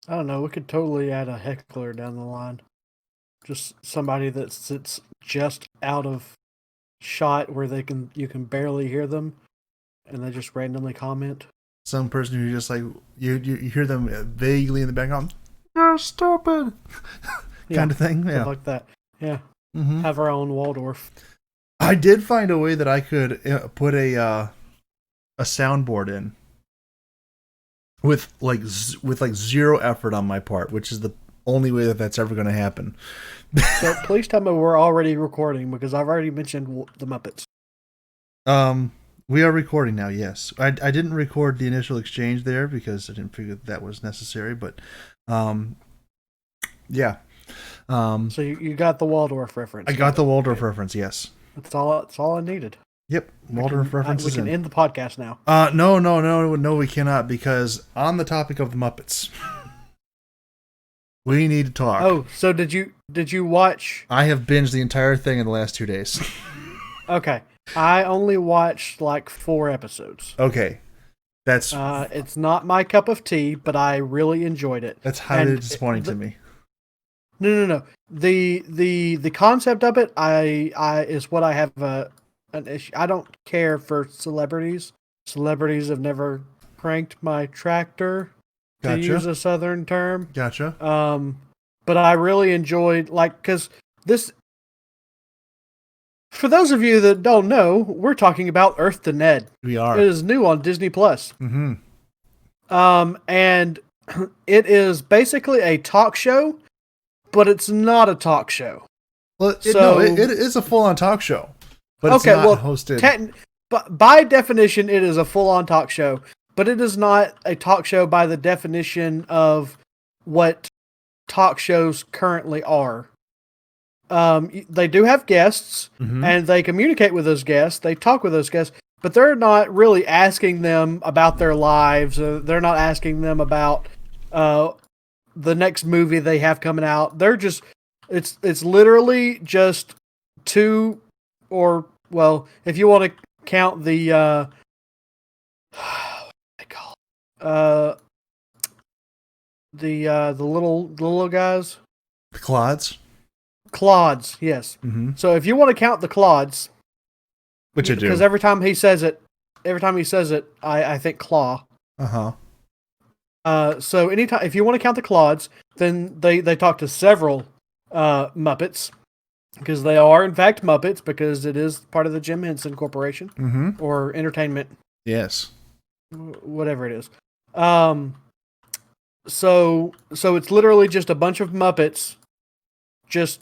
I don't know. We could totally add a heckler down the line. Just somebody that sits just out of shot where you can barely hear them, and they just randomly comment. Some person who just like you hear them vaguely in the background. You're stupid, Yeah, kind of thing. stuff Yeah. like that. Yeah, Mm-hmm. have our own Waldorf. I did find a way that I could put a soundboard in with like zero effort on my part, which is the only way that that's ever going to happen. So please tell me we're already recording because I've already mentioned the Muppets. We are recording now. Yes, I didn't record the initial exchange there because I didn't figure that was necessary. But, yeah. So you got the Waldorf reference. I got the Waldorf reference. Yes. That's all I needed. Yep, Waldorf reference We is can in. end the podcast now. No, we cannot, because on the topic of the Muppets, we need to talk. Oh, so did you watch? I have binged the entire thing in the last 2 days. Okay, I only watched like 4 episodes. Okay, that's it's not my cup of tea, but I really enjoyed it. That's highly disappointing to me. No. The concept of it, I is what I have an issue. I don't care for celebrities. Celebrities have never cranked my tractor, to use a southern term. Gotcha. But I really enjoyed, because this. For those of you that don't know, we're talking about Earth to Ned. We are. It is new on Disney Plus. Mm-hmm. And it is basically a talk show, but it's not a talk show. Well, it is a full-on talk show, but it's not hosted. But by definition, it is a full-on talk show, but it is not a talk show by the definition of what talk shows currently are. They do have guests, and they communicate with those guests. They talk with those guests, but they're not really asking them about their lives. They're not asking them about the next movie they have coming out. They're just it's literally just two, or well, if you want to count the what they call the little guys, The Clods, yes. Mm-hmm. So if you want to count the Clods, which I do, because every time he says it, I think Claw. So anytime, if you want to count the Clods, then they talk to several Muppets, because they are in fact Muppets, because it is part of the Jim Henson Corporation or Entertainment. Yes, whatever it is. So it's literally just a bunch of Muppets just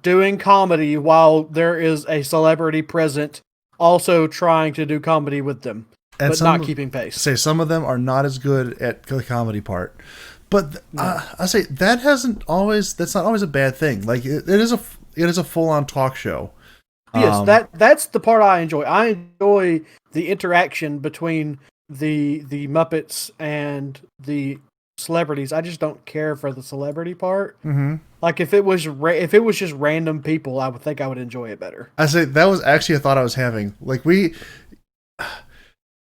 doing comedy while there is a celebrity present also trying to do comedy with them, but not keeping pace. Say some of them are not as good at the comedy part, but I say that's not always a bad thing. Like it is a full-on talk show. Yes, that's the part I enjoy. I enjoy the interaction between the Muppets and the celebrities. I just don't care for the celebrity part. Like if it was just random people, I would think I would enjoy it better. I say that was actually a thought I was having. Like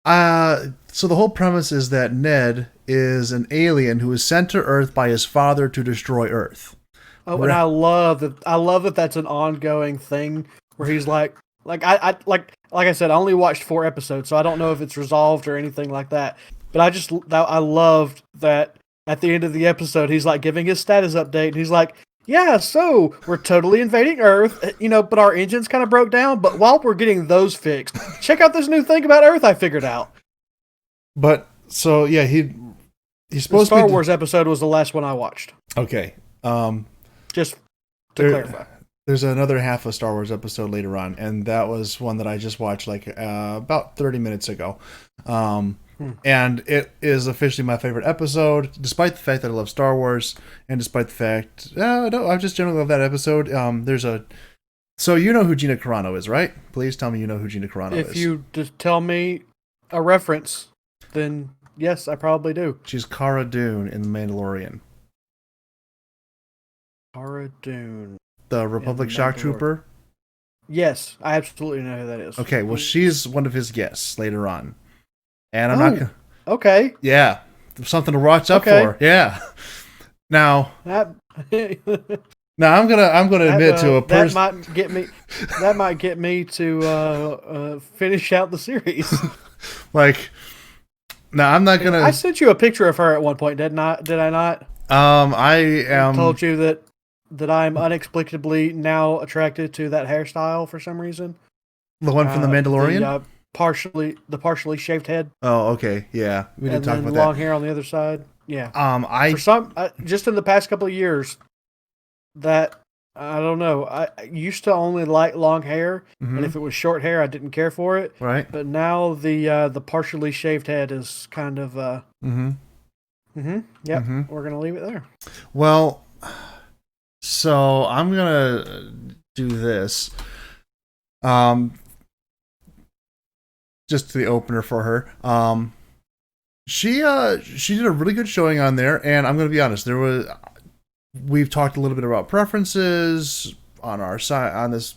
so the whole premise is that Ned is an alien who is sent to Earth by his father to destroy Earth. Oh, and I love that that's an ongoing thing where he's like I said, I only watched 4 episodes, so I don't know if it's resolved or anything like that. But I loved that at the end of the episode, he's like giving his status update, and he's like, yeah, so we're totally invading Earth, but our engines kind of broke down. But while we're getting those fixed, check out this new thing about Earth I figured out. But so yeah, he's supposed the Star Wars episode was the last one I watched. Okay, just to clarify. There's another half of Star Wars episode later on, and that was one that I just watched like about 30 minutes ago. And it is officially my favorite episode, despite the fact that I love Star Wars, and despite the fact, I just generally love that episode. So you know who Gina Carano is, right? Please tell me you know who Gina Carano is. If you just tell me a reference, then yes, I probably do. She's Cara Dune in The Mandalorian. Cara Dune. The Republic Shock Trooper? Yes, I absolutely know who that is. Okay, well, she's one of his guests later on. And I'm not gonna... Okay. Yeah. Something to watch up for. Yeah. Now, That now I'm gonna admit to a that person. might get me to finish out the series. Like, now I'm not I gonna. sent you a picture of her at one point, didn't I? Did I not? I I am told you that I'm inexplicably now attracted to that hairstyle for some reason. the one from the Mandalorian. The partially shaved head, Oh, okay, yeah, we did and talk then about long that. hair on the other side. Yeah, for I some, just in the past couple of years, that I don't know. I used to only like long hair, and mhm, if it was short hair, I didn't care for it. right. But now the partially shaved head is kind of Mhm, Yep, mhm. we're gonna leave it there. Well, so I'm gonna do this. Um, just the opener for her. She did a really good showing on there, and I'm gonna be honest. We've talked a little bit about preferences on our side on this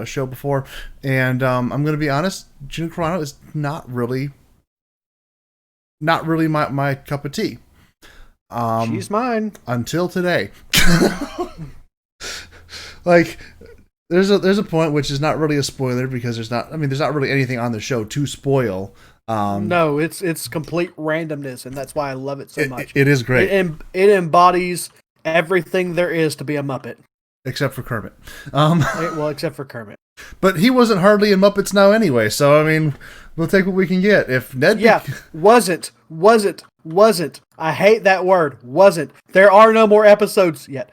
show before, and I'm gonna be honest. Gina Carano is not really my cup of tea. She's mine. Until today. Like, there's a point which is not really a spoiler because there's not really anything on the show to spoil. No, it's complete randomness, and that's why I love it so much. It is great, It embodies everything there is to be a Muppet. except for Kermit. Well, except for Kermit. But he wasn't hardly in Muppets Now anyway, so I mean, we'll take what we can get. If Ned, Wasn't. I hate that word. Wasn't. There are no more episodes yet.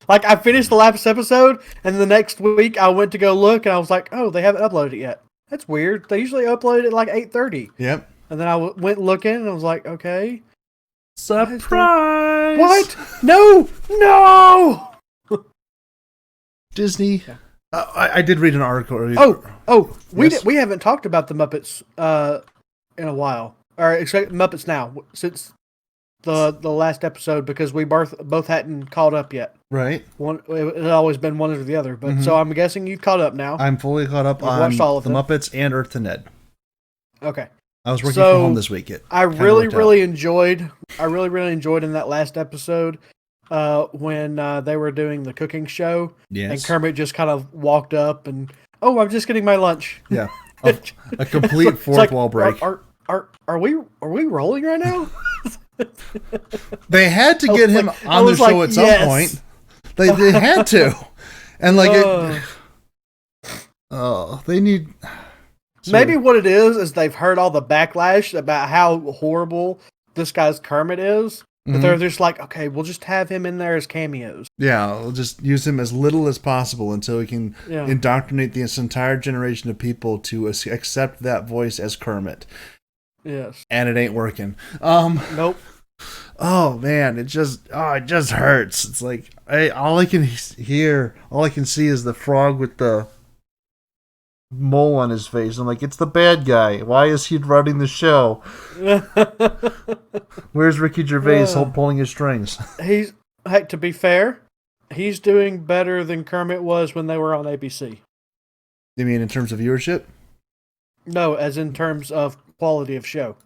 Like, I finished the last episode, and the next week I went to go look, and I was like, oh, they haven't uploaded it yet. That's weird. They usually upload it at like 8:30. Yep. And then I went looking, and I was like, okay. Surprise! What? No! Disney. Yeah. I did read an article. We haven't talked about the Muppets in a while, or except Muppets Now since the last episode, because we both hadn't caught up yet. Right. It had always been one or the other, but so I'm guessing you've caught up now. I'm fully caught up on watched all of the them. Muppets and Earth to Ned. Okay. I was working from home this week. I really enjoyed in that last episode when they were doing the cooking show. Yes. And Kermit just kind of walked up and, oh, I'm just getting my lunch. Yeah. A complete fourth wall break. Are we rolling right now? They had to get him on the show at some point. They had to. And they need. Maybe what it is they've heard all the backlash about how horrible this guy's Kermit is. But they're just like, okay, we'll just have him in there as cameos. Yeah, we'll just use him as little as possible until we can indoctrinate this entire generation of people to accept that voice as Kermit. Yes. And it ain't working. Nope. Oh man, it just hurts. It's like all I can see is the frog with the mole on his face. I'm like, it's the bad guy. Why is he running the show? Where's Ricky Gervais pulling his strings? To be fair, he's doing better than Kermit was when they were on ABC. You mean in terms of viewership? No, as in terms of quality of show.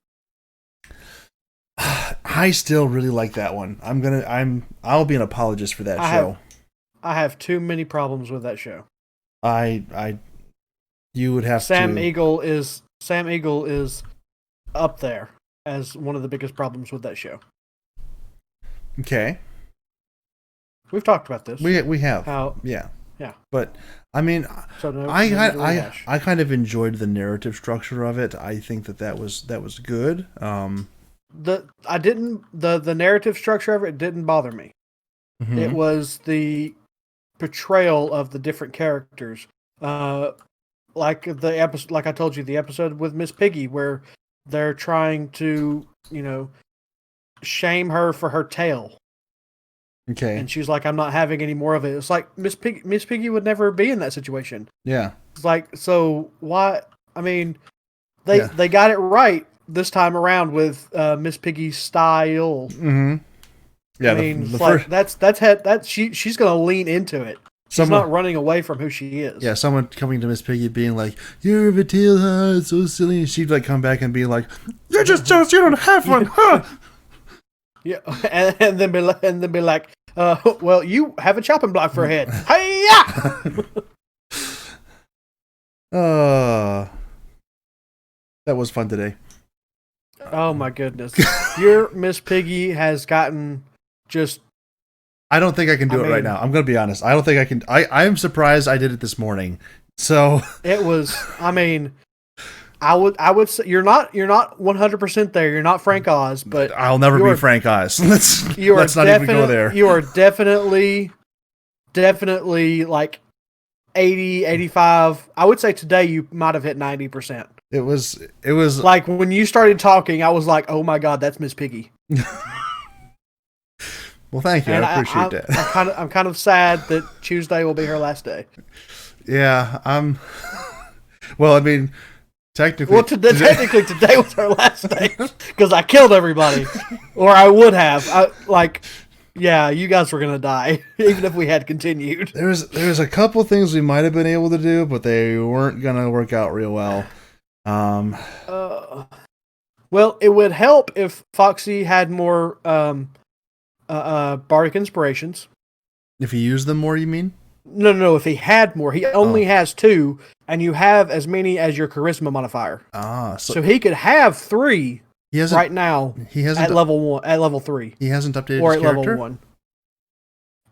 I still really like that one. I'll be an apologist for that show. I have too many problems with that show. You would have Sam Eagle is up there as one of the biggest problems with that show. Okay. We've talked about this. We have. Yeah. But I mean, I kind of enjoyed the narrative structure of it. I think that was good. The narrative structure of it didn't bother me. Mm-hmm. It was the portrayal of the different characters. Like the episode, like I told you, the episode with Miss Piggy, where they're trying to, shame her for her tail. Okay. And she's like, I'm not having any more of it. It's like Miss Piggy would never be in that situation. Yeah. It's like, so why? I mean, they got it right this time around with Miss Piggy's style. Mm-hmm. Yeah. I mean, she's gonna lean into it. She's not running away from who she is. Yeah, someone coming to Miss Piggy being like, "You're a tail, huh? It's so silly." And she'd come back and be like, "You're just jealous. You don't have one, huh?" Yeah, and then be like, well, you have a chopping block for a head. Hey-ya! That was fun today. Oh my goodness. Your Miss Piggy has gotten just... I don't think I can do it right now. I'm going to be honest. I don't think I can. I am surprised I did it this morning. So it was, I would say you're not 100% there. You're not Frank Oz, but I'll never be Frank Oz. Let's not even go there. You are definitely like 80, 85. I would say today you might have hit 90%. It was like when you started talking, I was like, "Oh my God, that's Miss Piggy." Well, thank you. And I appreciate that. I'm kind of sad that Tuesday will be her last day. Yeah, well, I mean, technically... Well, technically today was her last day because I killed everybody. Or I would have. Yeah, you guys were going to die even if we had continued. There's a couple things we might have been able to do, but they weren't going to work out real well. Well, it would help if Foxy had more... bardic inspirations. If he used them more, you mean? No. If he had more, he only has 2, and you have as many as your charisma modifier. So he could have 3 right now. He hasn't at level 1, at level 3. He hasn't updated or his at character? level 1.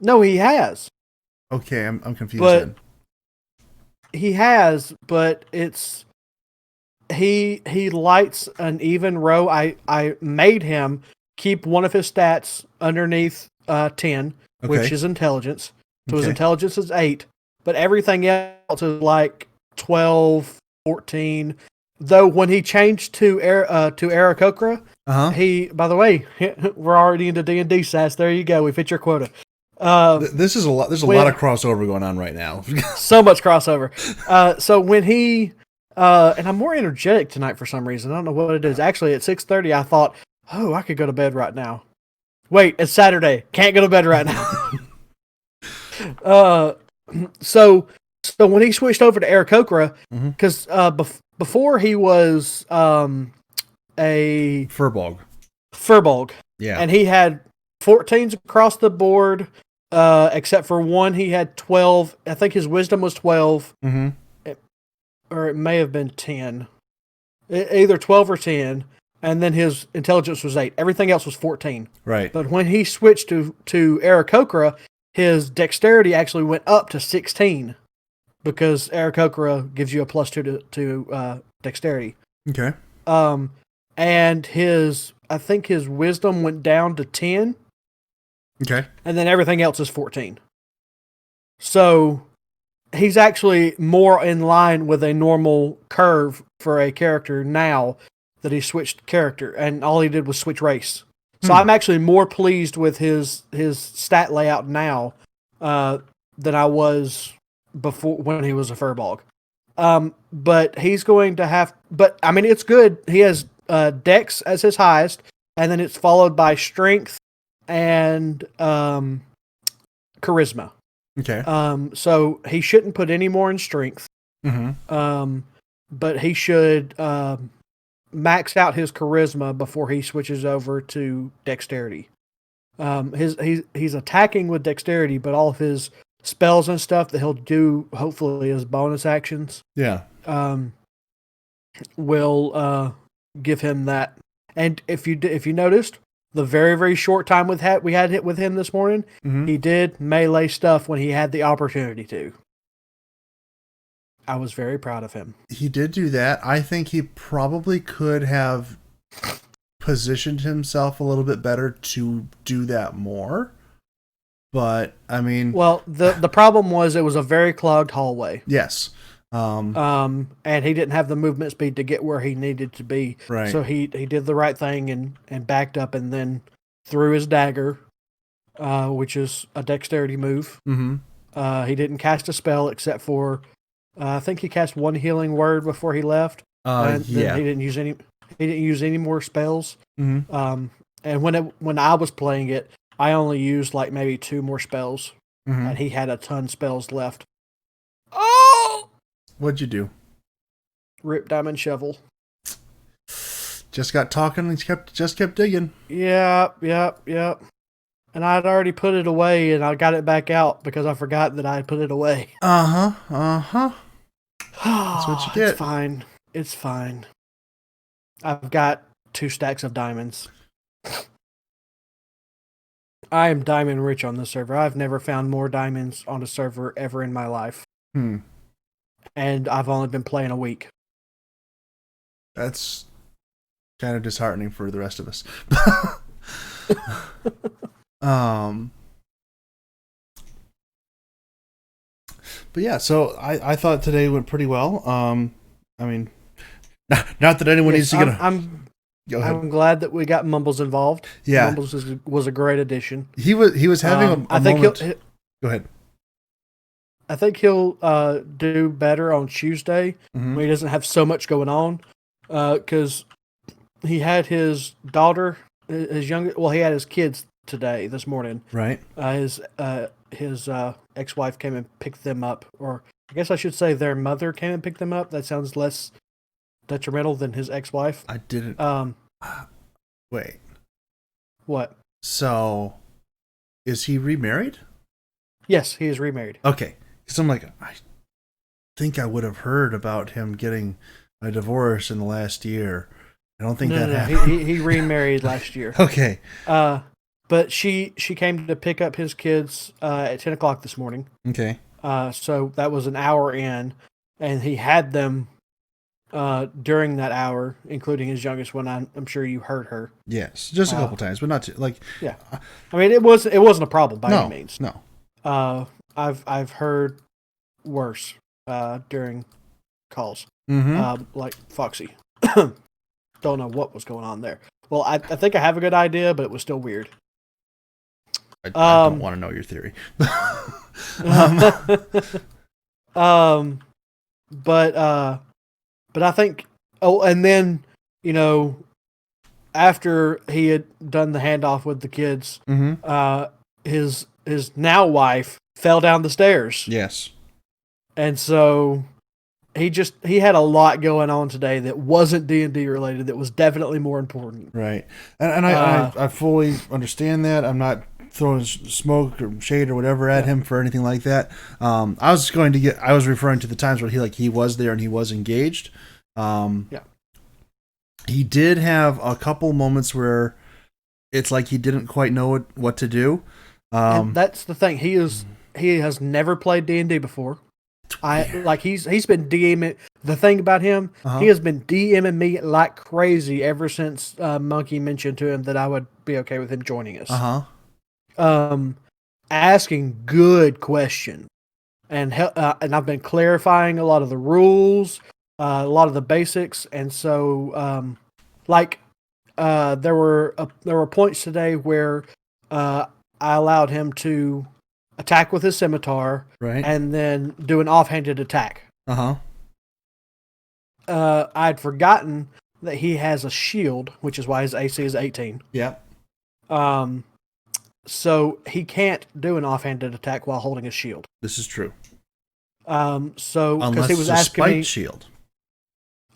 No, he has. Okay, I'm confused. But he has, but it's he lights an even row. I made him keep one of his stats underneath 10, which is intelligence. So his intelligence is 8, but everything else is like 12, 14. Though when he changed to Aarakocra, he, by the way, we're already into D&D sass. There you go. We've hit your quota. This is a lot. There's a lot of crossover going on right now. So much crossover. So when he, and I'm more energetic tonight for some reason. I don't know what it is. Actually, at 6:30, I thought, oh, I could go to bed right now. Wait, it's Saturday. Can't go to bed right now. So when he switched over to Aarakocra, because before he was a Furbolg. Yeah. And he had 14s across the board, except for one he had 12. I think his wisdom was 12. Or it may have been 10. Either 12 or 10. And then his intelligence was 8. Everything else was 14. Right. But when he switched to Aarakocra, his dexterity actually went up to 16 because Aarakocra gives you a +2 to dexterity. Okay. And I think his wisdom went down to 10. Okay. And then everything else is 14. So he's actually more in line with a normal curve for a character now that he switched character, and all he did was switch race. So I'm actually more pleased with his stat layout now than I was before when he was a Furbolg. But he's going to have... But, I mean, it's good. He has Dex as his highest, and then it's followed by Strength and Charisma. Okay. So he shouldn't put any more in Strength. But he should max out his Charisma before he switches over to Dexterity. He's attacking with Dexterity, but all of his spells and stuff that he'll do, hopefully as bonus actions, will give him that. And if you noticed, the very, very short time we had hit with him this morning, he did melee stuff when he had the opportunity to. I was very proud of him. He did do that. I think he probably could have positioned himself a little bit better to do that more. But, I mean... Well, the problem was it was a very clogged hallway. Yes. And he didn't have the movement speed to get where he needed to be. Right. So he did the right thing and backed up and then threw his dagger, which is a dexterity move. He didn't cast a spell except for... I think he cast one healing word before he left. Then he didn't use any. He didn't use any more spells. And when I was playing it, I only used like maybe 2 more spells, and he had a ton of spells left. Oh! What'd you do? Rip Diamond Shovel. just got talking and just kept digging. Yep. And I'd already put it away, and I got it back out because I forgot that I had put it away. That's what you get. It's fine. I've got 2 stacks of diamonds. I am diamond rich on this server. I've never found more diamonds on a server ever in my life. And I've only been playing a week. That's kind of disheartening for the rest of us. But yeah, so I thought today went pretty well. I mean, not that anyone needs to get. Go ahead. I'm glad that we got Mumbles involved. Yeah, Mumbles was a great addition. He was having a moment. Go ahead. I think he'll do better on Tuesday when he doesn't have so much going on, because he had his daughter, he had his kids this morning. Right. His ex-wife came and picked them up, or I guess I should say their mother came and picked them up. That sounds less detrimental than his ex-wife. I didn't. Wait. What? So, is he remarried? Yes, he is remarried. Okay. Because I'm like, I think I would have heard about him getting a divorce in the last year. I don't think that happened. He remarried last year. Okay. But she came to pick up his kids at 10 o'clock this morning. Okay. So that was an hour in, and he had them during that hour, including his youngest one. I'm sure you heard her. Yes, just a couple times, but not too, like. Yeah, I mean it wasn't a problem by any means. No. I've heard worse during calls. Like Foxy. Don't know what was going on there. Well, I think I have a good idea, but it was still weird. I don't want to know your theory. But I think. Oh, and then after he had done the handoff with the kids, his now wife fell down the stairs. Yes. And so he had a lot going on today that wasn't D&D related, that was definitely more important. Right. And I fully understand that. I'm not throwing smoke or shade or whatever at him for anything like that. I was referring to the times where he was there and he was engaged. He did have a couple moments where it's like he didn't quite know what to do. And that's the thing. He has never played D&D before. He's been DMing. The thing about him, he has been DMing me like crazy ever since Monkey mentioned to him that I would be okay with him joining us. Asking good questions, and I've been clarifying a lot of the rules, a lot of the basics, and so there were points today where I allowed him to attack with his scimitar, right, and then do an offhanded attack. I'd forgotten that he has a shield, which is why his AC is 18. Yep. So he can't do an offhanded attack while holding a shield. This is true. So unless he was it's a asking spiked me, shield.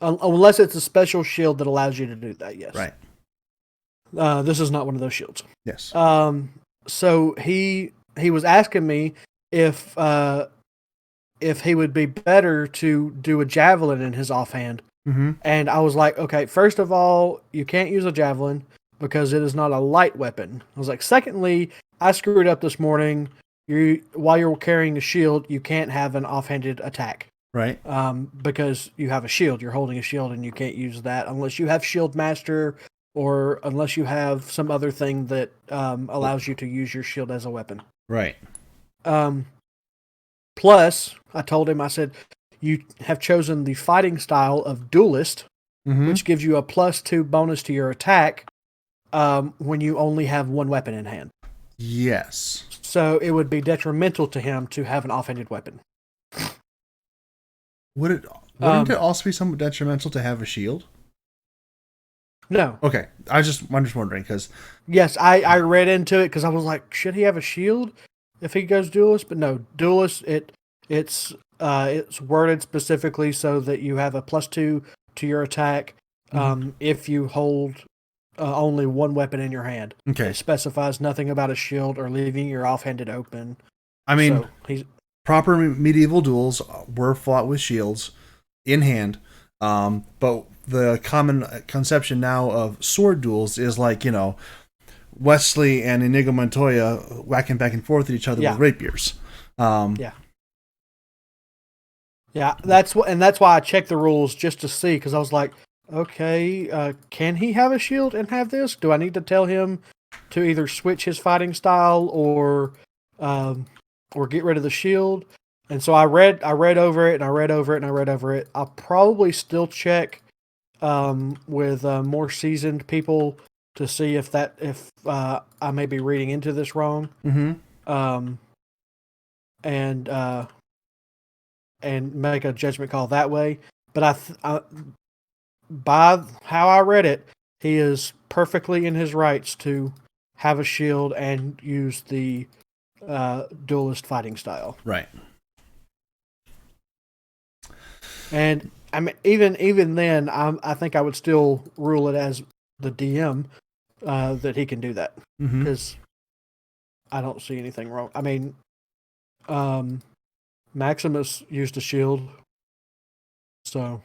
Unless it's a special shield that allows you to do that. Yes. Right. This is not one of those shields. Yes. So he was asking me if he would be better to do a javelin in his offhand. And I was like, okay, first of all, you can't use a javelin because it is not a light weapon. I was like, secondly, I screwed up this morning. While you're carrying a shield, you can't have an offhanded attack. Right. Because you have a shield. You're holding a shield and you can't use that unless you have Shield Master or unless you have some other thing that allows you to use your shield as a weapon. Right. Plus, I told him, I said, you have chosen the fighting style of Duelist, which gives you a +2 bonus to your attack when you only have one weapon in hand. Yes. So it would be detrimental to him to have an offhanded weapon. Wouldn't it also be somewhat detrimental to have a shield? No. Okay. I'm just wondering because... Yes, I read into it because I was like, should he have a shield if he goes Duelist? But no, Duelist, it's worded specifically so that you have a +2 to your attack if you hold only one weapon in your hand. Okay. It specifies nothing about a shield or leaving your offhanded open. I mean, so he's proper medieval duels were fought with shields in hand, but the common conception now of sword duels is like, Wesley and Inigo Montoya whacking back and forth at each other with rapiers. Yeah, that's why I checked the rules just to see, because I was like, okay, can he have a shield and have this? Do I need to tell him to either switch his fighting style or get rid of the shield? And so I read over it, and I read over it, and I read over it. I'll probably still check with more seasoned people to see if I may be reading into this wrong. Mm-hmm. And make a judgment call that way. But by how I read it, he is perfectly in his rights to have a shield and use the duelist fighting style. Right. And I mean, even then, I think I would still rule it as the DM that he can do that, because I don't see anything wrong. I mean, Maximus used a shield, so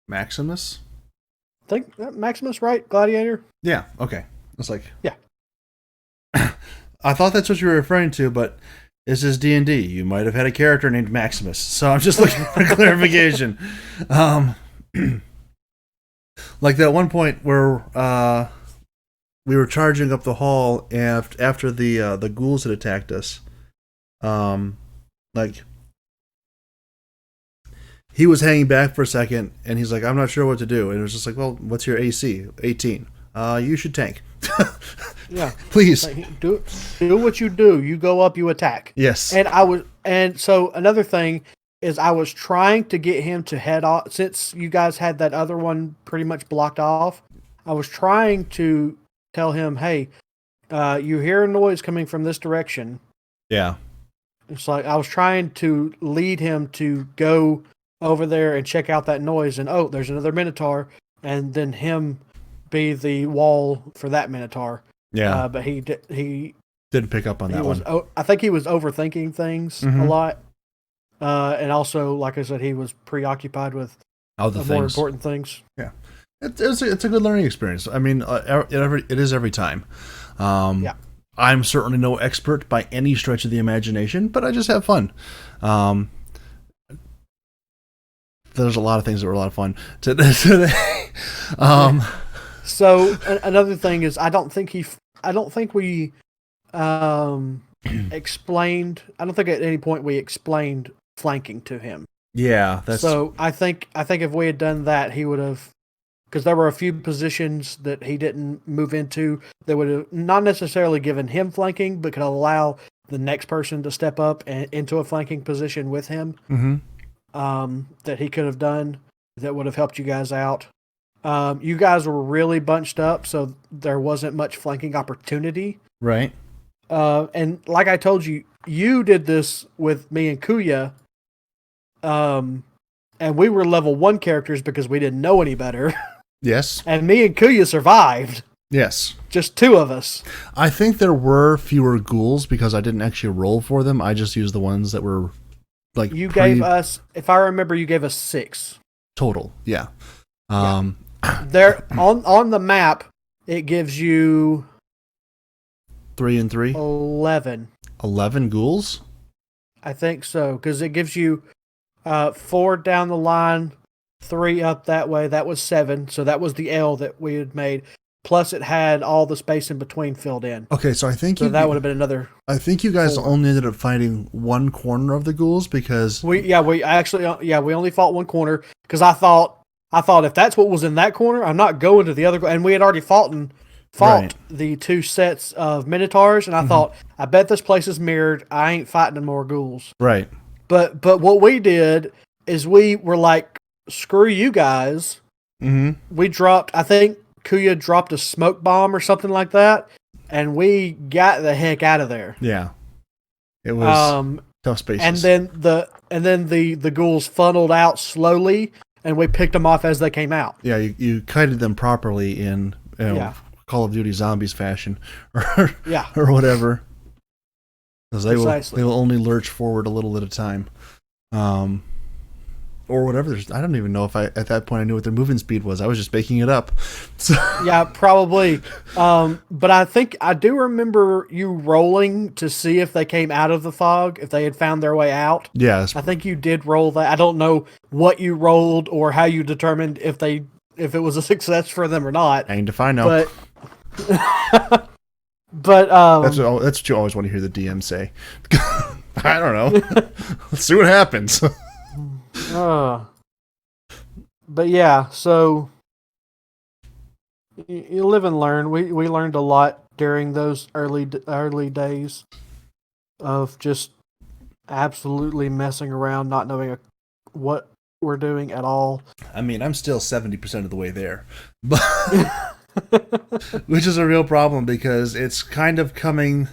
Maximus. I think Maximus, right? Gladiator. Yeah. Okay. It's like yeah. I thought that's what you were referring to, but this is D&D. You might have had a character named Maximus, so I'm just looking for clarification. Like that one point where we were charging up the hall after the ghouls had attacked us. Like he was hanging back for a second, and he's like, "I'm not sure what to do." And it was just like, "Well, what's your AC? 18. You should tank." Yeah, please do what you do. You go up, you attack. Yes. And so another thing is, I was trying to get him to head off, since you guys had that other one pretty much blocked off. I was trying to tell him, "Hey, you hear a noise coming from this direction." Yeah. It's like I was trying to lead him to go over there and check out that noise, and there's another Minotaur, and then him be the wall for that Minotaur. Yeah, but he didn't pick up on that one. I think he was overthinking things a lot, and also, like I said, he was preoccupied with other more important things. Yeah, it's a good learning experience. I mean, it is every time. Yeah. I'm certainly no expert by any stretch of the imagination, but I just have fun. There's a lot of things that were a lot of fun today. So another thing is, I don't think we explained. I don't think at any point we explained flanking to him. Yeah, so I think if we had done that, he would have. Because there were a few positions that he didn't move into that would have not necessarily given him flanking, but could allow the next person to step up into a flanking position with him. That he could have done that would have helped you guys out. You guys were really bunched up, so there wasn't much flanking opportunity. Right. And like I told you, you did this with me and Kuya. And we were level 1 characters because we didn't know any better. Yes. And me and Kuya survived. Yes. Just 2 of us. I think there were fewer ghouls because I didn't actually roll for them. I just used the ones that were like gave us, if I remember, you gave us 6 total. Yeah. There on the map, it gives you 3 and 3. 11 ghouls. I think so, because it gives you 4 down the line, 3 up that way. That was 7. So that was the L that we had made. Plus, it had all the space in between filled in. Okay, so I think that would have been another. I think you guys only ended up fighting one corner of the ghouls because we only fought one corner because I thought if that's what was in that corner, I'm not going to the other. And we had already fought the 2 sets of Minotaurs, and I thought, I bet this place is mirrored. I ain't fighting no more ghouls. Right. But what we did is we were like, screw you guys. We dropped, I think Kuya dropped a smoke bomb or something like that, and we got the heck out of there. Yeah. It was tough spaces. And then the ghouls funneled out slowly, and we picked them off as they came out. Yeah, you kited them properly in Call of Duty Zombies fashion, or or whatever. Because they will only lurch forward a little at a time, or whatever. I don't even know if at that point I knew what their moving speed was. I was just making it up. So. Yeah, probably. But I think I do remember you rolling to see if they came out of the fog, if they had found their way out. Yes, I think you did roll that. I don't know what you rolled or how you determined if it was a success for them or not. Hang to find out. But that's what you always want to hear the DM say. I don't know. Let's see what happens. But yeah, so you live and learn. We learned a lot during those early days of just absolutely messing around, not knowing what we're doing at all. I mean, I'm still 70% of the way there, but which is a real problem because it's kind of coming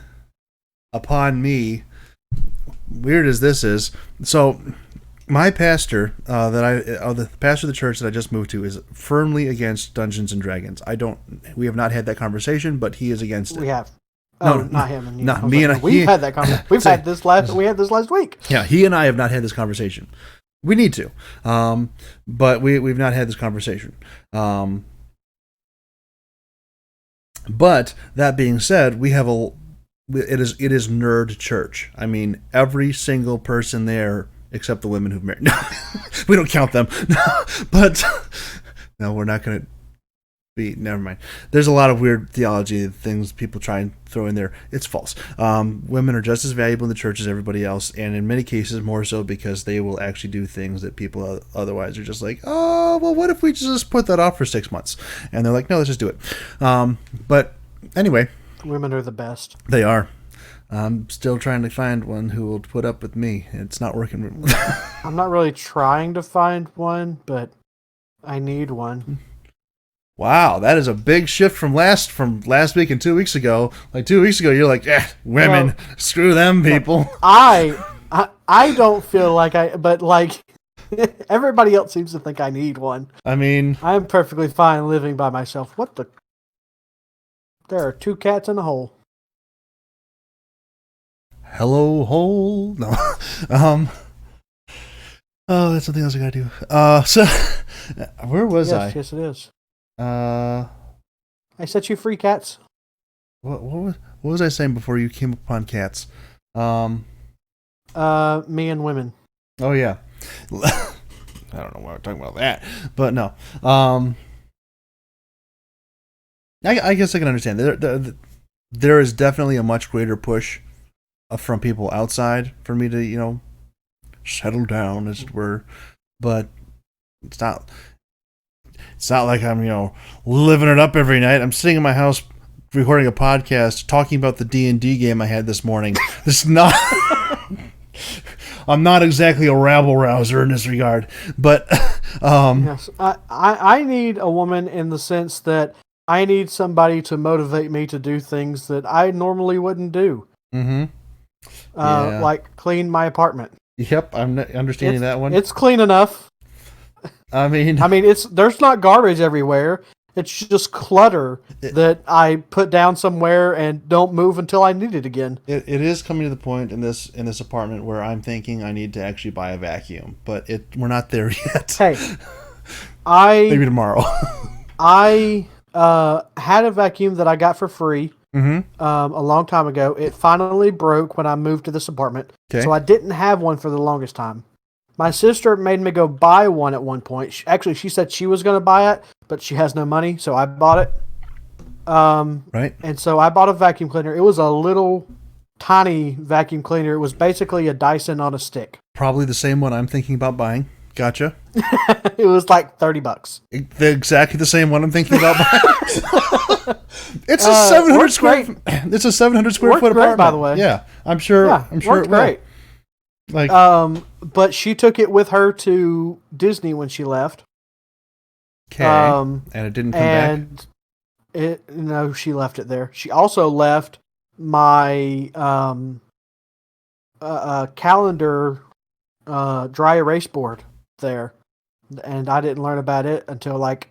upon me. Weird as this is, so my pastor the pastor of the church that I just moved to is firmly against Dungeons and Dragons. We have not had that conversation, but he is against it. We have. Oh, not him and you. No, me and we've had that conversation. We had this last week. Yeah, he and I have not had this conversation. We need to, but we've not had this conversation. But that being said, it is nerd church. I mean, every single person there, except the women who've married. No, we don't count them. No, but no, we're not going to be. Never mind. There's a lot of weird theology things people try and throw in there. It's false. Women are just as valuable in the church as everybody else, and in many cases more so because they will actually do things that people otherwise are just like, oh, well, what if we just put that off for 6 months? And they're like, no, let's just do it. But anyway, women are the best. They are. I'm still trying to find one who will put up with me. It's not working. I'm not really trying to find one, but I need one. Wow, that is a big shift from last week and 2 weeks ago. Like 2 weeks ago, you're like, women, screw them people. I don't feel like but like everybody else seems to think I need one. I mean, I'm perfectly fine living by myself. What the? There are 2 cats in a hole. Hello, hole. No. Oh, that's something else I gotta do. So where was I? Yes, it is. I set you free, cats. What was I saying before you came upon cats? Me and women. Oh yeah. I don't know why we're talking about that, but no. I guess I can understand. There is definitely a much greater push from people outside for me to, settle down, as it were. But it's not like I'm, living it up every night. I'm sitting in my house recording a podcast talking about the D&D game I had this morning. It's not. I'm not exactly a rabble rouser in this regard, but yes, I need a woman in the sense that I need somebody to motivate me to do things that I normally wouldn't do. Mm-hmm. Like clean my apartment. Yep, I'm understanding that one. It's clean enough. I mean, there's not garbage everywhere. It's just clutter that I put down somewhere and don't move until I need it again. It is coming to the point in this apartment where I'm thinking I need to actually buy a vacuum, but we're not there yet. Hey, maybe tomorrow. I had a vacuum that I got for free. Mm-hmm. A long time ago. It finally broke when I moved to this apartment. Okay. So I didn't have one for the longest time. My sister made me go buy one at one point. She said she was going to buy it, but she has no money, so I bought it. Right. And so I bought a vacuum cleaner. It was a little tiny vacuum cleaner. It was basically a Dyson on a stick. Probably the same one I'm thinking about buying. Gotcha. It was like $30. Exactly the same one I'm thinking about buying. It's a 700 square. It's a 700 square foot apartment. By the way, yeah, I'm sure. Yeah, I'm sure it will. Great. Like, but she took it with her to Disney when she left. Okay. And it didn't come back. She left it there. She also left my calendar dry erase board there. and I didn't learn about it until like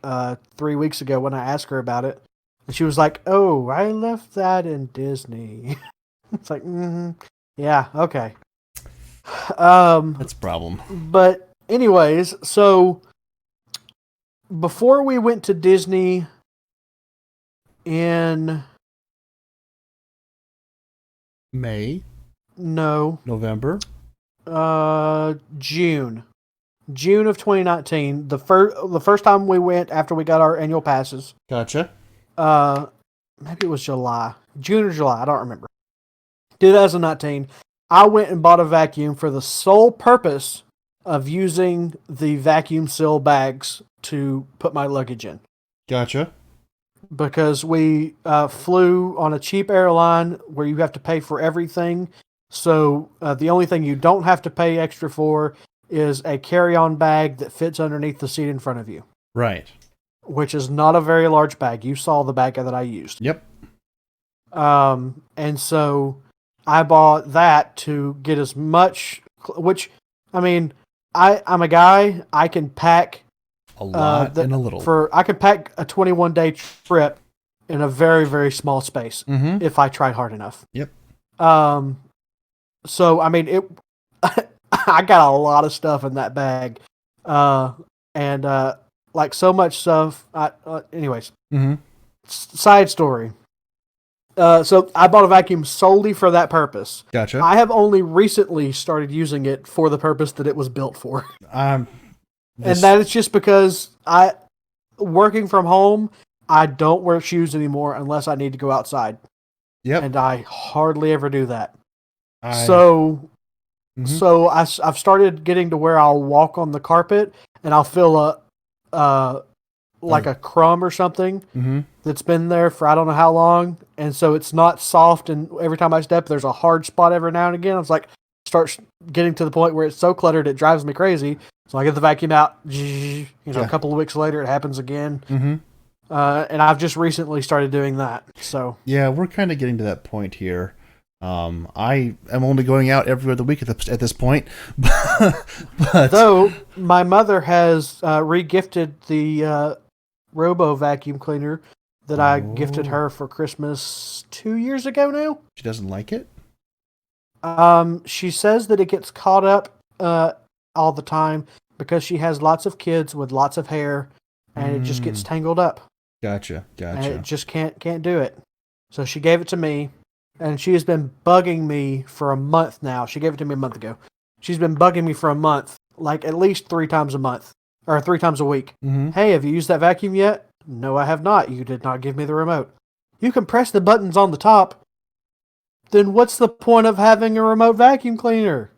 3 weeks ago when I asked her about it, and she was like, "Oh, I left that in Disney." It's like, yeah, okay. That's a problem. But anyways, so before we went to Disney in November, June of 2019, the first time we went after we got our annual passes. Gotcha. Maybe it was June or July, I don't remember. 2019, I went and bought a vacuum for the sole purpose of using the vacuum seal bags to put my luggage in. Gotcha. Because we flew on a cheap airline where you have to pay for everything. So the only thing you don't have to pay extra for is a carry-on bag that fits underneath the seat in front of you. Right. Which is not a very large bag. You saw the bag that I used. Yep. And so I bought that to get as much, which, I mean, I'm a guy, I can pack a lot and a little. I can pack a 21-day trip in a very, very small space if I try hard enough. Yep. So, I mean, I got a lot of stuff in that bag. And like so much stuff. Anyways. Side story. So I bought a vacuum solely for that purpose. Gotcha. I have only recently started using it for the purpose that it was built for. And that is just because working from home, I don't wear shoes anymore unless I need to go outside. Yep. And I hardly ever do that. So I've started getting to where I'll walk on the carpet and I'll feel a crumb or something that's been there for I don't know how long, and so it's not soft, and every time I step there's a hard spot every now and again. It's like starts getting to the point where it's so cluttered it drives me crazy. So I get the vacuum out, a couple of weeks later it happens again. And I've just recently started doing that. So yeah, we're kind of getting to that point here. I am only going out every other week at this point, but though my mother has re-gifted the Robo vacuum cleaner that I gifted her for Christmas 2 years ago now. She doesn't like it? She says that it gets caught up all the time because she has lots of kids with lots of hair, and it just gets tangled up. Gotcha. And it just can't do it. So she gave it to me, and she has been bugging me for a month now. She gave it to me a month ago. She's been bugging me for a month, like at least 3 times a month, or 3 times a week. Hey, have you used that vacuum yet? No, I have not. You did not give me the remote. You can press the buttons on the top. Then what's the point of having a remote vacuum cleaner?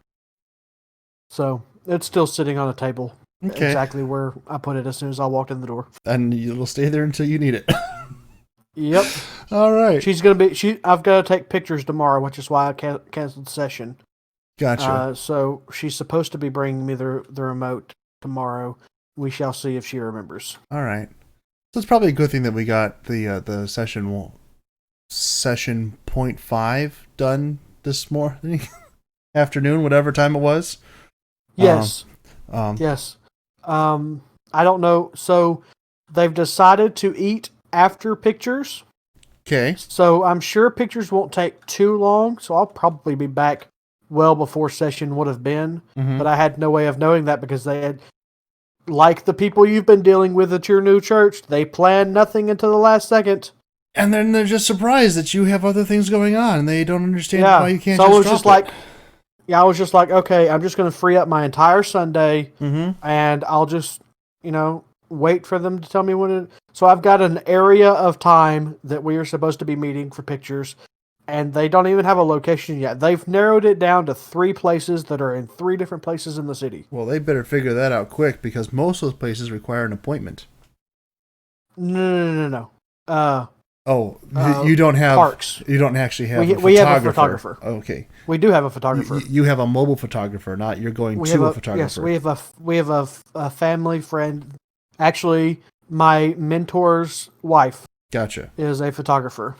So it's still sitting on a table. Okay. Exactly where I put it as soon as I walked in the door. And it'll stay there until you need it. Yep. All right. I've got to take pictures tomorrow, which is why I canceled the session. Gotcha. So she's supposed to be bringing me the remote tomorrow. We shall see if she remembers. All right. So it's probably a good thing that we got the session 0.5 done this morning, afternoon, whatever time it was. Yes. Yes. I don't know. So they've decided to eat after pictures. Okay. So I'm sure pictures won't take too long. So I'll probably be back well before session would have been. But I had no way of knowing that because they had, like the people you've been dealing with at your new church, they planned nothing until the last second. And then they're just surprised that you have other things going on and they don't understand why you can't I was just like, okay, I'm just going to free up my entire Sunday and I'll just, wait for them to tell me when So I've got an area of time that we are supposed to be meeting for pictures, and they don't even have a location yet. They've narrowed it down to 3 places that are in 3 different places in the city. Well, they better figure that out quick because most of those places require an appointment. No. You don't have parks. You don't actually have a photographer. We have a photographer. Okay. We do have a photographer. You have a mobile photographer, not you're going to a photographer. Yes, we have a family friend. Actually, my mentor's wife. Gotcha. Is a photographer.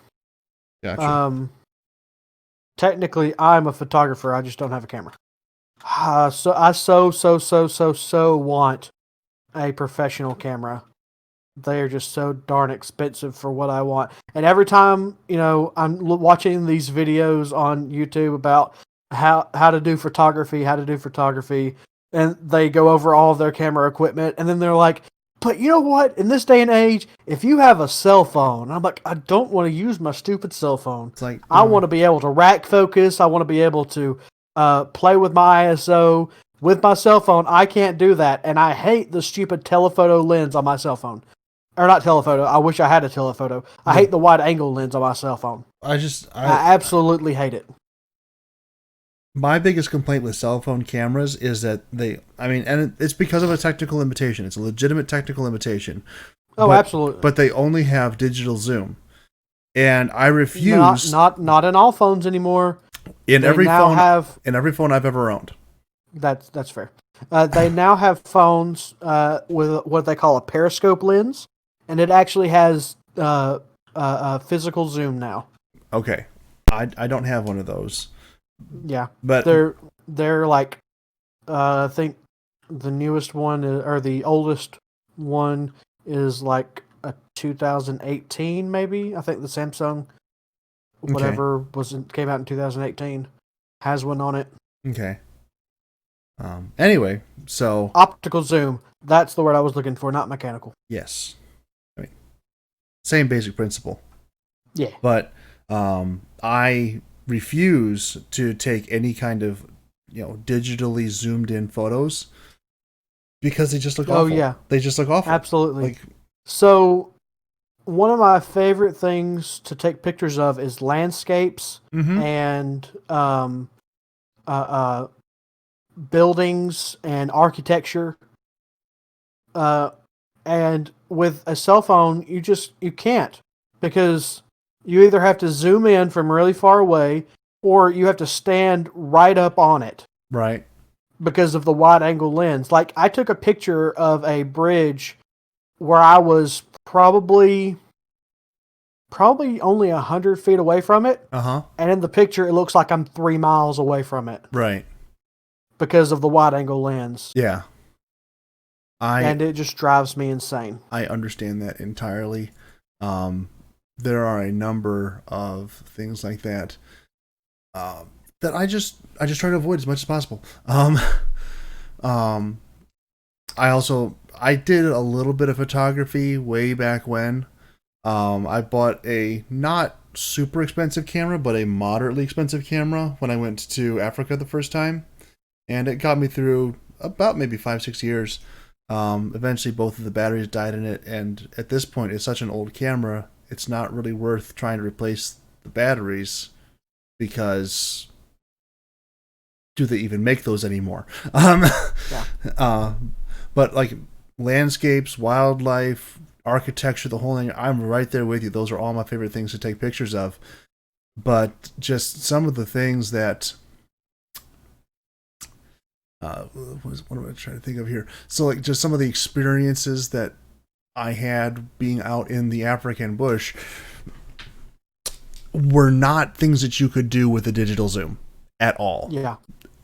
Gotcha. Technically, I'm a photographer. I just don't have a camera. So I so want a professional camera. They are just so darn expensive for what I want. And every time, I'm watching these videos on YouTube about how to do photography, and they go over all of their camera equipment, and then they're like, but you know what? In this day and age, if you have a cell phone, I'm like, I don't want to use my stupid cell phone. It's like, I want to be able to rack focus. I want to be able to play with my ISO. With my cell phone, I can't do that, and I hate the stupid telephoto lens on my cell phone. Or not telephoto. I wish I had a telephoto. I hate the wide angle lens on my cell phone. I absolutely hate it. My biggest complaint with cell phone cameras is that and it's because of a technical limitation. It's a legitimate technical limitation. Oh, absolutely. But they only have digital zoom. And I refuse. Not in all phones anymore. In every phone I've ever owned. That's fair. They now have phones with what they call a periscope lens, and it actually has physical zoom now. Okay, I don't have one of those. Yeah, but they're like, I think the newest one or the oldest one is like a 2018 maybe. I think the Samsung whatever came out in 2018 has one on it. Okay. Anyway, so optical zoom. That's the word I was looking for, not mechanical. Yes. I mean, same basic principle. Yeah. But I refuse to take any kind of, digitally zoomed in photos because they just look awful. Oh, yeah. They just look awful. Absolutely. So, one of my favorite things to take pictures of is landscapes and buildings and architecture. And with a cell phone, you can't, because you either have to zoom in from really far away or you have to stand right up on it. Right. Because of the wide angle lens. Like, I took a picture of a bridge where I was probably only 100 feet away from it. Uh-huh. And in the picture, it looks like I'm 3 miles away from it. Right. Because of the wide angle lens. Yeah. And it just drives me insane. I understand that entirely. There are a number of things like that that I just try to avoid as much as possible. I did a little bit of photography way back when. I bought a not super expensive camera, but a moderately expensive camera when I went to Africa the first time. And it got me through about maybe 5-6 years. Eventually both of the batteries died in it, and at this point it's such an old camera, it's not really worth trying to replace the batteries, because do they even make those anymore? Yeah. But like landscapes, wildlife, architecture, the whole thing, I'm right there with you. Those are all my favorite things to take pictures of. But just some of the things that what am I trying to think of here? So like just some of the experiences that I had being out in the African bush were not things that you could do with a digital zoom at all. Yeah.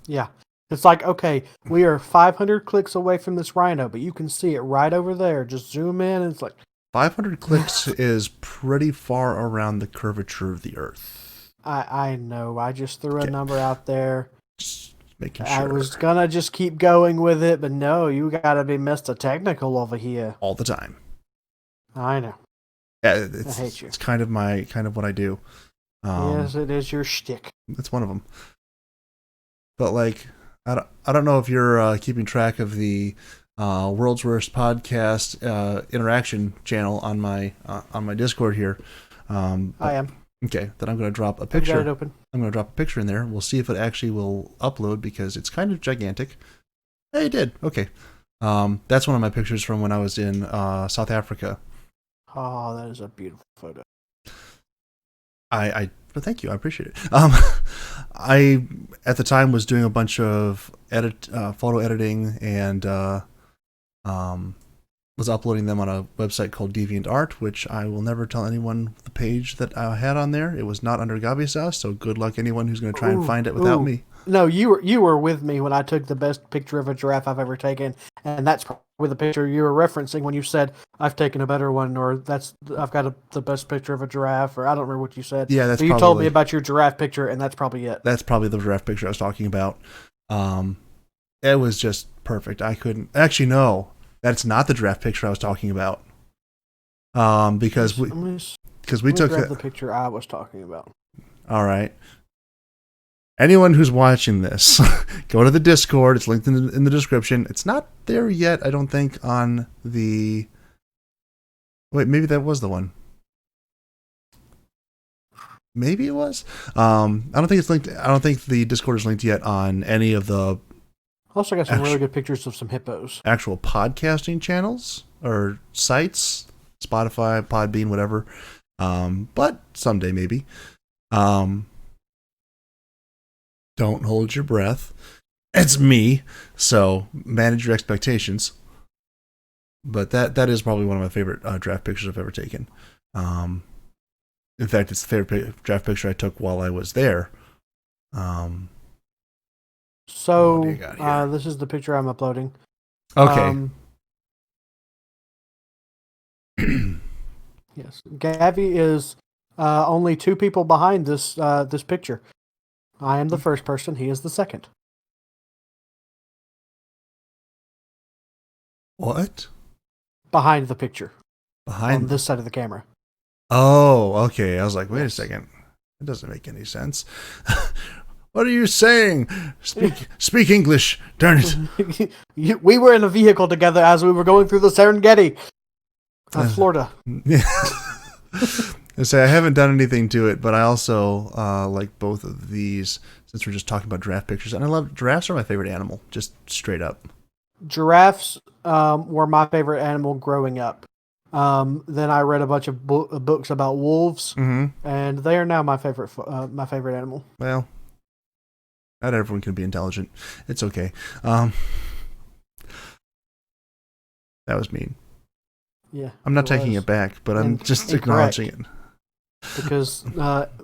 Yeah. It's like, okay, we are 500 clicks away from this rhino, but you can see it right over there. Just zoom in, and it's like 500 clicks is pretty far around the curvature of the Earth. I know. I just threw a number out there. Just making sure. I was gonna just keep going with it, but no, you gotta be Mr. Technical over here all the time. I know. Yeah, I hate you. It's kind of what I do. Yes, it is your shtick. That's one of them. But like, I don't know if you're keeping track of the World's Worst Podcast interaction channel on my Discord here. I am. Okay, then I'm going to drop a picture. I've got it open. I'm going to drop a picture in there. We'll see if it actually will upload, because it's kind of gigantic. Hey, it did. Okay. That's one of my pictures from when I was in South Africa. Oh, that is a beautiful photo. But thank you. I appreciate it. I at the time was doing a bunch of photo editing, and was uploading them on a website called DeviantArt, which I will never tell anyone the page that I had on there. It was not under Gavisas, so good luck anyone who's going to try and find it without me. No, you were with me when I took the best picture of a giraffe I've ever taken, and that's probably the picture you were referencing when you said I've taken a better one, or I've got the best picture of a giraffe, or I don't remember what you said. Yeah, that's but you probably, told me about your giraffe picture, and that's probably it. That's probably the giraffe picture I was talking about. It was just perfect. I couldn't actually no, that's not the giraffe picture I was talking about. Because we took the picture I was talking about. All right. Anyone who's watching this, go to the Discord. It's linked in the description. It's not there yet, I don't think, on the... Wait, maybe that was the one. Maybe it was? I don't think it's linked. I don't think the Discord is linked yet on any of the... Also got some really good pictures of some hippos. Actual podcasting channels or sites. Spotify, Podbean, whatever. But someday, maybe. Don't hold your breath. It's me, so manage your expectations. But that is probably one of my favorite draft pictures I've ever taken. In fact, it's the favorite draft picture I took while I was there. So this is the picture I'm uploading. Okay. Yes, Gavi is only 2 people behind this picture. I am the first person. He is the second. What? Behind the picture. On this side of the camera. Oh, okay. I was like, wait a second. It doesn't make any sense. What are you saying? Speak English. Darn it. We were in a vehicle together as we were going through the Serengeti. Florida. I say I haven't done anything to it, but I also like both of these since we're just talking about giraffe pictures. And I love giraffes are my favorite animal, just straight up. Giraffes were my favorite animal growing up. Then I read a bunch of books about wolves, and they are now my favorite animal. Well, not everyone can be intelligent. It's okay. That was mean. Yeah, I'm not taking it back, but I'm just acknowledging it. Because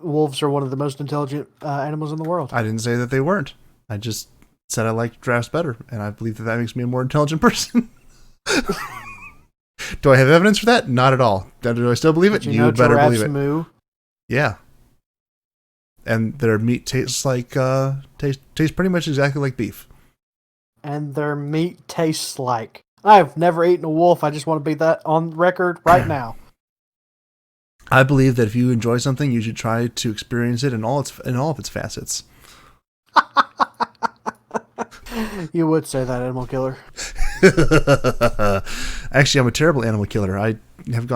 wolves are one of the most intelligent animals in the world. I didn't say that they weren't. I just said I liked giraffes better, and I believe that makes me a more intelligent person. Do I have evidence for that? Not at all. Do I still believe it? You better believe it. Moo? Yeah. And their meat tastes like tastes pretty much exactly like beef. And their meat tastes like. I've never eaten a wolf. I just want to be that on record right now. I believe that if you enjoy something, you should try to experience it in all of its facets. You would say that, animal killer. Actually, I'm a terrible animal killer. I have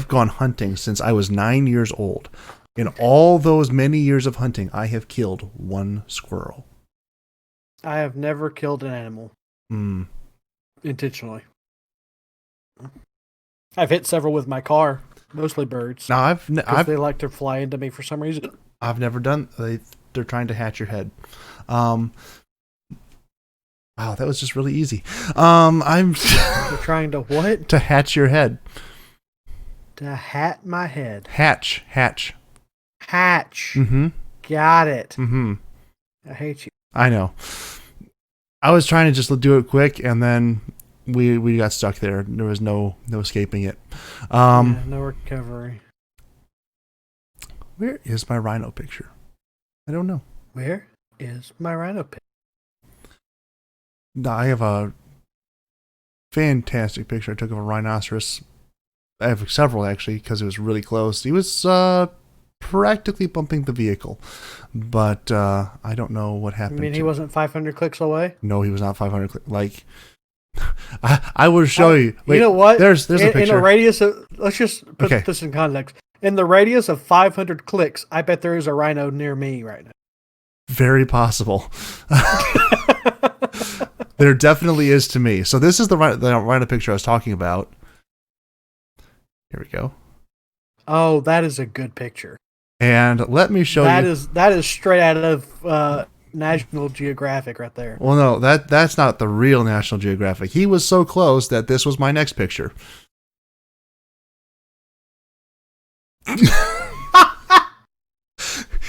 gone hunting since I was 9 years old. In all those many years of hunting, I have killed 1 squirrel. I have never killed an animal. Intentionally. I've hit several with my car, mostly birds. Now they like to fly into me for some reason. I've never done. They're trying to hatch your head. Wow, that was just really easy. They're trying to what? To hatch your head. To hat my head. Hatch. Mm-hmm. Got it. Mm-hmm. I hate you. I know. I was trying to just do it quick, and then we got stuck there. There was no escaping it. No recovery. Where is my rhino picture? I don't know. Where is my rhino picture? No, I have a fantastic picture I took of a rhinoceros. I have several, actually, because it was really close. He was practically bumping the vehicle, but I don't know what happened. You mean he wasn't 500 clicks away? No, he was not 500 clicks. Like, I will show you. Wait, you know what? There's a picture. In a radius of, let's just put this in context. In the radius of 500 clicks, I bet there is a rhino near me right now. Very possible. There definitely is to me. So this is the rhino picture I was talking about. Here we go. Oh, that is a good picture. And let me show you. That is straight out of National Geographic right there. Well, no, that's not the real National Geographic. He was so close that this was my next picture.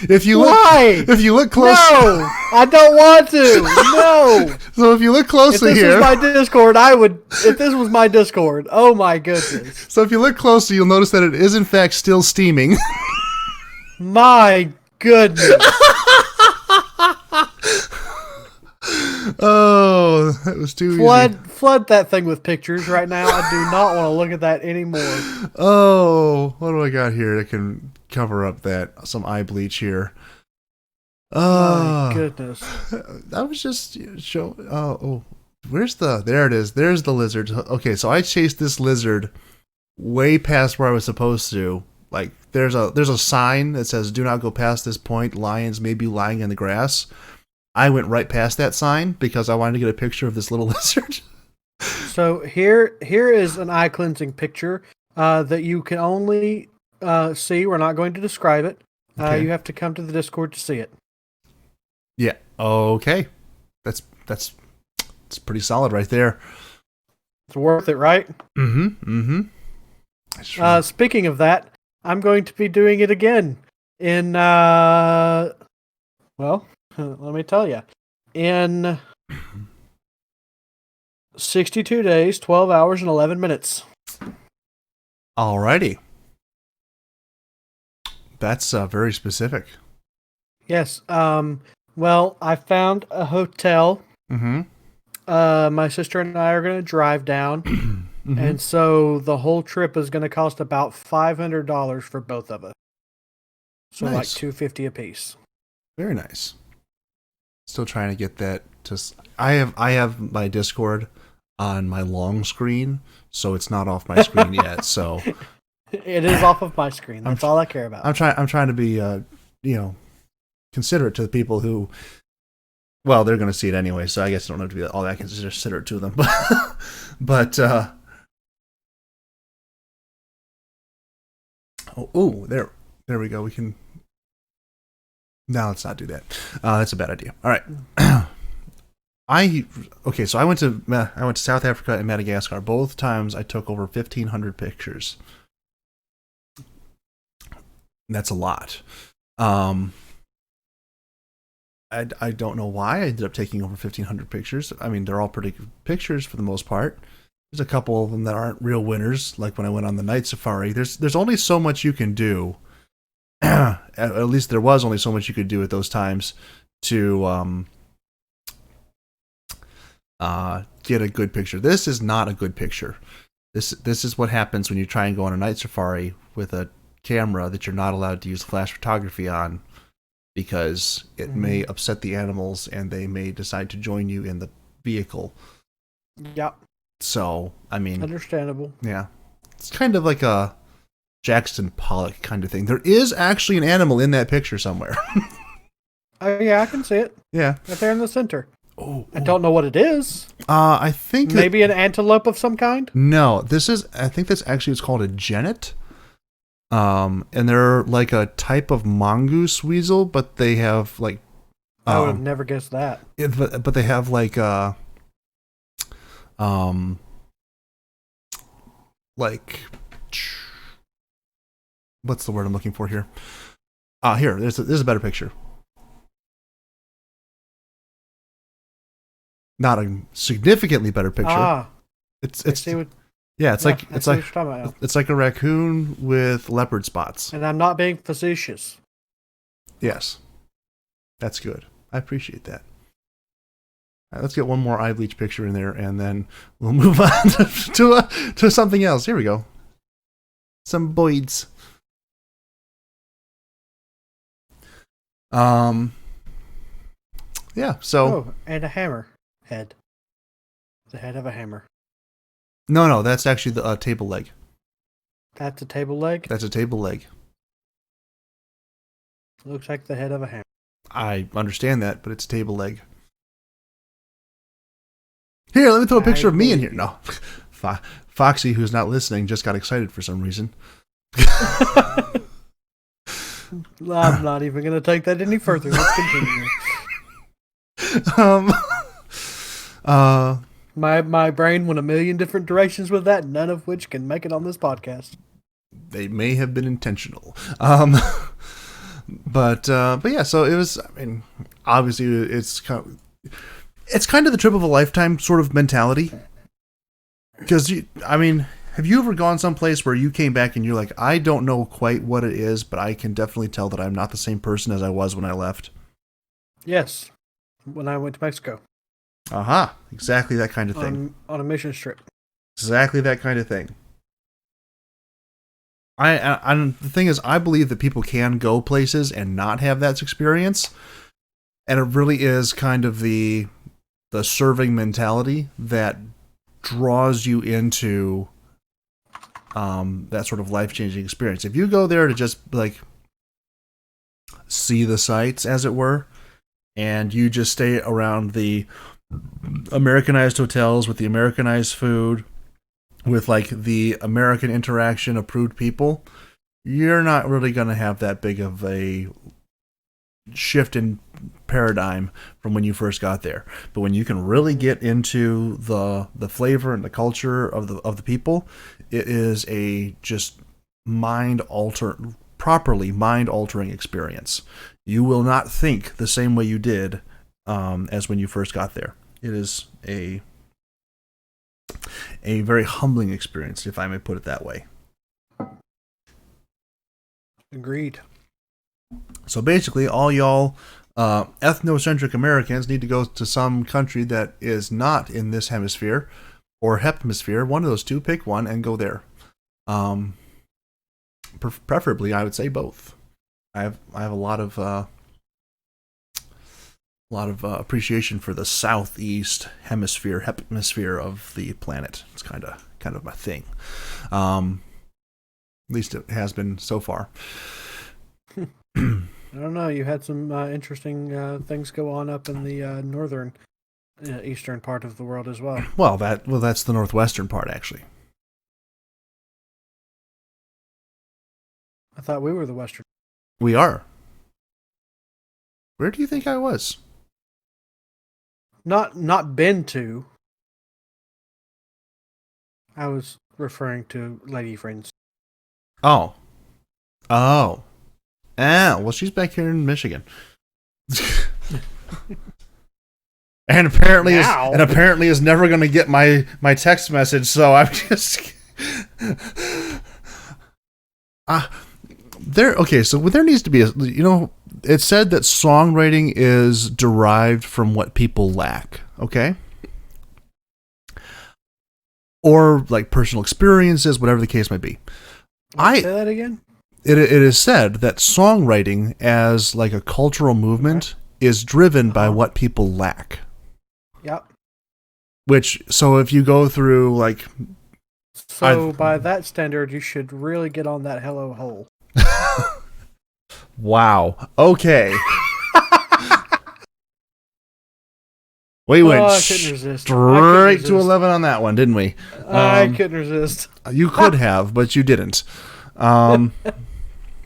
If you Why? If you look close, No, I don't want to. No. So if you look closely if this here, was my Discord, I would. If this was my Discord, oh my goodness. So if you look closely, you'll notice that it is in fact still steaming. My goodness. Oh, that was too easy. Flood that thing with pictures right now. I do not want to look at that anymore. Oh, what do I got here that can cover up some eye bleach here? My goodness. I was just there it is. There's the lizard. Okay, so I chased this lizard way past where I was supposed to. Like there's a sign that says do not go past this point. Lions may be lying in the grass. I went right past that sign because I wanted to get a picture of this little lizard. So here is an eye cleansing picture that you can only see. We're not going to describe it. Okay. You have to come to the Discord to see it. Yeah. Okay. That's pretty solid right there. It's worth it, right? Mm-hmm. Mm-hmm. Speaking of that, I'm going to be doing it again in let me tell you. In 62 days, 12 hours, and 11 minutes. Alrighty. That's very specific. Yes. Well, I found a hotel. Mm-hmm. My sister and I are going to drive down. Mm-hmm. And so the whole trip is going to cost about $500 for both of us. So nice. Like $250 a piece. Very nice. Still trying to get that to. I have my Discord on my long screen, so it's not off my screen yet. So it is off of my screen. That's all I care about. I'm trying to be considerate to the people who. Well, they're going to see it anyway, so I guess I don't have to be all that considerate to them. But there we go. We can. No, let's not do that. That's a bad idea. All right. So I went to South Africa and Madagascar. Both times I took over 1,500 pictures. That's a lot. I don't know why I ended up taking over 1,500 pictures. I mean, they're all pretty good pictures for the most part. There's a couple of them that aren't real winners, like when I went on the night safari. There's only so much you can do. At least there was only so much you could do at those times to get a good picture. This is not a good picture. This is what happens when you try and go on a night safari with a camera that you're not allowed to use flash photography on, because it may upset the animals and they may decide to join you in the vehicle. Yep. So, I mean, understandable. Yeah. It's kind of like a Jackson Pollock kind of thing. There is actually an animal in that picture somewhere. Oh yeah, I can see it. Yeah. Right there in the center. Oh. I don't know what it is. I think maybe an antelope of some kind? No, I think that's actually, it's called a genet. And they're like a type of mongoose weasel, but they have like I would have never guessed that. But they have like what's the word I'm looking for here? Here, there's a better picture. Not a significantly better picture. It's like a raccoon with leopard spots. And I'm not being facetious. Yes. That's good. I appreciate that. All right, let's get one more eye bleach picture in there, and then we'll move on to something else. Here we go. Some boids. Yeah, so... Oh, and a hammer head. The head of a hammer. No, that's actually the table leg. That's a table leg? That's a table leg. Looks like the head of a hammer. I understand that, but it's a table leg. Here, let me throw a picture of me in here. No. Foxy, who's not listening, just got excited for some reason. I'm not even going to take that any further. Let's continue. My brain went a million different directions with that, none of which can make it on this podcast. They may have been intentional. But yeah, so it was. I mean, obviously, it's kind of the trip of a lifetime sort of mentality. Because I mean, have you ever gone someplace where you came back and you're like, I don't know quite what it is, but I can definitely tell that I'm not the same person as I was when I left? Yes, when I went to Mexico. Aha, exactly that kind of thing. On a mission trip. Exactly that kind of thing. And the thing is, I believe that people can go places and not have that experience, and it really is kind of the serving mentality that draws you into that sort of life-changing experience. If you go there to just like see the sights, as it were, and you just stay around the Americanized hotels with the Americanized food, with like the American interaction approved people, you're not really going to have that big of a shift in paradigm from when you first got there. But when you can really get into the flavor and the culture of the people, it is a just properly mind altering experience. You will not think the same way you did as when you first got there. It is a very humbling experience, if I may put it that way. Agreed. So basically, all y'all ethnocentric Americans need to go to some country that is not in this hemisphere or hemisphere. One of those two, pick one and go there. Preferably, I would say both. I have a lot of appreciation for the southeast hemisphere of the planet. It's kind of my thing. At least it has been so far. I don't know. You had some interesting things go on up in the northern, eastern part of the world as well. Well, that's the northwestern part, actually. I thought we were the western. We are. Where do you think I was? Not been to. I was referring to lady friends. Oh. Ah, well, she's back here in Michigan. and apparently is never going to get my text message, so I'm just so there needs to be it's said that songwriting is derived from what people lack, okay? Or like personal experiences, whatever the case might be. Say that again? It is said that songwriting as like a cultural movement is driven by what people lack. Yep. So if you go through like... by that standard, you should really get on that Hello Hole. Wow. Okay. We went straight to 11 on that one, didn't we? I couldn't resist. You could have, but you didn't.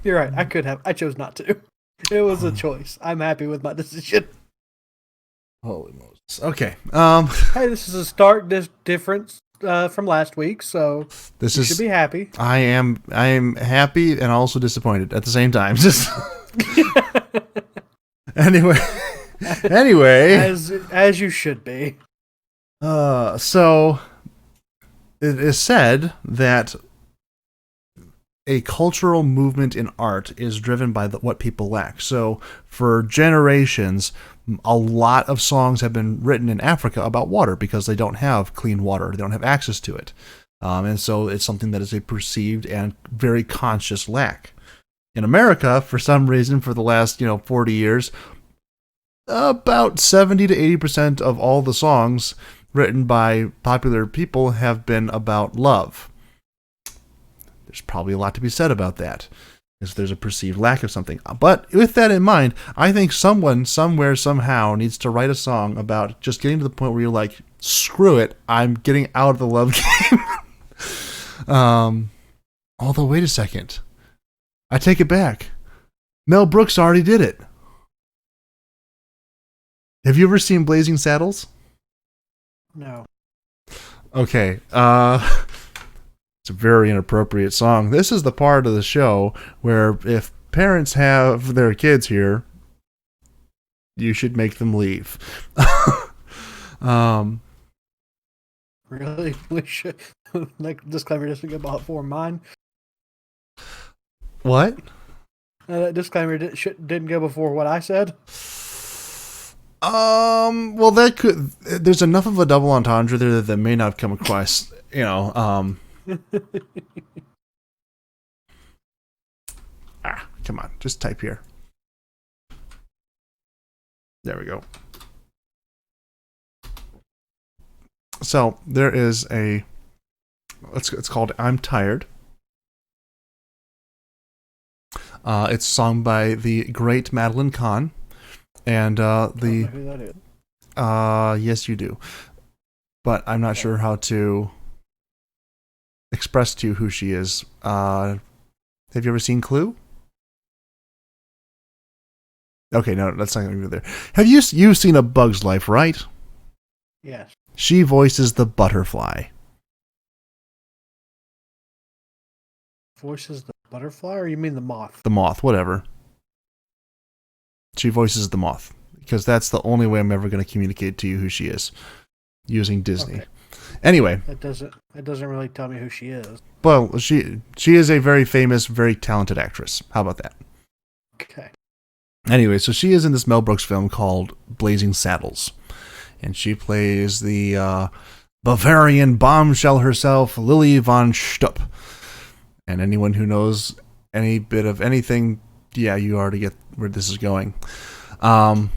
You're right. I could have. I chose not to. It was a choice. I'm happy with my decision. Holy Moses. Okay. Hey, this is a stark difference from last week, so you should be happy. I am happy and also disappointed at the same time. Just anyway, as you should be. So it is said that a cultural movement in art is driven by what people lack. So for generations, a lot of songs have been written in Africa about water because they don't have clean water. They don't have access to it. And so it's something that is a perceived and very conscious lack. In America, for some reason, for the last 40 years, about 70 to 80% of all the songs written by popular people have been about love. There's probably a lot to be said about that, because there's a perceived lack of something. But with that in mind, I think someone, somewhere, somehow needs to write a song about just getting to the point where you're like, screw it, I'm getting out of the love game. Although, wait a second. I take it back. Mel Brooks already did it. Have you ever seen Blazing Saddles? No. Okay. It's a very inappropriate song. This is the part of the show where if parents have their kids here, you should make them leave. Really? We should. Like, disclaimer doesn't go before mine. What? That disclaimer didn't go before what I said. Well, that could. There's enough of a double entendre there that may not come across. Come on, just type here. There we go. So there is a. It's called "I'm Tired." It's sung by the great Madeline Kahn, and I don't know who that is. yes, you do, but I'm not sure how to express to you who she is. Have you ever seen Clue? Okay, no, that's not going to be there. Have you've seen A Bug's Life, right? Yes. She voices the butterfly. Voices the butterfly, or you mean the moth? The moth, whatever. She voices the moth because that's the only way I'm ever going to communicate to you who she is using Disney. Okay. Anyway, That doesn't really tell me who she is. well, she is a very famous, very talented actress. How about that? Okay. Anyway, so she is in this Mel Brooks film called Blazing Saddles, and she plays the Bavarian bombshell herself, Lily von Stupp. And anyone who knows any bit of anything, yeah, you already get where this is going. I'm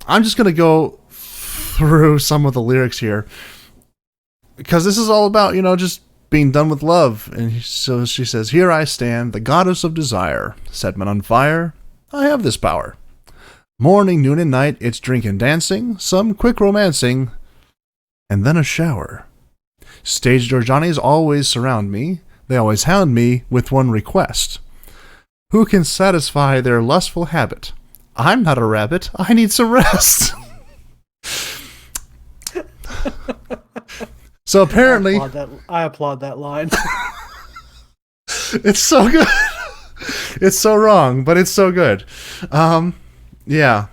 just going to go through some of the lyrics here, because this is all about, just being done with love. And so she says, "Here I stand, the goddess of desire, set men on fire, I have this power. Morning, noon, and night, it's drink and dancing, some quick romancing, and then a shower. Stage door Johnnies always surround me, they always hound me with one request. Who can satisfy their lustful habit? I'm not a rabbit, I need some rest." So apparently, I applaud that line. it's so good. It's so wrong, but it's so good. Yeah.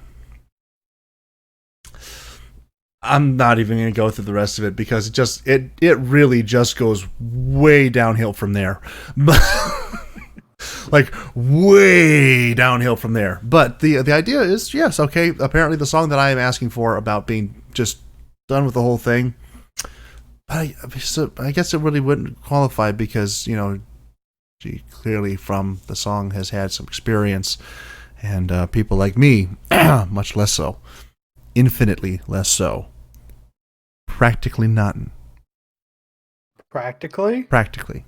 I'm not even going to go through the rest of it because it really just goes way downhill from there. Like way downhill from there. But the idea is, yes, okay, apparently the song that I am asking for about being just done with the whole thing, I guess it really wouldn't qualify because, she clearly from the song has had some experience, and people like me, much less so. Infinitely less so. Practically none. Practically? Practically.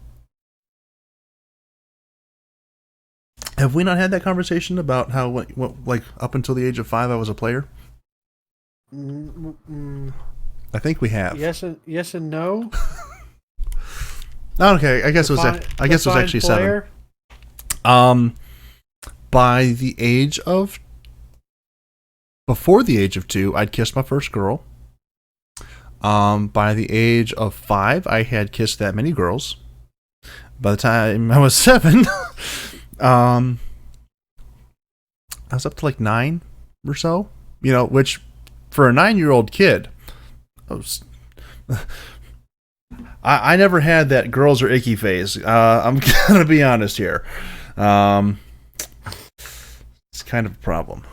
Have we not had that conversation about how, like, up until the age of 5, I was a player? I think we have. Yes and no. Okay, I guess it was actually player? 7. By the age of Before the age of 2, I'd kissed my first girl. By the age of 5, I had kissed that many girls. By the time I was 7, I was up to like 9 or so. Which for a 9-year-old kid, I never had that girls are icky phase. I'm gonna be honest here. It's kind of a problem.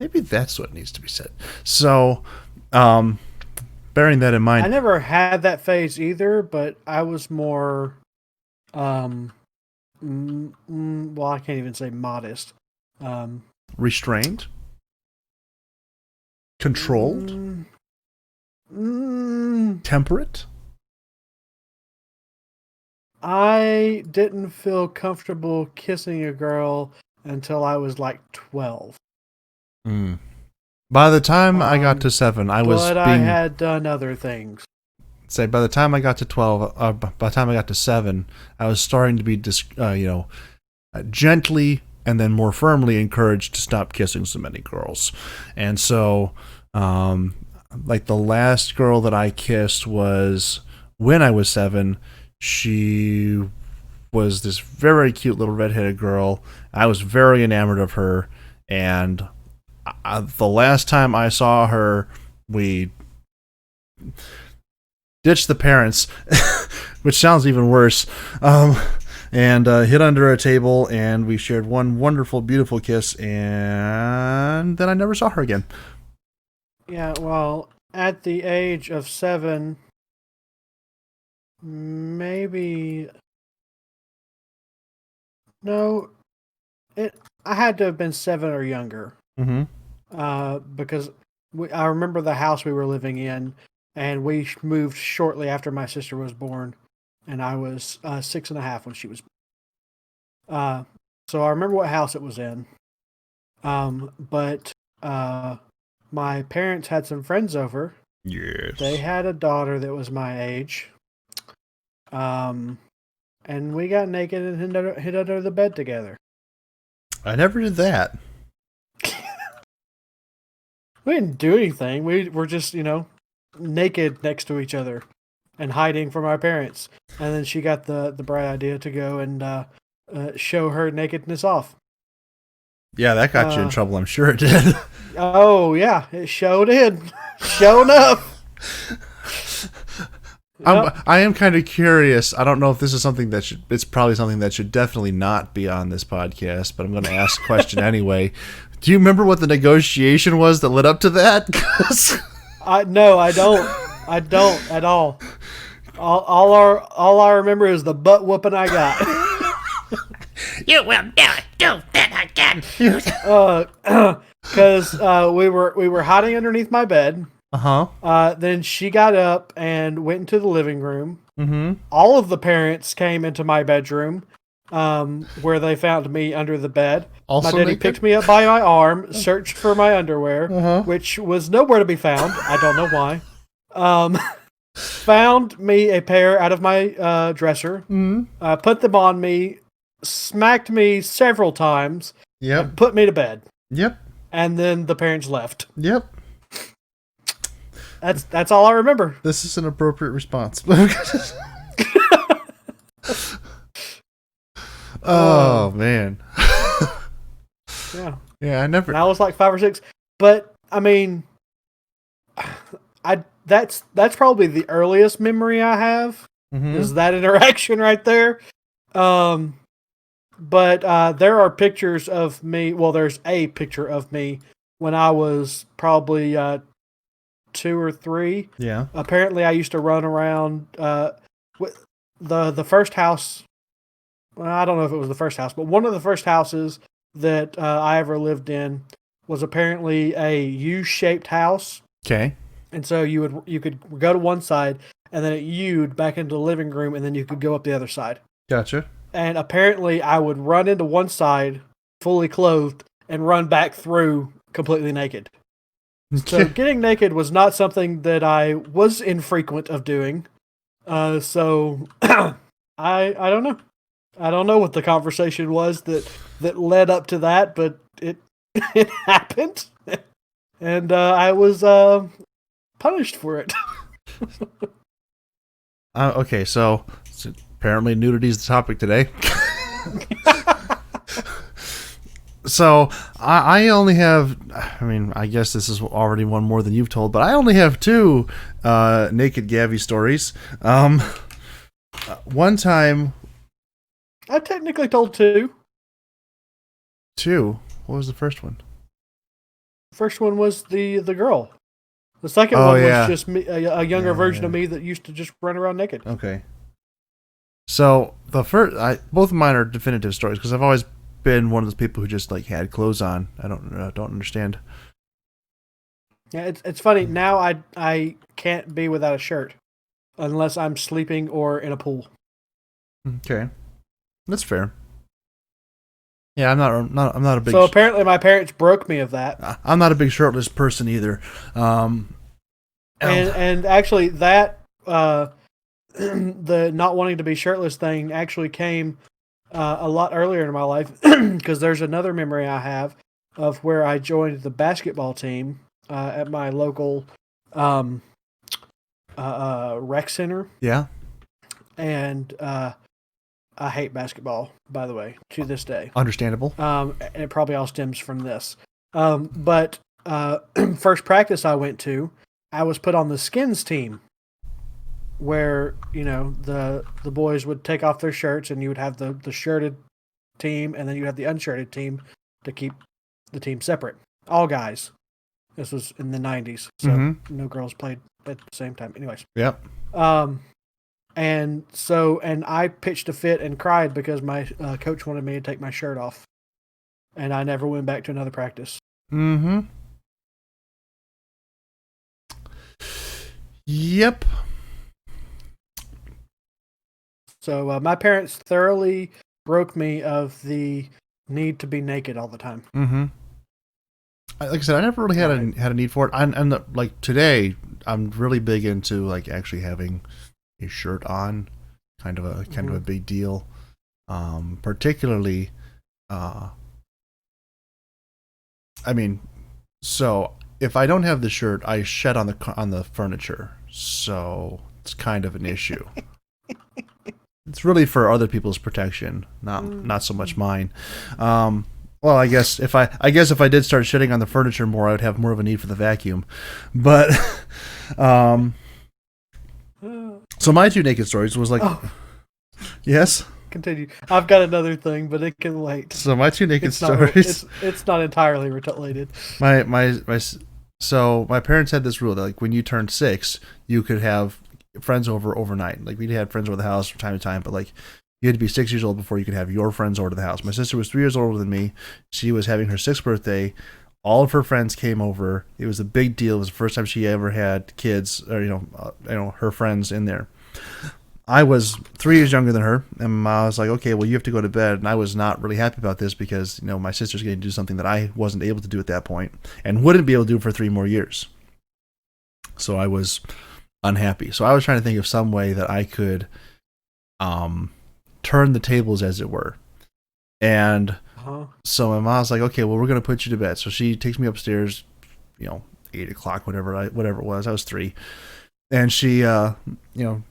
Maybe that's what needs to be said. So, bearing that in mind, I never had that phase either, but I was more, well, I can't even say modest. Restrained, controlled, temperate. I didn't feel comfortable kissing a girl until I was like 12. By the time I got to 7, I had done other things. Say by the time I got to 12, by the time I got to 7, I was starting to be, gently and then more firmly encouraged to stop kissing so many girls. And so, like the last girl that I kissed was when I was 7. She was this very cute little redheaded girl. I was very enamored of her, and the last time I saw her, we ditched the parents, which sounds even worse, and hid under a table, and we shared one wonderful, beautiful kiss, and then I never saw her again. Yeah, well, at the age of 7, maybe... No, I had to have been 7 or younger. Because I remember the house we were living in, and we moved shortly after my sister was born, and I was 6.5 when she was born. So I remember what house it was in. But my parents had some friends over. Yes. They had a daughter that was my age. And we got naked and hid under the bed together. I never did that. We didn't do anything. We were just, naked next to each other and hiding from our parents. And then she got the bright idea to go and show her nakedness off. Yeah, that got you in trouble. I'm sure it did. Oh, yeah. It sure did. Sure enough. I am kind of curious. I don't know if this is something that it's probably something that should definitely not be on this podcast, but I'm going to ask a question anyway. Do you remember what the negotiation was that led up to that? No, I don't. I don't at all. All I remember is the butt whooping I got. You will never do that again. Because we were hiding underneath my bed. Then she got up and went into the living room. All of the parents came into my bedroom, where they found me under the bed. Also my daddy naked? picked me up by my arm, searched for my underwear, which was nowhere to be found. I don't know why. Found me a pair out of my dresser, put them on me, smacked me several times, and put me to bed. And then the parents left. That's all I remember. This is an appropriate response. Oh man. Yeah, I never. And I was like 5 or 6, but I mean, that's probably the earliest memory I have is that interaction right there. But there are pictures of me. Well, there's a picture of me when I was probably 2 or 3. Yeah. Apparently, I used to run around with the first house. Well, I don't know if it was the first house, but one of the first houses that I ever lived in was apparently a U-shaped house. Okay. And so you could go to one side, and then it U'd back into the living room, and then you could go up the other side. Gotcha. And apparently, I would run into one side fully clothed and run back through completely naked. So getting naked was not something that I was infrequent of doing. So I don't know. I don't know what the conversation was that led up to that, but it happened, and I was punished for it. Okay, so apparently nudity is the topic today. So I only have, I mean, I guess this is already one more than you've told, but I only have 2 naked Gavi stories. One time, I technically told 2. 2. What was the first one? First one was the girl. The second one was just me, a younger version of me that used to just run around naked. Okay. So the first, both of mine are definitive stories because I've always been one of those people who just like had clothes on. I don't understand. Yeah, it's funny now. I can't be without a shirt unless I'm sleeping or in a pool. Okay, that's fair. Yeah, I'm not a big. So apparently, my parents broke me of that. I'm not a big shirtless person either. And actually, that the not wanting to be shirtless thing actually came a lot earlier in my life because there's another memory I have of where I joined the basketball team at my local rec center. Yeah. And I hate basketball, by the way, to this day. Understandable. And it probably all stems from this. But first practice I went to, I was put on the skins team, where the boys would take off their shirts, and you would have the shirted team, and then you had the unshirted team to keep the team separate. All guys. This was in the 90s, so no girls played at the same time. Anyways. Yep. And I pitched a fit and cried because my coach wanted me to take my shirt off, and I never went back to another practice. Mm-hmm. Yep. So my parents thoroughly broke me of the need to be naked all the time. Mm-hmm. Like I said, I never really had a need for it. And like today, I'm really big into like actually having a shirt on, kind of a big deal. Particularly, so if I don't have the shirt, I shed on the furniture, so it's kind of an issue. It's really for other people's protection, not so much mine. Well, I guess if I did start shitting on the furniture more, I would have more of a need for the vacuum. But so my two naked stories was like, yes. Continue. I've got another thing, but it can wait. So my two naked stories. It's not entirely related. So my parents had this rule that like when you turned 6, you could have friends over overnight. Like we had friends over the house from time to time, but like you had to be 6 years old before you could have your friends over to the house. My sister was 3 years older than me. She was having her 6th birthday. All of her friends came over. It was a big deal. It was the first time she ever had kids, or her friends in there. I was 3 years younger than her, and I was like, okay, well, you have to go to bed. And I was not really happy about this because my sister's going to do something that I wasn't able to do at that point, and wouldn't be able to do for 3 more years. So I was unhappy. So I was trying to think of some way that I could turn the tables, as it were. And so my mom's like, okay, well, we're going to put you to bed. So she takes me upstairs, 8 o'clock, whatever it was. I was 3. And she,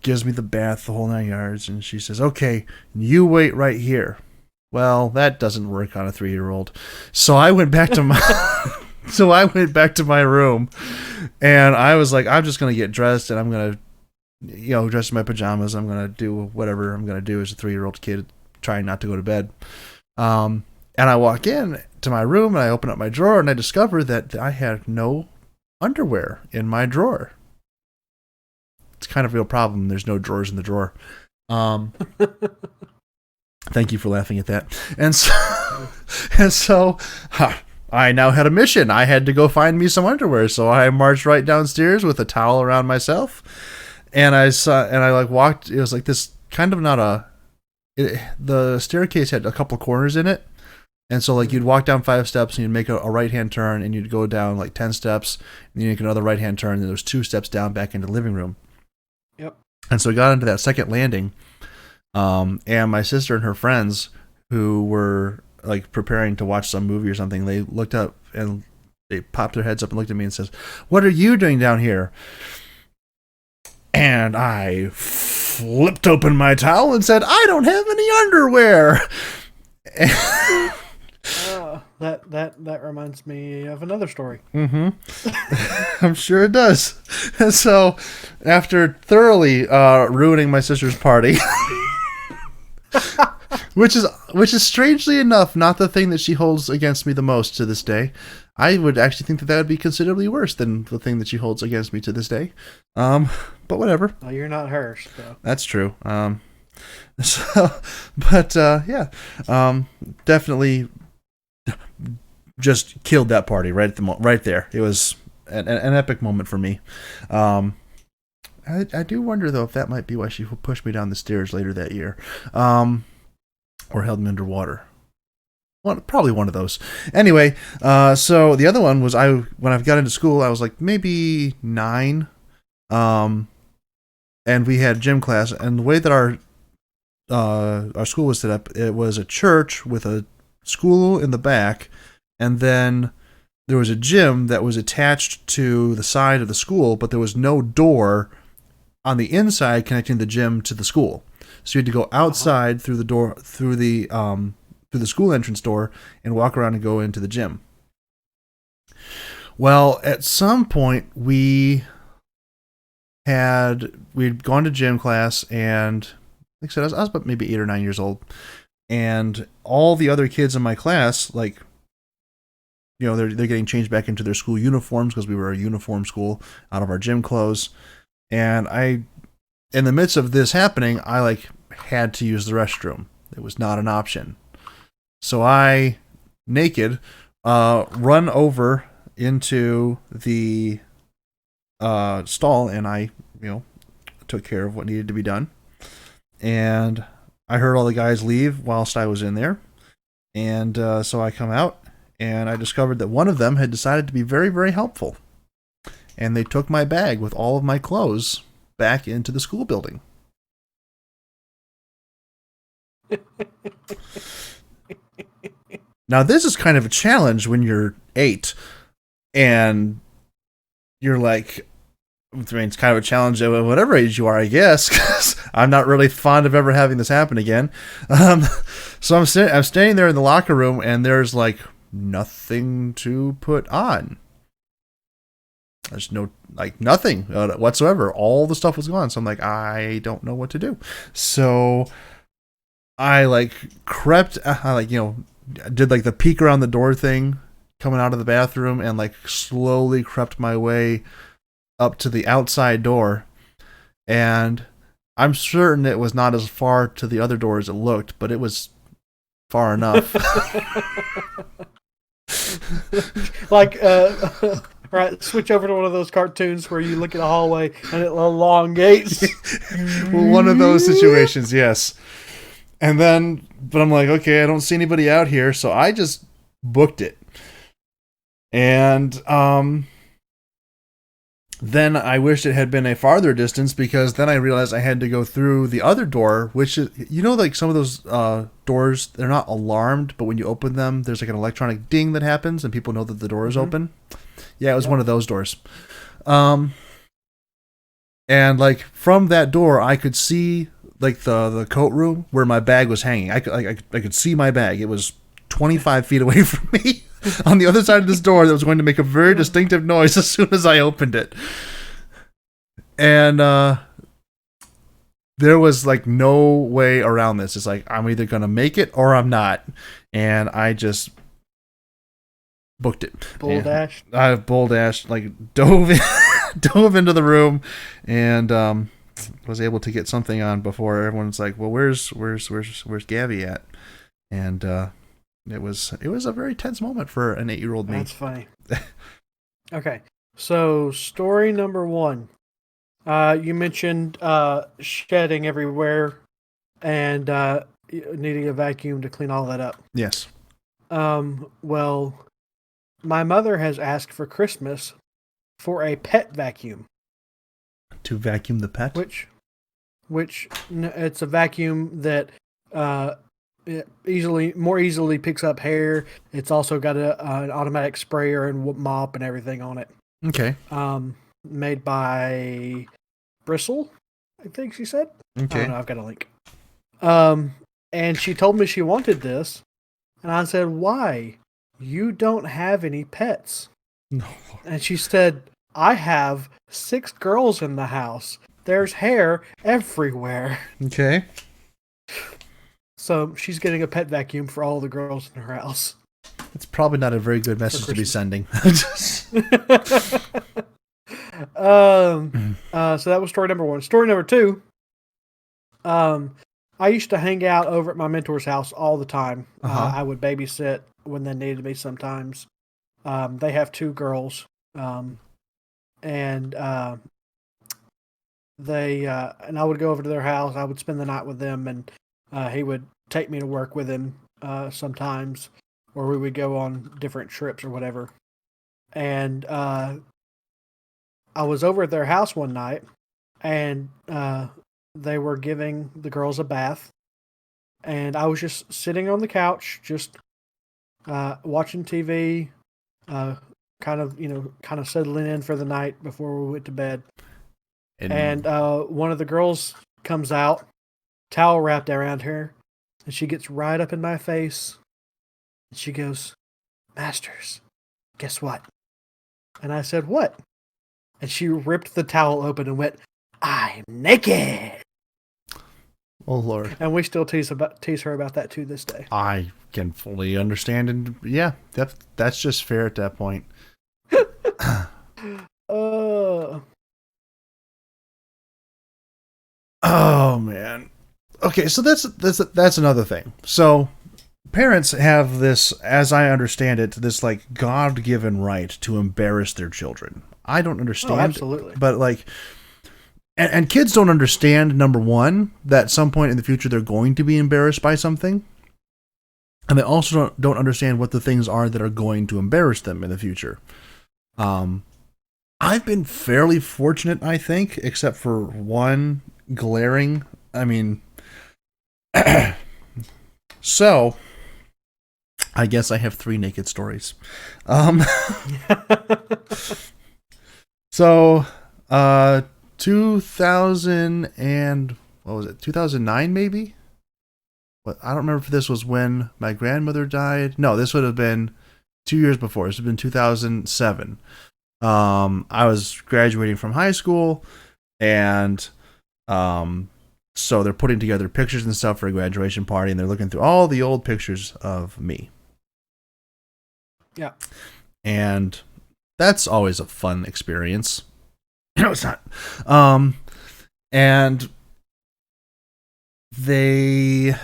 gives me the bath, the whole 9 yards. And she says, okay, you wait right here. Well, that doesn't work on a 3-year-old. So I went back to my room, and I was like, I'm just going to get dressed, and I'm going to, dress in my pajamas. I'm going to do whatever I'm going to do as a 3-year-old kid, trying not to go to bed. And I walk in to my room, and I open up my drawer, and I discover that I had no underwear in my drawer. It's kind of a real problem. There's no drawers in the drawer. Thank you for laughing at that. And so I now had a mission. I had to go find me some underwear. So I marched right downstairs with a towel around myself. And I walked. It was like this kind of the staircase had a couple corners in it. And so like you'd walk down 5 steps and you'd make a right-hand turn, and you'd go down like 10 steps, and you make another right-hand turn, and there was 2 steps down back into the living room. Yep. And so I got into that second landing, and my sister and her friends, who were like preparing to watch some movie or something, they looked up and they popped their heads up and looked at me and says, "What are you doing down here?" And I flipped open my towel and said, "I don't have any underwear." That reminds me of another story. Mm-hmm. I'm sure it does. And so, after thoroughly ruining my sister's party, which is strangely enough not the thing that she holds against me the most to this day, I would actually think that would be considerably worse than the thing that she holds against me to this day. But whatever. Well, you're not hers, so. That's true. Definitely just killed that party right there. It was an epic moment for me. I do wonder though if that might be why she pushed me down the stairs later that year, or held me underwater. Well, probably one of those. Anyway, so the other one was when I got into school, I was like maybe 9, and we had gym class, and the way that our school was set up, it was a church with a school in the back, and then there was a gym that was attached to the side of the school, but there was no door on the inside connecting the gym to the school. So you had to go outside through the door, through the school entrance door, and walk around and go into the gym. Well, at some point we'd gone to gym class, and like I said, I was about maybe 8 or 9 years old, and all the other kids in my class, like, you know, they're getting changed back into their school uniforms because we were a uniform school out of our gym clothes. And in the midst of this happening, I like had to use the restroom. It was not an option. So I, naked, run over into the stall, and I, you know, took care of what needed to be done. And I heard all the guys leave whilst I was in there. And so I come out, and I discovered that one of them had decided to be very, very helpful. And they took my bag with all of my clothes back into the school building. Now, this is kind of a challenge when you're 8, and you're like, I mean, it's kind of a challenge at whatever age you are, I guess, because I'm not really fond of ever having this happen again. So I'm standing there in the locker room, and there's like nothing to put on. There's nothing whatsoever. All the stuff was gone. So I'm like, I don't know what to do. So I crept, did like the peek around the door thing coming out of the bathroom, and like slowly crept my way up to the outside door. And I'm certain it was not as far to the other door as it looked, but it was far enough. Right, switch over to one of those cartoons where you look at a hallway and it elongates. Well, one of those situations, yes. And then, but I'm like, okay, I don't see anybody out here, so I just booked it. And then I wished it had been a farther distance, because then I realized I had to go through the other door, which is, you know, like some of those doors, they're not alarmed, but when you open them, there's like an electronic ding that happens and people know that the door is open. Yeah, it was one of those doors. And like from that door, I could see like the coat room where my bag was hanging. I could see my bag. It was 25 feet away from me on the other side of this door that was going to make a very distinctive noise as soon as I opened it. And there was like no way around this. It's like, I'm either going to make it or I'm not. And I just booked it. Bull dashed. I bull dashed, like dove into the room, and was able to get something on before everyone's like, well, where's Gavi at? And it was a very tense moment for an 8-year-old me. That's funny. Okay, so story number 1. You mentioned shedding everywhere and needing a vacuum to clean all that up. Yes. Well, my mother has asked for Christmas for a pet vacuum. To vacuum the pet? Which it's a vacuum that it more easily picks up hair. It's also got an automatic sprayer and mop and everything on it. Okay. Made by Bristle, I think she said. Okay. I don't know, I've got a link. And she told me she wanted this, and I said, why? You don't have any pets. No. And she said, I have 6 girls in the house. There's hair everywhere. Okay. So she's getting a pet vacuum for all the girls in her house. It's probably not a very good message to be sending. So that was story number 1. Story number 2. I used to hang out over at my mentor's house all the time. I would babysit when they needed me sometimes. They have 2 girls. And I would go over to their house. I would spend the night with them, and he would take me to work with him sometimes, or we would go on different trips or whatever. And I was over at their house one night, and they were giving the girls a bath, and I was just sitting on the couch, just watching TV, kind of settling in for the night before we went to bed. And one of the girls comes out towel wrapped around her, and she gets right up in my face, and she goes, "Masters, guess what?" And I said, "What?" And she ripped the towel open and went, "I'm naked." Oh Lord. And we still tease her about that to this day. I can fully understand, and yeah, that's just fair at that point. Oh man. Okay, so that's another thing. So parents have this, as I understand it, this like God-given right to embarrass their children. I don't understand. Oh, absolutely. But like, and kids don't understand, number one, that at some point in the future they're going to be embarrassed by something. And they also don't understand what the things are that are going to embarrass them in the future. I've been fairly fortunate, I think, except for one glaring. I mean, so I guess I have 3 naked stories. So, 2000 and what was it? 2009 maybe? What, I don't remember if this was when my grandmother died. No, this would have been 2 years before. This would have been 2007. I was graduating from high school, and so they're putting together pictures and stuff for a graduation party, and they're looking through all the old pictures of me. Yeah. And that's always a fun experience. No, it's not. And they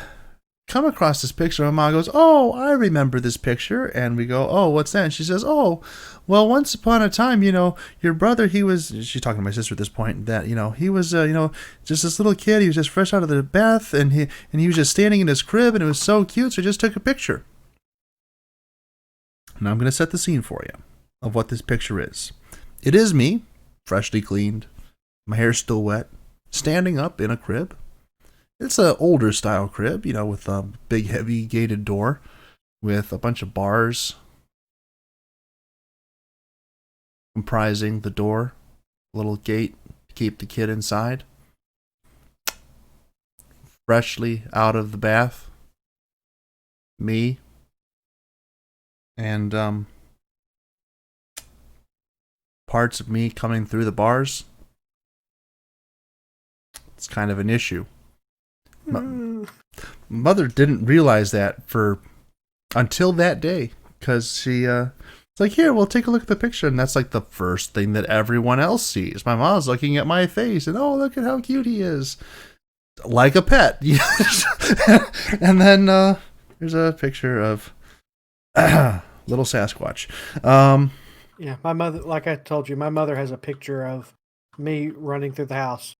come across this picture, and Mom goes, "Oh, I remember this picture." And we go, "Oh, what's that?" And she says, "Oh, well, once upon a time, your brother, she's talking to my sister at this point, that, he was, just this little kid. He was just fresh out of the bath, and he was just standing in his crib, and it was so cute, so I just took a picture." Now I'm going to set the scene for you of what this picture is. It is me, freshly cleaned, my hair's still wet, standing up in a crib. It's an older style crib, with a big heavy gated door with a bunch of bars comprising the door, a little gate to keep the kid inside. Freshly out of the bath, me, and parts of me coming through the bars. It's kind of an issue. Mother didn't realize that until that day, because she it's like, "Here, we'll take a look at the picture," and that's like the first thing that everyone else sees. My mom's looking at my face, and, "Oh, look at how cute he is, like a pet." And then there's a picture of little Sasquatch. Yeah, my mother, like I told you, my mother has a picture of me running through the house.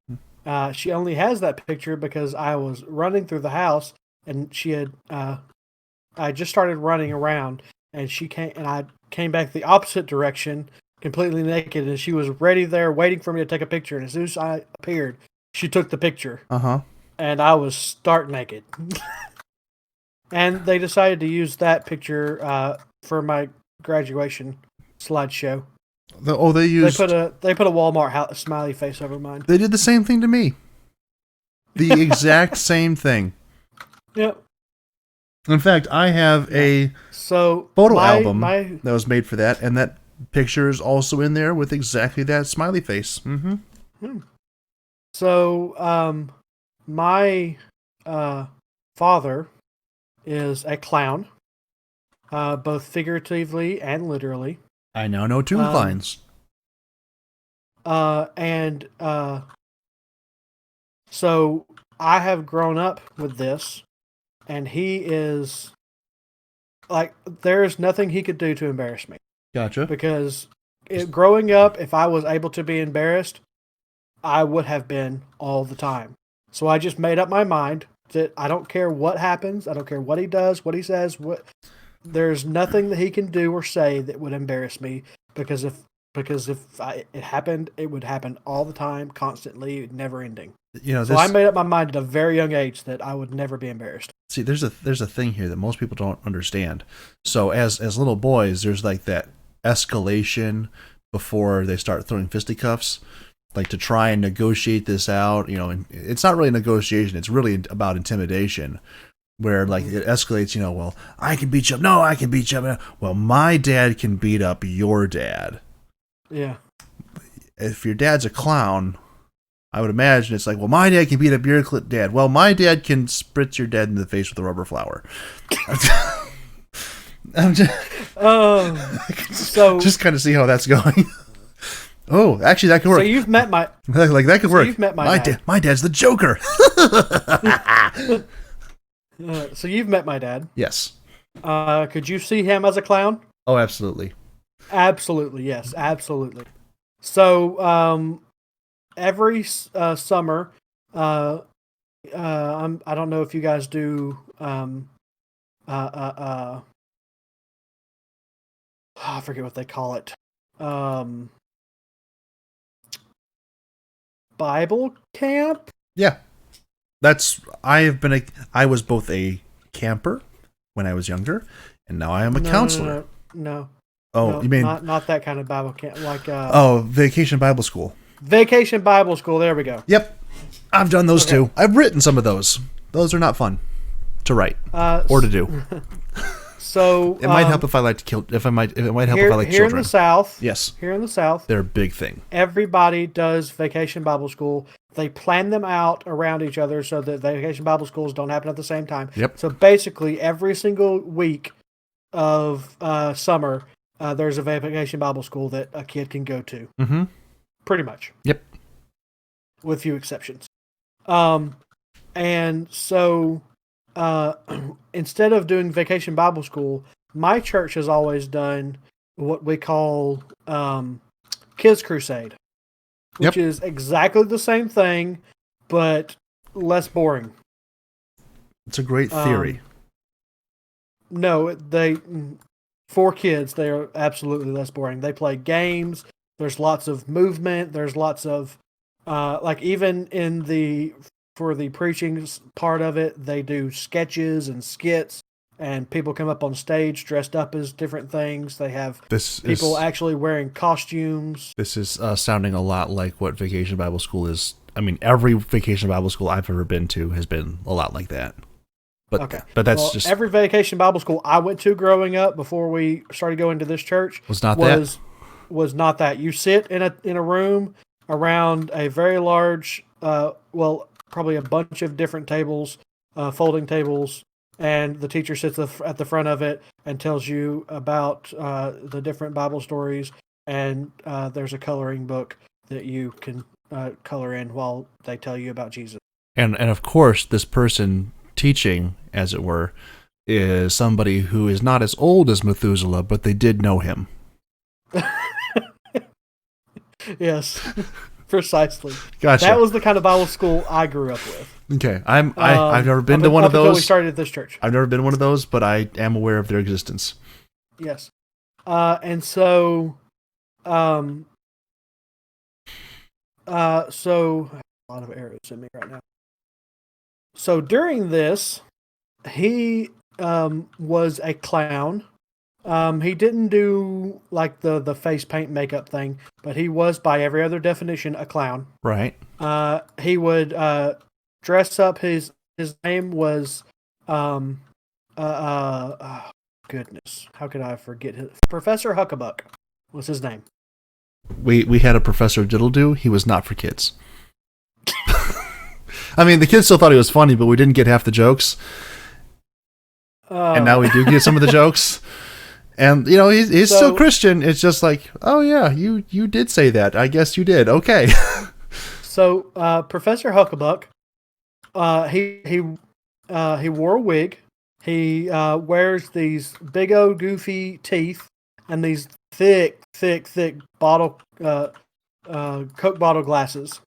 She only has that picture because I was running through the house, and she had, I just started running around, and I came back the opposite direction, completely naked, and she was ready there waiting for me to take a picture. And as soon as I appeared, she took the picture. And I was stark naked. And they decided to use that picture for my graduation slideshow. They put a Walmart smiley face over mine. They did the same thing to me. The exact same thing. Yep. In fact, I have a photo album that was made for that, and that picture is also in there with exactly that smiley face. Mm-hmm. So, my father is a clown, both figuratively and literally. I now know 2 lines. So I have grown up with this, and he is like, there is nothing he could do to embarrass me. Gotcha. Because growing up, if I was able to be embarrassed, I would have been all the time. So I just made up my mind that I don't care what happens. I don't care what he does, what he says. There's nothing that he can do or say that would embarrass me, because if it happened, it would happen all the time, constantly, never ending. So I made up my mind at a very young age that I would never be embarrassed. See, there's a thing here that most people don't understand. So as little boys, there's like that escalation before they start throwing fisticuffs. like to try and negotiate this out. You know, and it's not really negotiation; it's really about intimidation, where like it escalates. You know, well, I can beat you up. No, I can beat you up. Well, my dad can beat up your dad. Yeah. If your dad's a clown, I would imagine it's like, well, my dad can beat up your dad. Well, my dad can spritz your dad in the face with a rubber flower. I'm just, so just kind of see how that's going. Oh, actually, that could work. So you've met my like that could work. You've met my dad. My dad's the Joker. So you've met my dad. Yes. Could you see him as a clown? Oh, absolutely. Absolutely, yes, absolutely. So every summer, I don't know if you guys do I forget what they call it. Bible camp? Yeah. I was both a camper when I was younger, and now I am a counselor. No. Oh, No, you mean not that kind of Bible camp, like Vacation Bible School. Vacation Bible School. There we go. Yep. I've done those too. I've written some of those. Those are not fun to write or to do. So it might help if I like to kill. It might help if I like here children. in the South. Yes. Here in the South, They're a big thing. everybody does Vacation Bible School. They plan them out around each other so that Vacation Bible Schools don't happen at the same time. Yep. So basically, every single week of summer, there's a Vacation Bible School that a kid can go to. Mm-hmm. Pretty much. Yep. With few exceptions. And so instead of doing Vacation Bible School, my church has always done what we call Kids Crusade, which is exactly the same thing, but less boring. It's a great theory. No, for kids, they are absolutely less boring. They play games. There's lots of movement. There's lots of like even for the preaching part of it, they do sketches and skits, and people come up on stage dressed up as different things. They have people actually wearing costumes. This is sounding a lot like what Vacation Bible School is. I mean, every Vacation Bible School I've ever been to has been a lot like that. But that's just every Vacation Bible School I went to growing up before we started going to this church was not that. You sit in a room around a very large, probably a bunch of different tables, folding tables, and the teacher sits at the front of it and tells you about the different Bible stories, and there's a coloring book that you can color in while they tell you about Jesus. And of course, this person teaching, as it were, is somebody who is not as old as Methuselah, but they did know him. Yes, precisely. Gotcha. That was the kind of Bible school I grew up with. Okay, I've never been to one of those. We started at this church. I've never been to one of those, but I am aware of their existence. Yes, and so, so a lot of arrows in me right now. So during this, he was a clown. He didn't do like the face paint makeup thing, but he was, by every other definition, a clown. Right. He would dress up. His name was goodness, how could I forget his Professor Huckabuck was his name. We had a Professor Diddledoo. He was not for kids. I mean, the kids still thought he was funny, but we didn't get half the jokes. And now we do get some of the jokes. And, you know, he's still Christian. It's just like, oh, yeah, you did say that. I guess you did. Okay. So, Professor Huckabuck, he wore a wig. He wears these big old goofy teeth and these thick bottle, Coke bottle glasses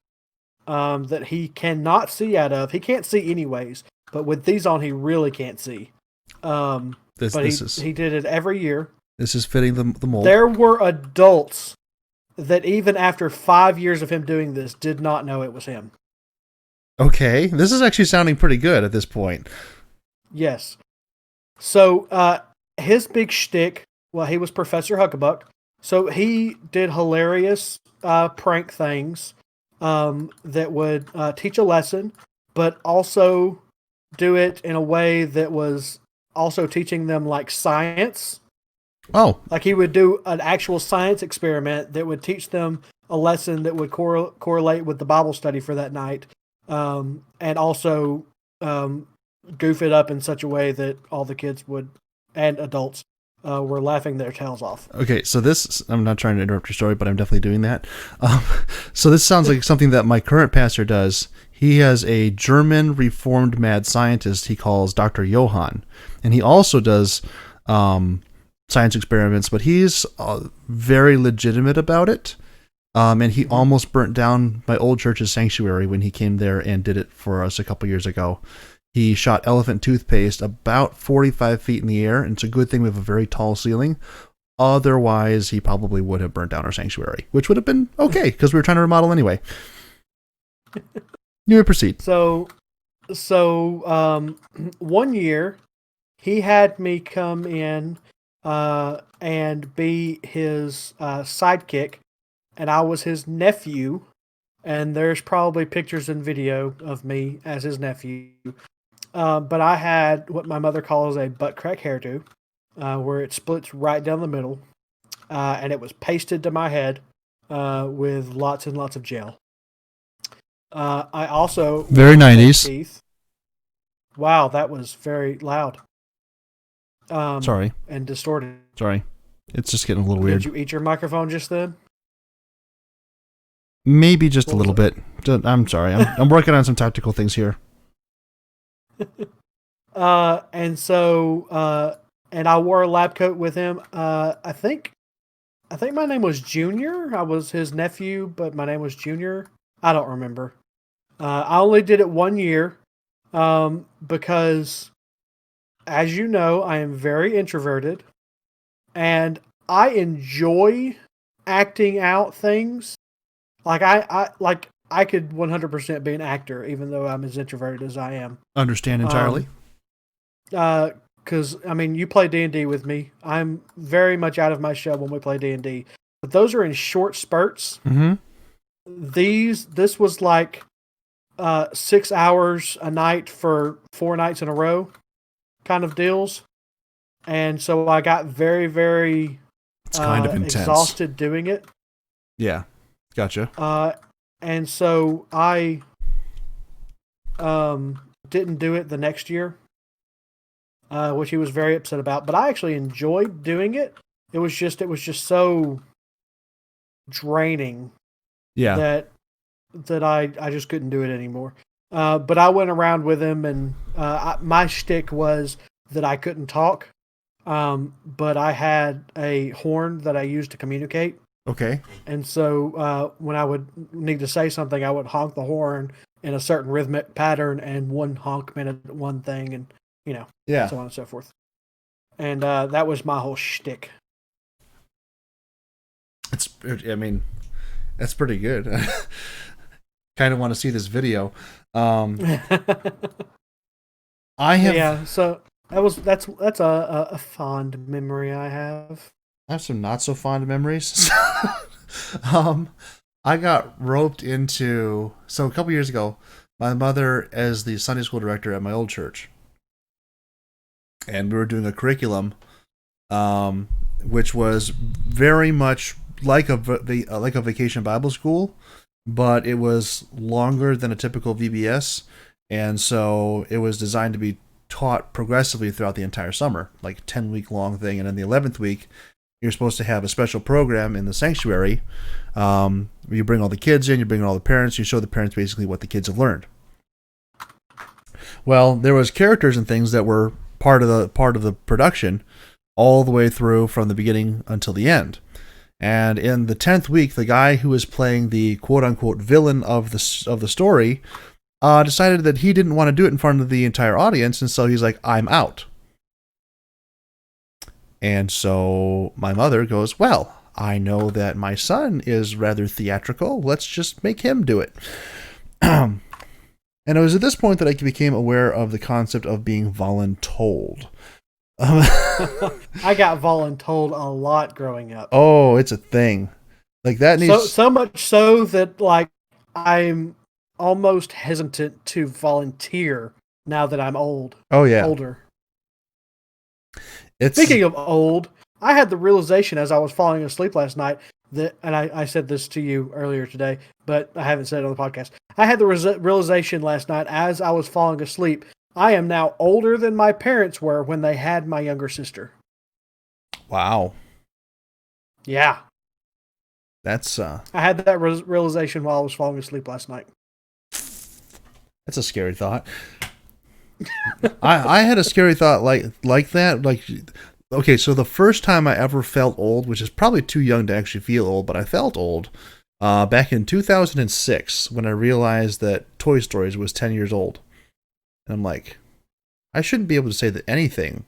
that he cannot see out of. He can't see anyways, but with these on, he really can't see. He did it every year. This is fitting the mold. There were adults that even after 5 years of him doing this did not know it was him. Okay, this is actually sounding pretty good at this point. Yes. So his big shtick, well, he was Professor Huckabuck, so he did hilarious prank things that would teach a lesson, but also do it in a way that was also teaching them like science. Oh, Like he would do an actual science experiment that would teach them a lesson that would correlate with the Bible study for that night, and also goof it up in such a way that all the kids would and adults were laughing their tails off. okay. So this, I'm not trying to interrupt your story, but I'm definitely doing that. So this sounds like something that my current pastor does. He has a German Reformed mad scientist he calls Dr. Johann, and he also does science experiments, but he's very legitimate about it. And he almost burnt down my old church's sanctuary when he came there and did it for us a couple years ago. He shot elephant toothpaste about 45 feet in the air, and it's a good thing we have a very tall ceiling. Otherwise, he probably would have burnt down our sanctuary, which would have been okay, because we were trying to remodel anyway. You may proceed. So, one year, he had me come in and be his sidekick, and I was his nephew, and there's probably pictures and video of me as his nephew. But I had what my mother calls a butt crack hairdo, where it splits right down the middle, and it was pasted to my head with lots and lots of gel. I also Very 90s. teeth. Wow, that was very loud. Sorry. And distorted. Sorry. It's just getting a little weird. Did you eat your microphone just then? Maybe just What a little was bit. I'm sorry. I'm working on some tactical things here. And so, and I wore a lab coat with him. I think my name was Junior. I was his nephew, but my name was Junior. I don't remember. I only did it 1 year, because, as you know, I am very introverted, and I enjoy acting out things. Like I could 100% be an actor, even though I'm as introverted as I am. Understand entirely. Because I mean, you play D&D with me. I'm very much out of my shell when we play D&D, but those are in short spurts. Mm-hmm. This was like 6 hours a night for 4 nights in a row, kind of deals, and so I got very, very It's kind of intense. exhausted doing it. Yeah, gotcha. And so I didn't do it the next year, which he was very upset about. But I actually enjoyed doing it. It was just so draining. Yeah. That I just couldn't do it anymore. But I went around with him, and my shtick was that I couldn't talk, but I had a horn that I used to communicate. Okay. And so when I would need to say something, I would honk the horn in a certain rhythmic pattern, and one honk meant one thing, and Yeah. so on and so forth. And that was my whole shtick. That's pretty good. Kind of want to see this video. I have Yeah, so that's a fond memory I have. I have some not so fond memories. I got roped into, so a couple years ago, my mother as the Sunday school director at my old church, and we were doing a curriculum, which was very much like a vacation Bible school, but it was longer than a typical VBS, and so it was designed to be taught progressively throughout the entire summer, like 10-week long thing, and in the 11th week, you're supposed to have a special program in the sanctuary. You bring all the kids in, you bring all the parents, you show the parents basically what the kids have learned. Well, there was characters and things that were part of the production all the way through from the beginning until the end. And in the 10th week, the guy who was playing the quote-unquote villain of the story decided that he didn't want to do it in front of the entire audience, and so he's like, I'm out. And so my mother goes, well, I know that my son is rather theatrical. Let's just make him do it. And it was at this point that I became aware of the concept of being voluntold. I got voluntold a lot growing up. Oh, it's a thing. Like that needs so much so that like I'm almost hesitant to volunteer now that I'm Oh yeah. older. It's Speaking of old, I had the realization as I was falling asleep last night that, and I said this to you earlier today, but I haven't said it on the podcast. I had the realization last night as I was falling asleep. I am now older than my parents were when they had my younger sister. wow. Yeah. That's I had that realization while I was falling asleep last night. that's a scary thought. I had a scary thought like that. Like, okay, so the first time I ever felt old, which is probably too young to actually feel old, but I felt old back in 2006 when I realized that Toy Story was 10 years old. And I'm like, I shouldn't be able to say that anything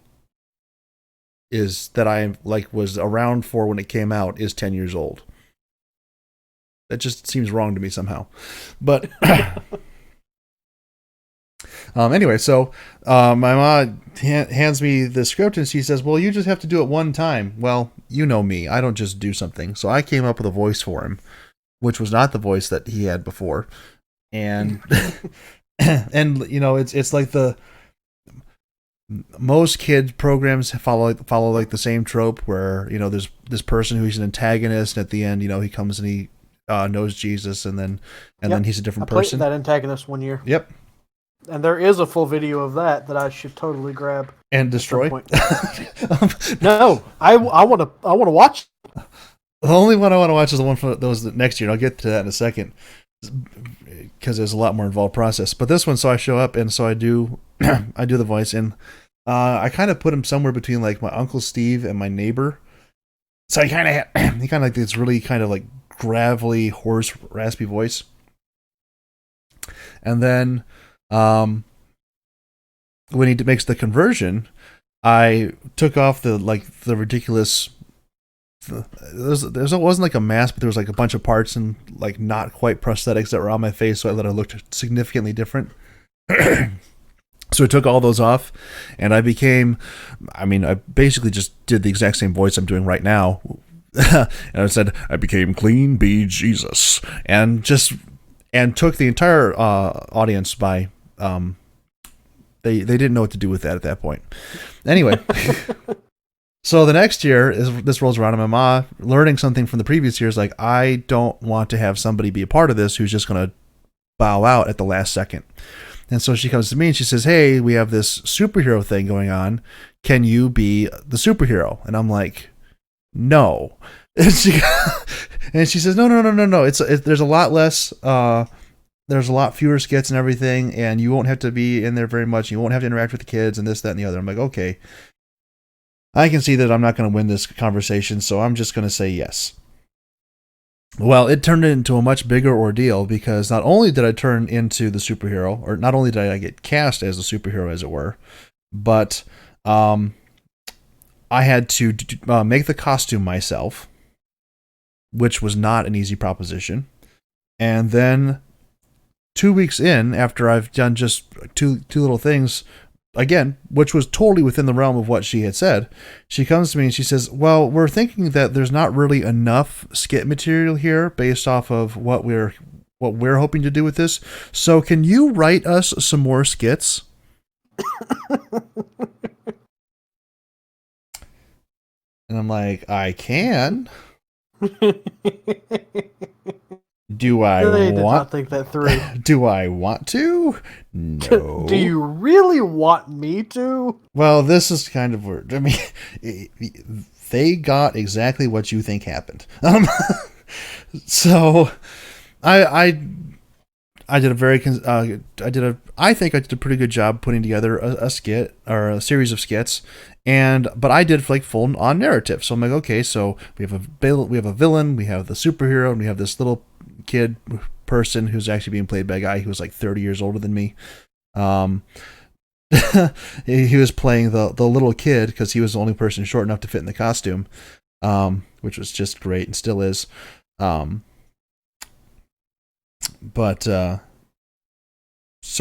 is that I like was around for when it came out is 10 years old. That just seems wrong to me somehow. But anyway, so my mom hands me the script and she says, well, you just have to do it one time. Well, you know me. I don't just do something. So I came up with a voice for him, which was not the voice that he had before. And and you know, it's like the most kids programs follow like the same trope where, you know, there's this person who's an antagonist, and at the end, you know, he comes and he knows Jesus, and then he's a different person. I played that antagonist one year. Yep. And there is a full video of that I should totally grab And destroy. No, I want to watch. The only one I want to watch is the one for those next year. And I'll get to that in a second because there's a lot more involved process. But this one, so I show up and so I do I do the voice, and I kind of put him somewhere between like my Uncle Steve and my neighbor. So he kind of like this really kind of like gravelly, hoarse, raspy voice. And then when he makes the conversion, I took off the ridiculous. There wasn't like a mask, but there was like a bunch of parts and like not quite prosthetics that were on my face, so I thought I looked significantly different. So I took all those off, and I basically just did the exact same voice I'm doing right now. And I said, I became clean, be Jesus. And took the entire audience by, they didn't know what to do with that at that point. Anyway, so the next year, this rolls around, and my mom, learning something from the previous years, like, I don't want to have somebody be a part of this who's just going to bow out at the last second. And so she comes to me and she says, hey, we have this superhero thing going on. Can you be the superhero? And I'm like, no. And she says, no. There's a lot less, there's a lot fewer skits and everything, and you won't have to be in there very much. You won't have to interact with the kids and this, that, and the other. I'm like, okay. I can see that I'm not going to win this conversation, so I'm just going to say yes. Well, it turned into a much bigger ordeal because not only did I turn into the superhero, or not only did I get cast as the superhero, as it were, but I had to make the costume myself, which was not an easy proposition. And then 2 weeks in, after I've done just two little things, again, which was totally within the realm of what she had said, she comes to me and she says, well, we're thinking that there's not really enough skit material here based off of what we're hoping to do with this. So can you write us some more skits? And I'm like, I can. Do I They did not think that through. Do I want to? No. Do you really want me to? Well, this is kind of weird. I mean, they got exactly what you think happened. So, I did I think I did a pretty good job putting together a skit or a series of skits, but I did like full on narrative. So I'm like, okay, so we have a villain, we have the superhero, and we have this little kid person who's actually being played by a guy who was like 30 years older than me. He was playing the little kid because he was the only person short enough to fit in the costume, which was just great and still is. So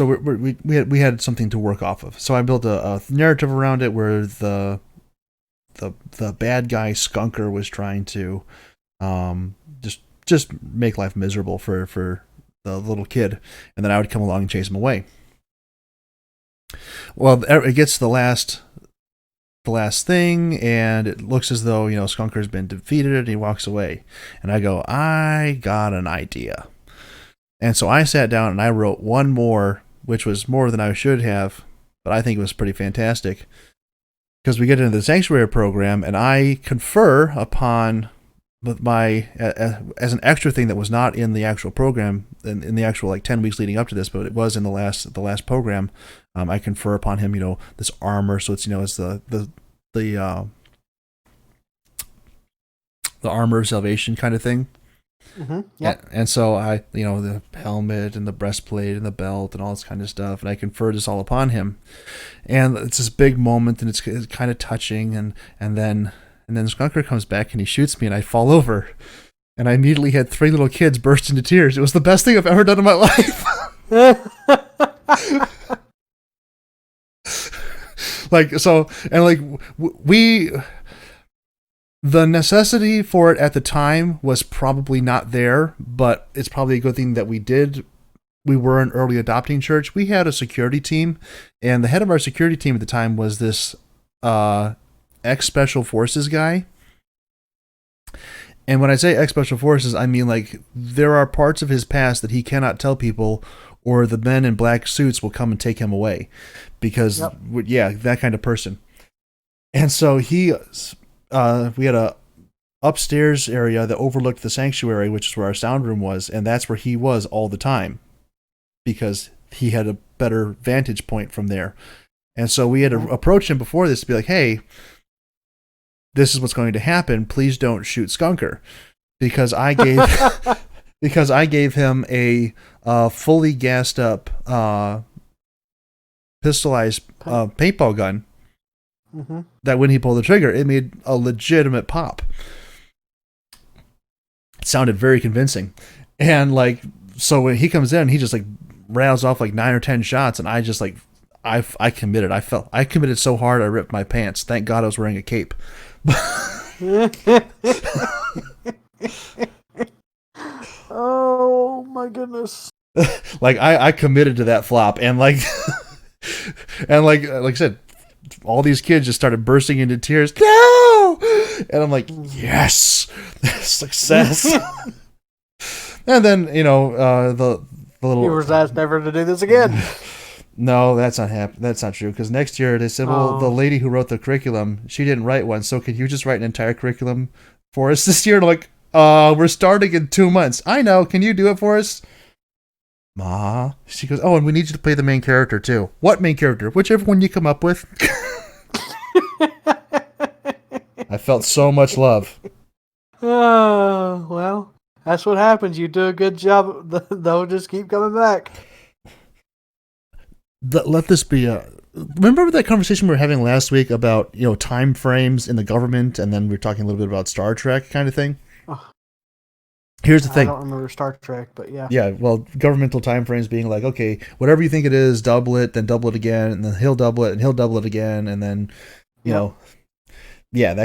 we had something to work off of. So I built a narrative around it where the bad guy Skunker was trying to just make life miserable for the little kid, and then I would come along and chase him away. Well, it gets to the last thing, and it looks as though, Skunker's been defeated, and he walks away. And I go, I got an idea. And so I sat down and I wrote one more, which was more than I should have, but I think it was pretty fantastic. Because we get into the Sanctuary program, and I confer upon my as an extra thing that was not in the actual program, in the actual like 10 weeks leading up to this, but it was in the last program. I confer upon him, this armor, so it's it's the armor of salvation kind of thing. Mm-hmm. Yep. And so I, the helmet and the breastplate and the belt and all this kind of stuff, and I confer this all upon him. And it's this big moment, and it's kind of touching, and then Skunker comes back and he shoots me, and I fall over, and I immediately had 3 little kids burst into tears. It was the best thing I've ever done in my life. The necessity for it at the time was probably not there, but it's probably a good thing that we did. We were an early adopting church. We had a security team, and the head of our security team at the time was this ex-Special Forces guy. And when I say ex-Special Forces, I mean like there are parts of his past that he cannot tell people, or the men in black suits will come and take him away. Because, that kind of person. And so we had a upstairs area that overlooked the sanctuary, which is where our sound room was, and that's where he was all the time because he had a better vantage point from there. And so we had to approach him before this to be like, hey, this is what's going to happen. Please don't shoot Skunker. Because I gave him a fully gassed up pistolized paintball gun. Mm-hmm. That when he pulled the trigger, it made a legitimate pop. It sounded very convincing. And so when he comes in, he just rattles off 9 or 10 shots, and I just I committed. I committed so hard I ripped my pants. Thank God I was wearing a cape. Oh my goodness. I committed to that flop, and like I said, all these kids just started bursting into tears. No! And I'm like, yes, success. And then, the little... He was asked never to do this again. No, that's not true. Because next year they said, well, the lady who wrote the curriculum, she didn't write one. So can you just write an entire curriculum for us this year? And I'm like, we're starting in 2 months. I know. Can you do it for us? Ma. She goes, oh, and we need you to play the main character too. What main character? Whichever one you come up with. I felt so much love. Oh, well, that's what happens. You do a good job, they'll just keep coming back. Let this be a... Remember that conversation we were having last week about, time frames in the government, and then we were talking a little bit about Star Trek kind of thing? Oh. Here's the thing. I don't remember Star Trek, but yeah. Yeah, well, governmental time frames being like, okay, whatever you think it is, double it, then double it again, and then he'll double it, and he'll double it again, and then, that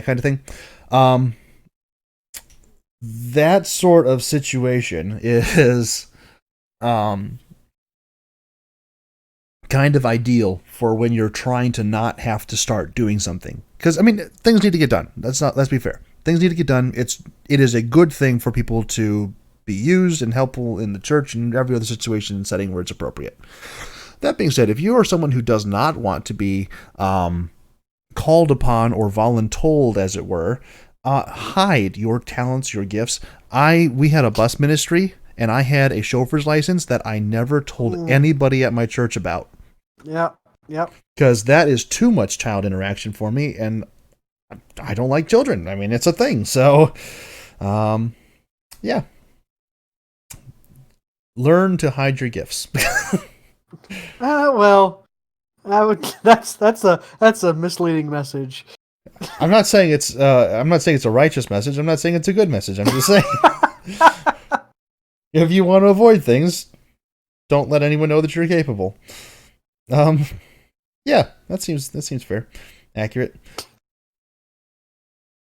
kind of thing. That sort of situation is kind of ideal for when you're trying to not have to start doing something. Because, things need to get done. Let's be fair. Things need to get done. It is a good thing for people to be used and helpful in the church and every other situation and setting where it's appropriate. That being said, if you are someone who does not want to be called upon or voluntold, as it were, hide your talents, your gifts. We had a bus ministry, and I had a chauffeur's license that I never told anybody at my church about. Yep. Because that is too much child interaction for me, and I don't like children. It's a thing. So, yeah. Learn to hide your gifts. Well, I would. That's a misleading message. I'm not saying it's a righteous message. I'm not saying it's a good message. I'm just saying if you want to avoid things, don't let anyone know that you're capable. Yeah, that seems fair, accurate.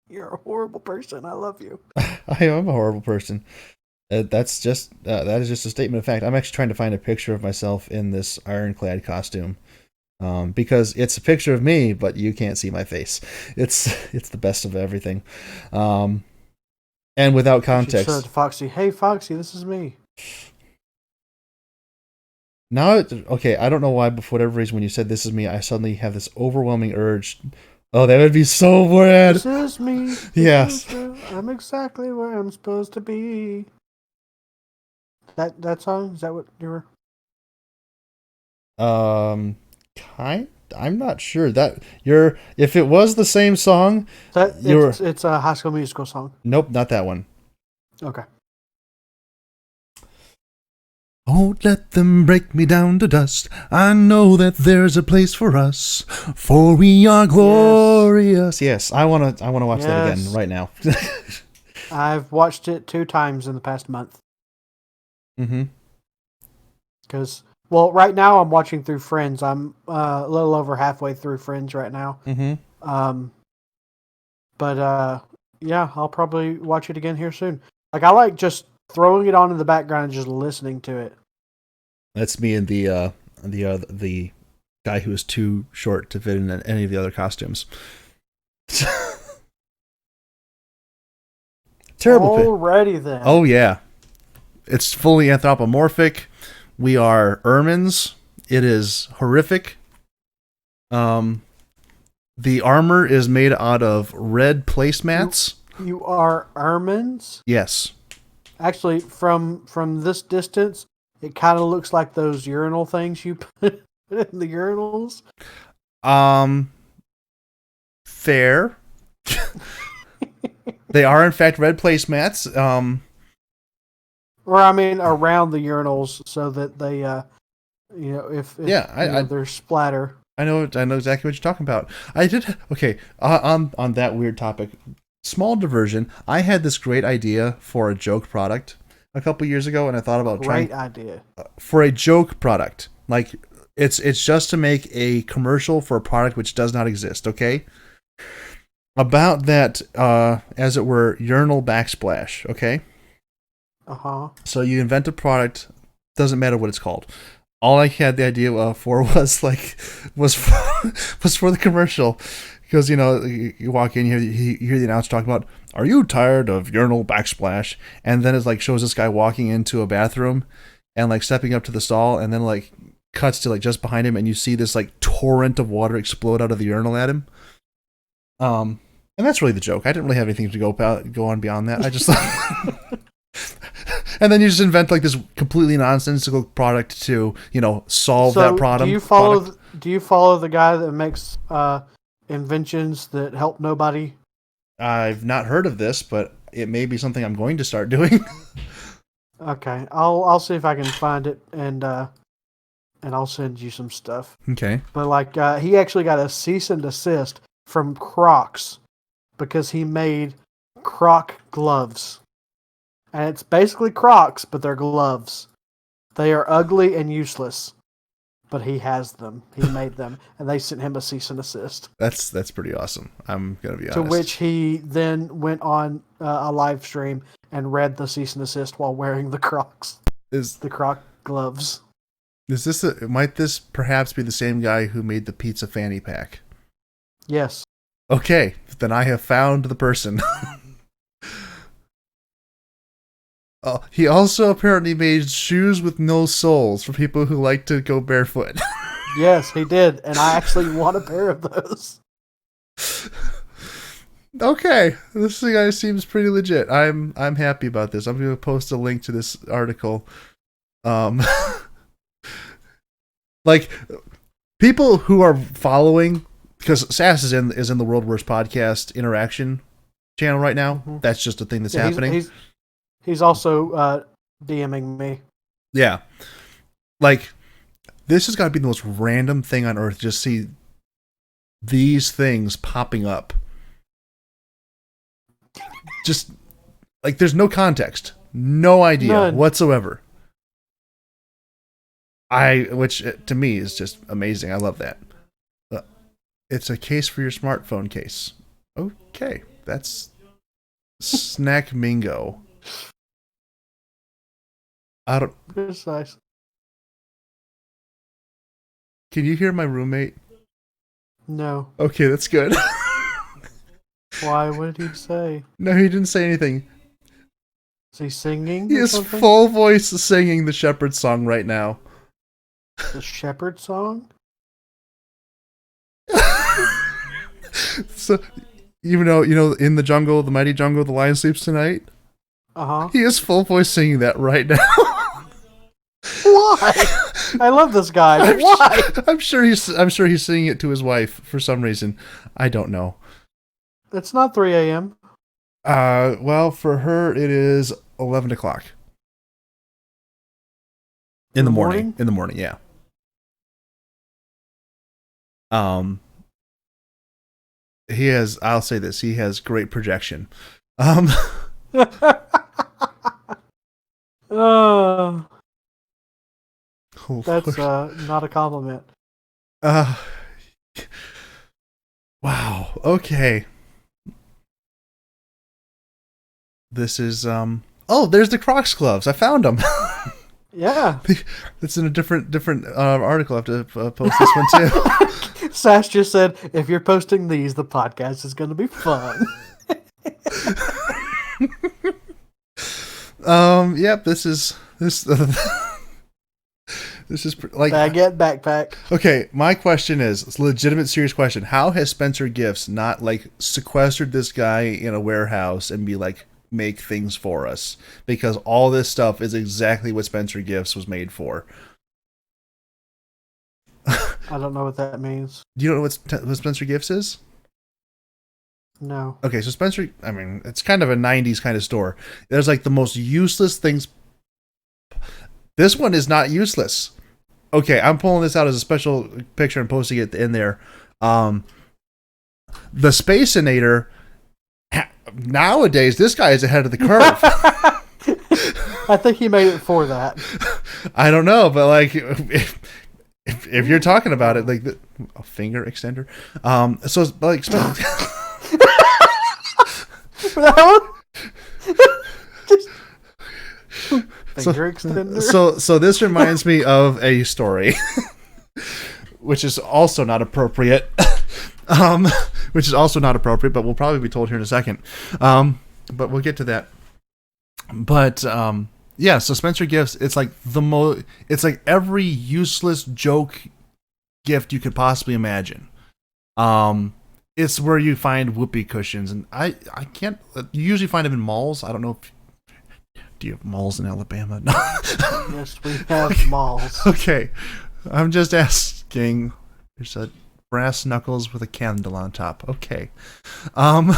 You're a horrible person. I love you. I am a horrible person. That's just that is just a statement of fact. I'm actually trying to find a picture of myself in this ironclad costume, because it's a picture of me, but you can't see my face. It's the best of everything, and without You should show it context. to Foxy. Hey, Foxy, this is me. Now, okay, I don't know why, but for whatever reason, when you said this is me, I suddenly have this overwhelming urge. Oh, that would be so rad. This is me. This Yes. I'm exactly where I'm supposed to be. That song, is that what you were? Kind. I'm not sure that you're. If it was the same song, you're. It's a High School Musical song. Nope, not that one. Okay. Don't let them break me down to dust. I know that there's a place for us, for we are glorious. Yes, I wanna watch that again right now. I've watched it 2 times in the past month. Mm-hmm. Because, well, right now I'm watching through Friends. I'm a little over halfway through Friends right now. Mm-hmm. But yeah, I'll probably watch it again here soon. Like, I like just throwing it on in the background and just listening to it. That's me and the guy who is too short to fit in any of the other costumes. Terrible. Alrighty then. Oh yeah, it's fully anthropomorphic. We are ermines. It is horrific. The armor is made out of red placemats. You are ermines? Yes. Actually, from this distance, it kind of looks like those urinal things you put in the urinals. Fair. They are in fact red placemats. Or I mean, around the urinals, so that they, if there's splatter. I know exactly what you're talking about. I did. Okay, on that weird topic, small diversion. I had this great idea for a joke product a couple years ago, and I thought about Great idea for a joke product. Like it's just to make a commercial for a product which does not exist. Okay, about that, as it were, urinal backsplash. Okay. So you invent a product. Doesn't matter what it's called. All I had the idea for was for the commercial, because you walk in, you hear the announcer talking about, "Are you tired of urinal backsplash?" And then it shows this guy walking into a bathroom and stepping up to the stall, and then cuts to just behind him, and you see this torrent of water explode out of the urinal at him. And that's really the joke. I didn't really have anything to go on beyond that. I just thought. And then you just invent this completely nonsensical product to, solve that problem. Do you follow the guy that makes inventions that help nobody? I've not heard of this, but it may be something I'm going to start doing. Okay, I'll see if I can find it and I'll send you some stuff. Okay. But he actually got a cease and desist from Crocs because he made Croc gloves. And it's basically Crocs, but they're gloves. They are ugly and useless. But he has them. He made them. And they sent him a cease and desist. That's pretty awesome. I'm going to be honest. To which he then went on a live stream and read the cease and desist while wearing the Crocs. The Croc gloves. Might this perhaps be the same guy who made the pizza fanny pack? Yes. Okay, then I have found the person. He also apparently made shoes with no soles for people who like to go barefoot. Yes, he did, and I actually want a pair of those. Okay, this guy seems pretty legit. I'm happy about this. I'm going to post a link to this article. People who are following, because Sass is in the World Worst Podcast interaction channel right now. Mm-hmm. That's just a thing that's happening. He's also DMing me. Yeah. This has got to be the most random thing on earth. Just see these things popping up. Just, there's no context. No idea whatsoever. Which to me is just amazing. I love that. It's a case for your smartphone case. Okay. That's Snack Mingo. I don't. It's nice. Can you hear my roommate? No. Okay, that's good. Why? What did he say? No, he didn't say anything. Is he singing? He or is something? full voice singing the Shepherd song right now. The Shepherd song? So, even though in the jungle, the mighty jungle, the lion sleeps tonight. Uh-huh. He is full voice singing that right now. Why? I love this guy. But why? I'm sure he's singing it to his wife for some reason. I don't know. It's not 3 a.m. Well, for her it is 11 o'clock in the morning. In the morning, yeah. He has. I'll say this. He has great projection. Oh, that's not a compliment. Wow. Okay. This is Oh, there's the Crocs gloves. I found them. Yeah. It's in a different article. I have to post this one too. Sash just said, if you're posting these, the podcast is going to be fun. Yep. This is this is like baguette backpack. Okay, my question is, it's a legitimate, serious question. How has Spencer Gifts not like sequestered this guy in a warehouse and be like, make things for us? Because all this stuff is exactly what Spencer Gifts was made for. I don't know what that means. Do you know what Spencer Gifts is? No. Okay, so Spencer, I mean, it's kind of a 90s kind of store. There's like the most useless things. This one is not useless. Okay, I'm pulling this out as a special picture and posting it in there. The Spacinator, nowadays, this guy is ahead of the curve. I think he made it for that. I don't know, but like, if you're talking about it, like a finger extender. So it's like, Finger extender. So this reminds me of a story, which is also not appropriate. Which is also not appropriate, but will probably be told here in a second. But we'll get to that. But yeah, so Spencer Gifts, it's like it's like every useless joke gift you could possibly imagine. It's where you find whoopee cushions, and I can't. You usually find them in malls. I don't know if. Do you have malls in Alabama? No. Yes, we have malls. Okay, I'm just asking. There's a brass knuckles with a candle on top. Okay, a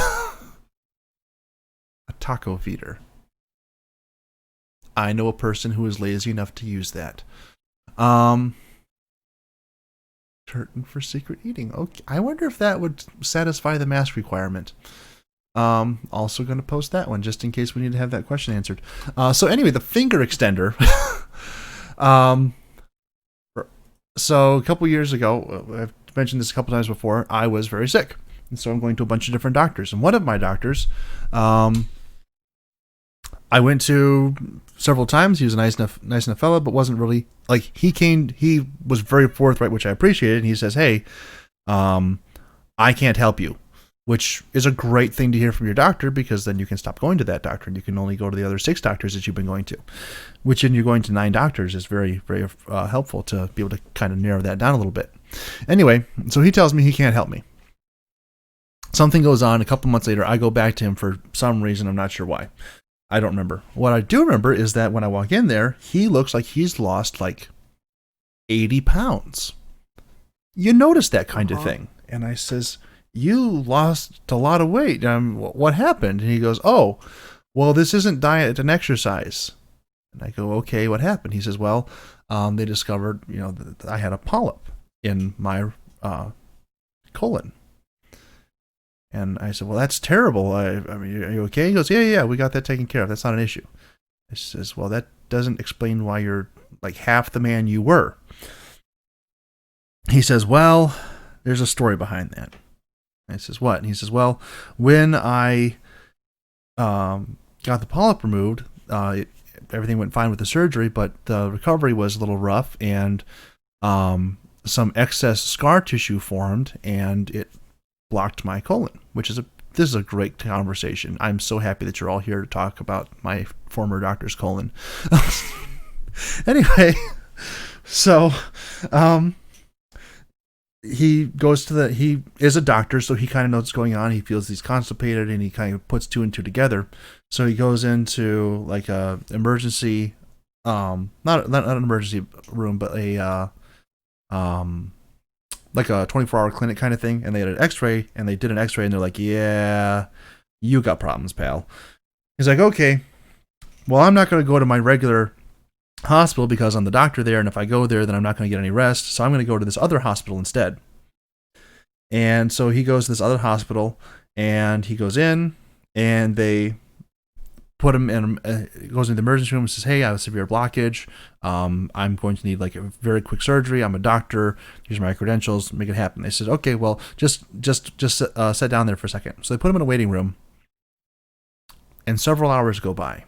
taco feeder. I know a person who is lazy enough to use that. Curtain for secret eating. Okay, I wonder if that would satisfy the mask requirement. Also going to post that one just in case we need to have that question answered. So anyway, the finger extender. So a couple years ago, I've mentioned this a couple times before, I was very sick. And so I'm going to a bunch of different doctors. And one of my doctors, I went to several times. He was a nice enough fellow, but wasn't really like he was very forthright, which I appreciated. And he says, "Hey, I can't help you." Which is a great thing to hear from your doctor, because then you can stop going to that doctor and you can only go to the other 6 doctors that you've been going to. Which, in you going to 9 doctors, is very, very helpful to be able to kind of narrow that down a little bit. Anyway, so he tells me he can't help me. Something goes on. A couple months later, I go back to him for some reason. I'm not sure why. I don't remember. What I do remember is that when I walk in there, he looks like he's lost like 80 pounds. You notice that kind of thing. And I says, "You lost a lot of weight. What happened?" And he goes, "Oh, well, this isn't diet and exercise." And I go, "Okay, what happened?" He says, "Well, they discovered, that I had a polyp in my colon." And I said, "Well, that's terrible. I mean, are you okay?" He goes, Yeah, we got that taken care of. That's not an issue." I says, "Well, that doesn't explain why you're like half the man you were." He says, "Well, there's a story behind that." I says, "What?" And he says, "Well, when I got the polyp removed, everything went fine with the surgery, but the recovery was a little rough, and some excess scar tissue formed, and it blocked my colon, this is a great conversation. I'm so happy that you're all here to talk about my former doctor's colon. Anyway, so he is a doctor, so he kind of knows what's going on. He feels he's constipated, and he kind of puts two and two together. So he goes into like a emergency, not an emergency room, but a like a 24-hour clinic kind of thing. And they had an X-ray, and they did an X-ray, and they're like, "Yeah, you got problems, pal." He's like, "Okay, well, I'm not going to go to my regular hospital because I'm the doctor there, and if I go there, then I'm not going to get any rest. So I'm going to go to this other hospital instead." And so he goes to this other hospital, and he goes in, and they put him in. Goes into the emergency room and says, "Hey, I have a severe blockage. I'm going to need like a very quick surgery. I'm a doctor. Here's my credentials. Make it happen." They said, "Okay, well, just sit down there for a second." So they put him in a waiting room, and several hours go by.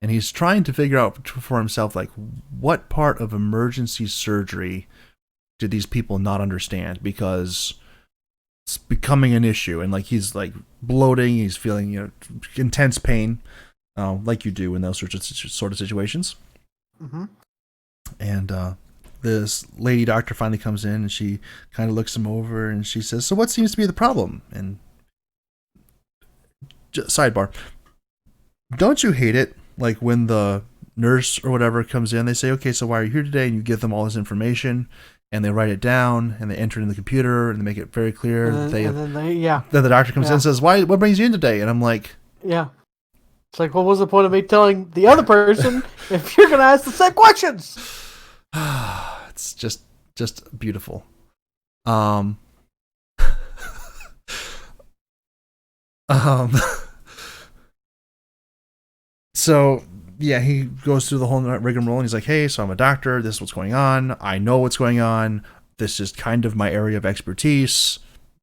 And he's trying to figure out for himself, like, what part of emergency surgery did these people not understand? Because it's becoming an issue. And, like, he's, like, bloating. He's feeling, intense pain, like you do in those sort of situations. Mm-hmm. And this lady doctor finally comes in, and she kind of looks him over, and she says, "So what seems to be the problem?" And sidebar, don't you hate it? Like when the nurse or whatever comes in, they say, "Okay, so why are you here today?" And you give them all this information, and they write it down, and they enter it in the computer, and they make it very clear. Then the doctor comes in and says, "What brings you in today?" And I'm like, "Yeah." It's like, what was the point of me telling the other person if you're going to ask the same questions? It's just beautiful. So, yeah, he goes through the whole rigmarole, and he's like, "Hey, so I'm a doctor. This is what's going on. I know what's going on. This is kind of my area of expertise.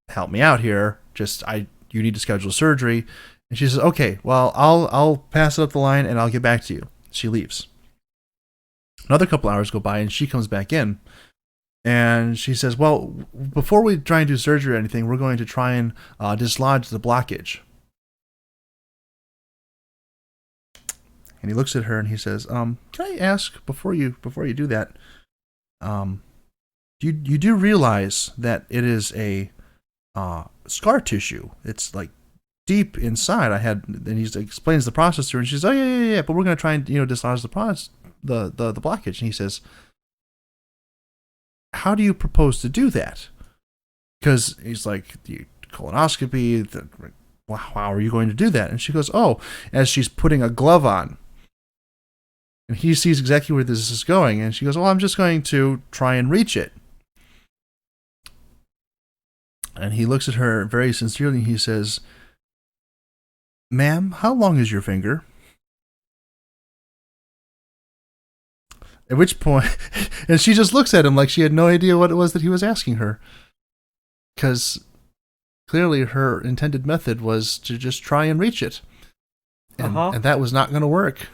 Help me out here. You need to schedule surgery." And she says, "Okay, well, I'll pass it up the line, and I'll get back to you." She leaves. Another couple hours go by, and she comes back in, and she says, "Well, before we try and do surgery or anything, we're going to try and dislodge the blockage." And he looks at her and he says, "Can I ask before you do that? You do realize that it is a scar tissue? It's like deep inside." And he explains the process to her, and she says, "Oh yeah. But we're going to try and dislodge the blockage." And he says, "How do you propose to do that?" Because he's like, "The colonoscopy. How are you going to do that?" And she goes, "Oh," as she's putting a glove on. And he sees exactly where this is going. And she goes, "Well, I'm just going to try and reach it." And he looks at her very sincerely, and he says, "Ma'am, how long is your finger?" At which point, and she just looks at him like she had no idea what it was that he was asking her. Because clearly her intended method was to just try and reach it. And that was not going to work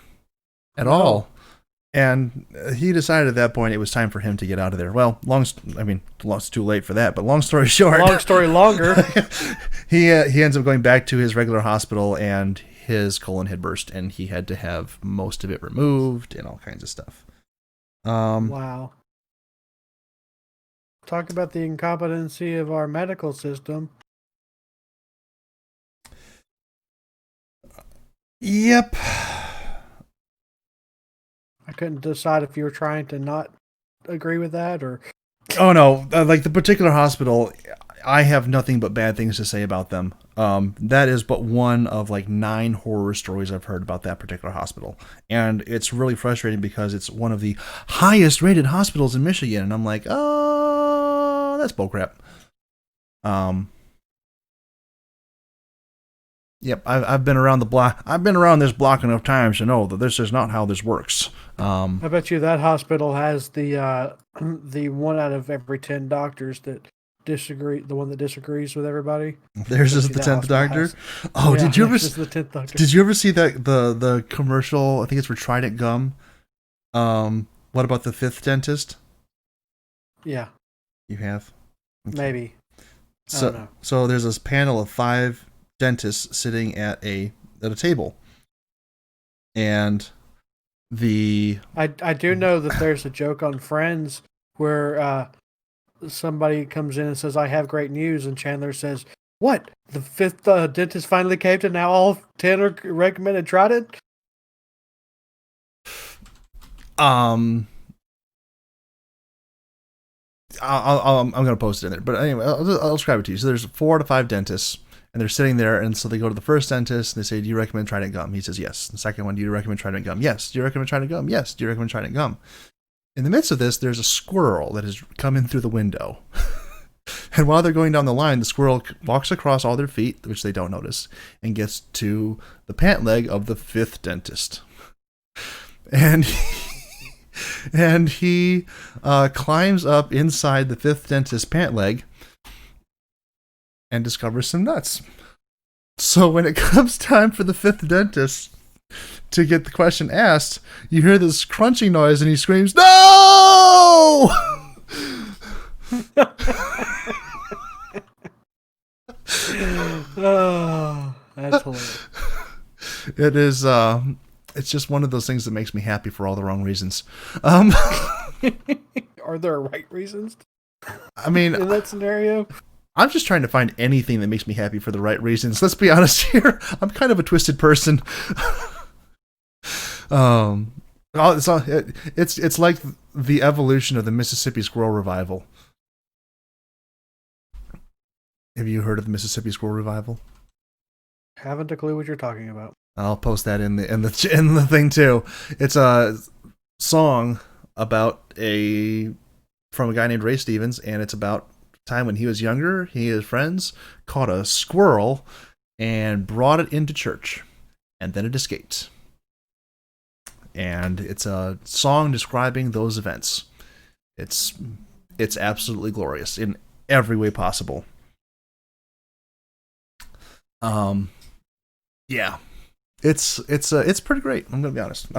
at all. And he decided at that point it was time for him to get out of there. Well, it's too late for that, but long story short. Long story longer. he ends up going back to his regular hospital, and his colon had burst, and he had to have most of it removed and all kinds of stuff. Wow. Talk about the incompetency of our medical system. Yep. I couldn't decide if you were trying to not agree with that or... Oh, no. Like the particular hospital, I have nothing but bad things to say about them. That is but one of like 9 horror stories I've heard about that particular hospital. And it's really frustrating because it's one of the highest rated hospitals in Michigan. And I'm like, oh, that's bullcrap. Yep, I've been around the block. I've been around this block enough times to know that this is not how this works. I bet you that hospital has the 1 out of every 10 doctors that the one that disagrees with everybody. Theirs is the 10th Doctor. Oh, Yeah, did you ever? theirs is the 10th Doctor. Did you ever see that the commercial? I think it's for Trident gum. What about the 5th dentist? Yeah, You have. Okay. maybe. I don't know. So there's this panel of 5 dentists sitting at a table, and I do know that there's a joke on Friends where somebody comes in and says, "I have great news," and Chandler says, "What? The 5th dentist finally caved, and now all 10 are recommended Trident." I'm gonna post it in there, but anyway, I'll describe it to you. So there's 4 to 5 dentists, and they're sitting there, and so they go to the first dentist, and they say, "Do you recommend Trident gum?" He says, "Yes." The second one, "Do you recommend Trident gum?" "Yes." "Do you recommend Trident gum?" "Yes." "Do you recommend Trident gum?" In the midst of this, there's a squirrel that has come in through the window, and while they're going down the line, the squirrel walks across all their feet, which they don't notice, and gets to the pant leg of the 5th dentist, and he climbs up inside the 5th dentist's pant leg and discovers some nuts. So when it comes time for the 5th dentist to get the question asked, you hear this crunching noise and he screams, "No!" Oh, that's hilarious. It is it's just one of those things that makes me happy for all the wrong reasons. Are there right reasons I mean, in that scenario? I'm just trying to find anything that makes me happy for the right reasons. Let's be honest here. I'm kind of a twisted person. It's like the evolution of the Mississippi Squirrel Revival. Have you heard of the Mississippi Squirrel Revival? Haven't a clue what you're talking about. I'll post that in the thing too. It's a song from a guy named Ray Stevens, and it's about time when he was younger. He and his friends caught a squirrel and brought it into church, and then it escaped. And it's a song describing those events. It's absolutely glorious in every way possible. Yeah, it's pretty great. I'm gonna be honest.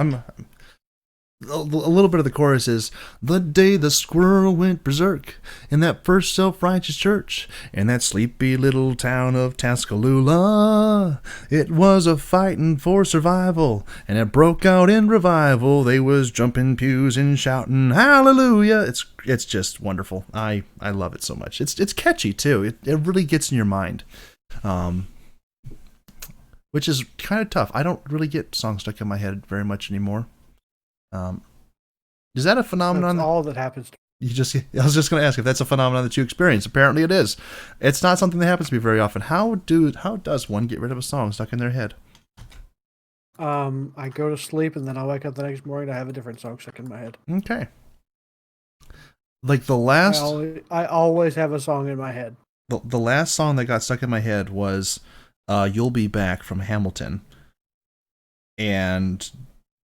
A little bit of the chorus is, "The day the squirrel went berserk in that first self-righteous church in that sleepy little town of Tuscaloosa. It was a fighting for survival, and it broke out in revival. They was jumping pews and shouting hallelujah." It's just wonderful. I love it so much. It's catchy too. It really gets in your mind. Which is kind of tough. I don't really get songs stuck in my head very much anymore. Is that a phenomenon? That's all that happens. I was just going to ask if that's a phenomenon that you experience. Apparently it is. It's not something that happens to me very often. How does one get rid of a song stuck in their head? I go to sleep and then I wake up the next morning. I have a different song stuck in my head. Okay. Like the last... I always have a song in my head. The last song that got stuck in my head was "You'll Be Back" from Hamilton. And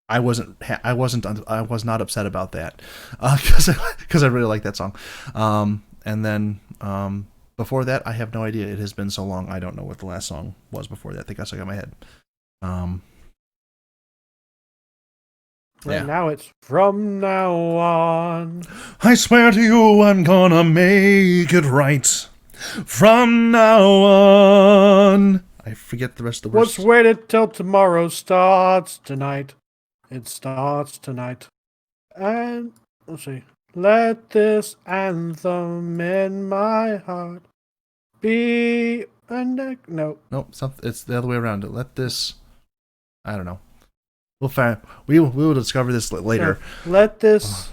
I was not upset about that because I really like that song. And then before that, I have no idea. It has been so long. I don't know what the last song was before that. I think I stuck in my head. Right now it's "From Now On." I swear to you, I'm gonna make it right. From now on. I forget the rest of the words. What's waited till tomorrow starts tonight. It starts tonight. And let's see. Let this anthem in my heart be no. Nope, it's the other way around. Let this. I don't know. We'll find. We will discover this later. Let this.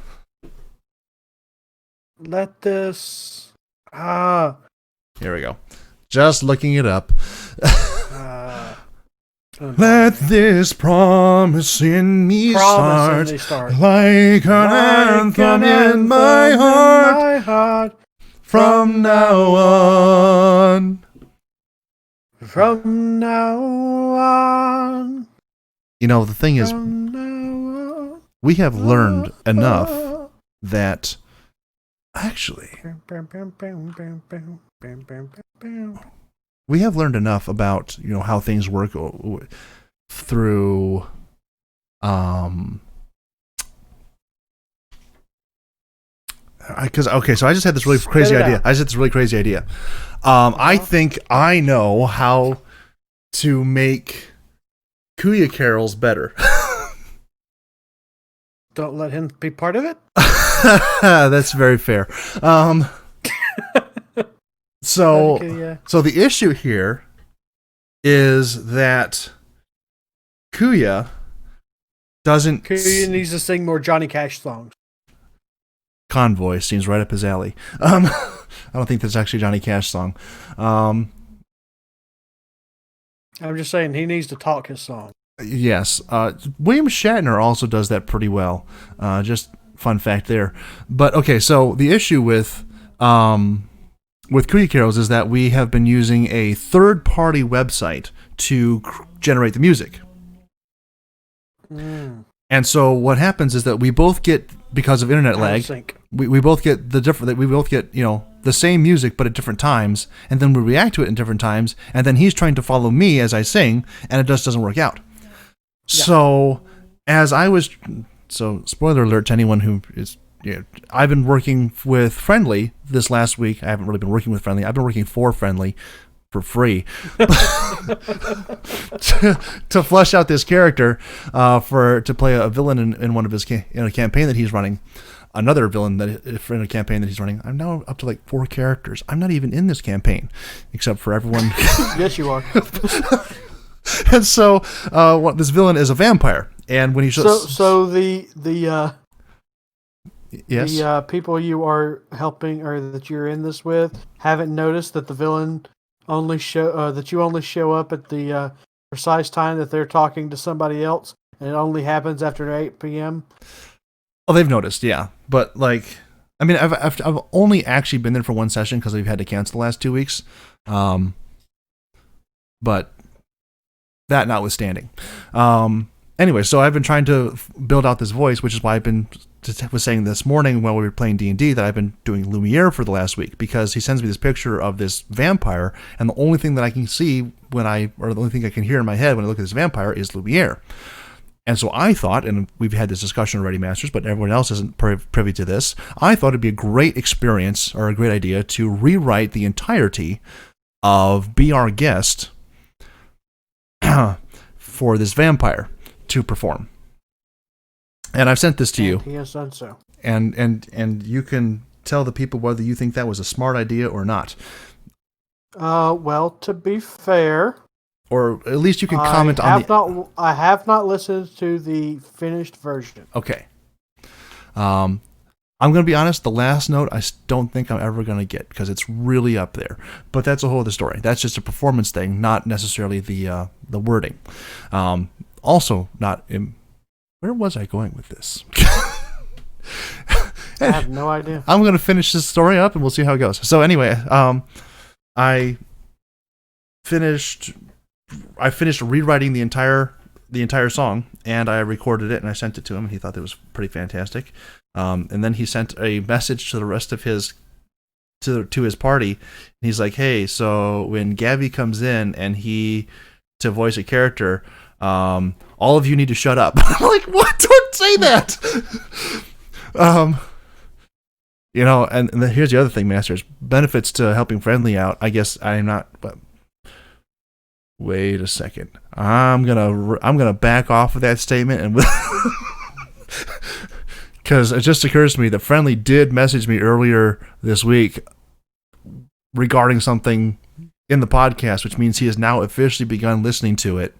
Here we go. Just looking it up. Let this promise in me start like an anthem in my heart. From now on. From now on. You know, the thing is, we have learned enough that Actually, we have learned enough about how things work through so I just had this really crazy idea. I think I know how to make Kuya carols better. Don't let him be part of it. That's very fair. So the issue here is that Kuya needs to sing more Johnny Cash songs. Convoy seems right up his alley. I don't think that's actually a Johnny Cash song. I'm just saying he needs to talk his song. Yes. William Shatner also does that pretty well. Just fun fact there. But okay, so the issue with Kuya Carols is that we have been using a third-party website to generate the music. And so what happens is that we both get, because of internet lag, we both get the same music but at different times, and then we react to it in different times, and then he's trying to follow me as I sing, and it just doesn't work out. Yeah. So spoiler alert to anyone who is, I've been working with Friendly this last week. I haven't really been working with Friendly. I've been working for Friendly for free to flesh out this character to play a villain in one of his in a campaign that he's running. Another villain in a campaign that he's running. I'm now up to like 4 characters. I'm not even in this campaign, except for everyone. Yes, you are. And so, this villain is a vampire, and when he shows, yes, the people you are helping or that you're in this with haven't noticed that the villain only show up at the precise time that they're talking to somebody else, and it only happens after 8 p.m. Oh, they've noticed, yeah. But I've only actually been there for one session because we've had to cancel the last 2 weeks. But that notwithstanding, anyway, so I've been trying to build out this voice, which is why was saying this morning while we were playing D&D that I've been doing Lumiere for the last week, because he sends me this picture of this vampire, and the only thing that I can see the only thing I can hear in my head when I look at this vampire is Lumiere. And so I thought, and we've had this discussion already, Masters, but everyone else isn't privy to this, I thought it'd be a great experience or a great idea to rewrite the entirety of Be Our Guest for this vampire to perform. And I've sent this to you. He has done so. And you can tell the people whether you think that was a smart idea or not. Well, to be fair, or at least you can comment I have not listened to the finished version. Okay. I'm going to be honest, the last note I don't think I'm ever going to get because it's really up there. But that's a whole other story. That's just a performance thing, not necessarily the wording. Also, not in... Where was I going with this? I have no idea. I'm going to finish this story up and we'll see how it goes. So anyway, I finished rewriting the entire song, and I recorded it and I sent it to him, and he thought it was pretty fantastic. And then he sent a message to the rest of his party, and he's like, "Hey, so when Gavi comes in and to voice a character, all of you need to shut up." I'm like, "What? Don't say that." And then here's the other thing, Masters. Benefits to helping Friendly out. I guess I'm not, but wait a second. I'm gonna back off of that statement, and because it just occurs to me that Friendly did message me earlier this week regarding something in the podcast, which means he has now officially begun listening to it,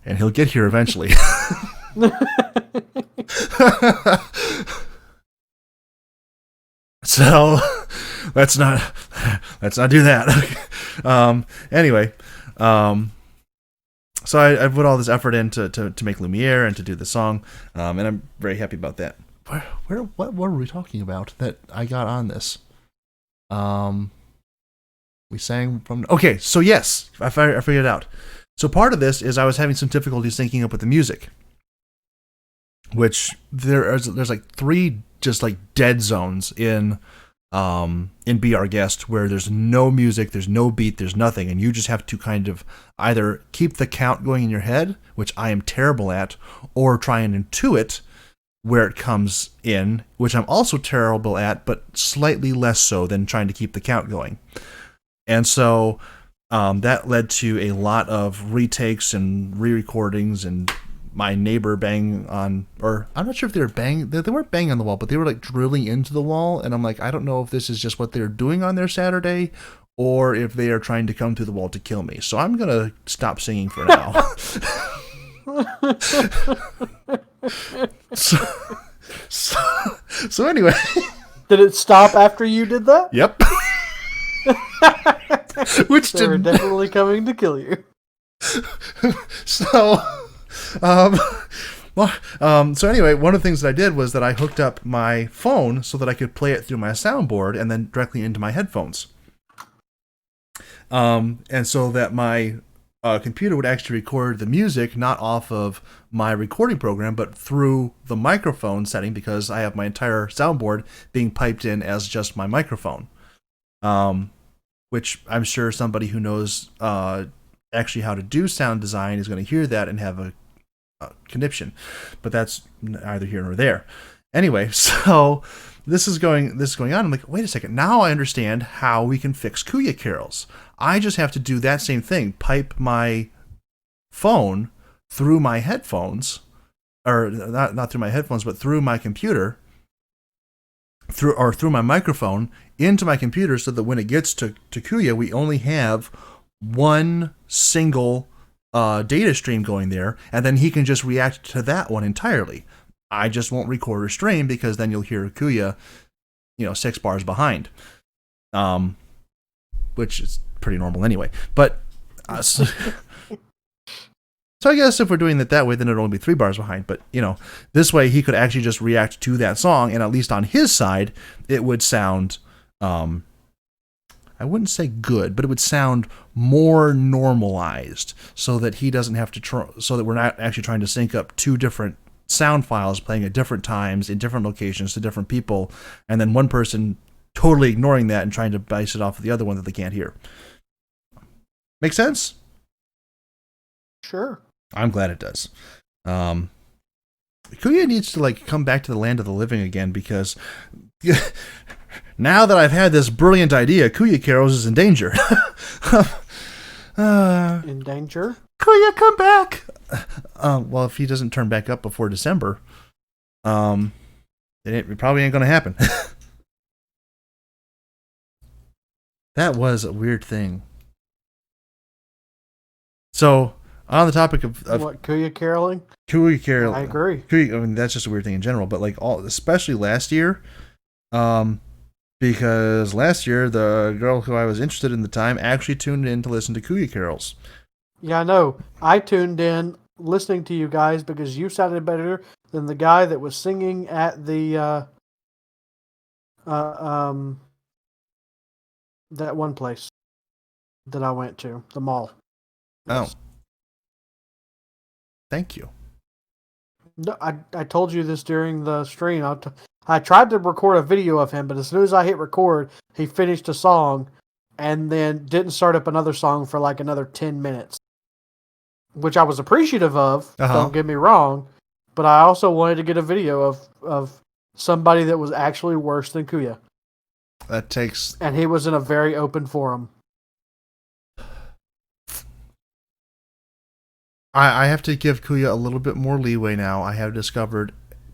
and he'll get here eventually. So let's not do that. Anyway, so I put all this effort in to make Lumiere and to do the song, and I'm very happy about that. What were we talking about that I got on this? We sang from... Okay, so yes, I figured it out. So part of this is I was having some difficulties syncing up with the music, which there's like 3 just like dead zones in Be Our Guest, where there's no music, there's no beat, there's nothing, and you just have to kind of either keep the count going in your head, which I am terrible at, or try and intuit where it comes in, which I'm also terrible at, but slightly less so than trying to keep the count going. And so that led to a lot of retakes and re-recordings, and my neighbor bang on, or I'm not sure if they weren't banging on the wall, but they were like drilling into the wall. And I'm like, I don't know if this is just what they're doing on their Saturday or if they are trying to come through the wall to kill me. So I'm going to stop singing for now. So anyway. Did it stop after you did that? Yep. Which they were definitely coming to kill you. So so anyway, one of the things that I did was that I hooked up my phone so that I could play it through my soundboard and then directly into my headphones. And so that my computer would actually record the music not off of my recording program, but through the microphone setting, because I have my entire soundboard being piped in as just my microphone. Which I'm sure somebody who knows actually how to do sound design is going to hear that and have a conniption, but that's neither here nor there. Anyway, so this is going on. I'm like, wait a second. Now I understand how we can fix Kuya carols. I just have to do that same thing. Pipe my phone through my headphones, or not through my headphones, but through my computer, through my microphone into my computer, so that when it gets to Kuya, we only have one single data stream going there, and then he can just react to that one entirely. I just won't record or stream, because then you'll hear Kuya, 6 bars behind, which is pretty normal anyway. But so I guess if we're doing it that way, then it'll only be 3 bars behind. But this way he could actually just react to that song, and at least on his side, it would sound, I wouldn't say good, but it would sound more normalized, so that he doesn't have to so that we're not actually trying to sync up 2 different sound files playing at different times in different locations to different people, and then one person totally ignoring that and trying to base it off of the other one that they can't hear. Make sense? Sure. I'm glad it does. Kuya needs to come back to the land of the living again, because now that I've had this brilliant idea, Kuya Carols is in danger. In danger? Kuya, come back! Well, if he doesn't turn back up before December, it probably ain't going to happen. That was a weird thing. So, on the topic of what, Kuya caroling? Kuya caroling. I agree. Kuya, I that's just a weird thing in general, but especially last year, because last year the girl who I was interested in at the time actually tuned in to listen to Kuya carols. Yeah, I know. I tuned in listening to you guys because you sounded better than the guy that was singing at the that one place that I went to, the mall. Oh. Thank you. No, I told you this during the stream. I tried to record a video of him, but as soon as I hit record, he finished a song and then didn't start up another song for another 10 minutes. Which I was appreciative of, Don't get me wrong, but I also wanted to get a video of somebody that was actually worse than Kuya. That takes... And he was in a very open forum. I have to give Kuya a little bit more leeway now. I have discovered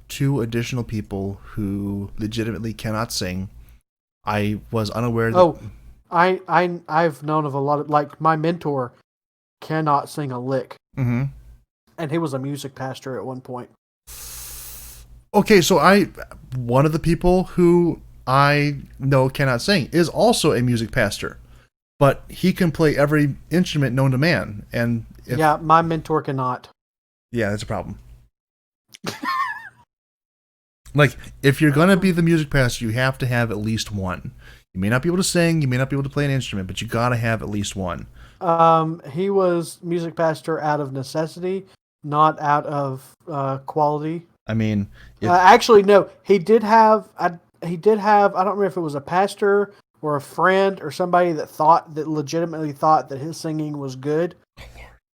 2 additional people who legitimately cannot sing. I was unaware that... Oh, I've known of a lot of... my mentor cannot sing a lick. Mm-hmm. And he was a music pastor at one point. Okay, so one of the people who I know cannot sing is also a music pastor. But he can play every instrument known to man. And yeah, my mentor cannot. Yeah, that's a problem. If you're going to be the music pastor, you have to have at least one. You may not be able to sing, you may not be able to play an instrument, but you got to have at least one. He was music pastor out of necessity, not out of quality. I mean, Actually, no. He did have. He did have. I don't remember if it was a pastor or a friend or somebody that legitimately thought that his singing was good.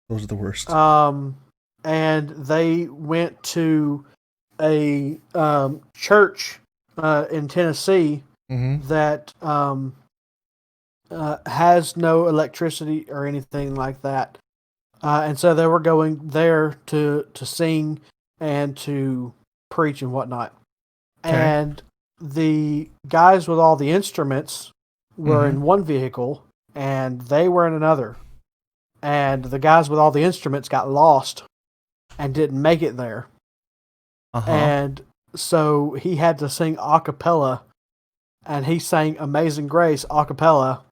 those are the worst. And they went to a church in Tennessee that has no electricity or anything like that, and so they were going there to sing and to preach and whatnot. Okay. And the guys with all the instruments were in one vehicle, and they were in another. And the guys with all the instruments got lost and didn't make it there. And so he had to sing a cappella, and he sang Amazing Grace a cappella,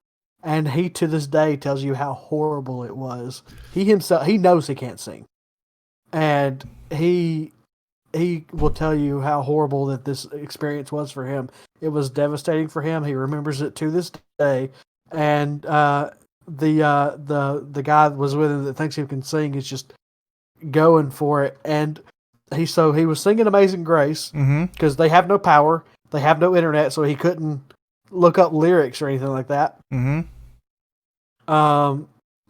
and he to this day tells you how horrible it was. He himself, he knows he can't sing. And he will tell you how horrible that this experience was for him. It was devastating for him. He remembers it to this day. And the guy that was with him that thinks he can sing is just going for it. And he was singing Amazing Grace because they have no power, they have no internet, so he couldn't look up lyrics or anything like that.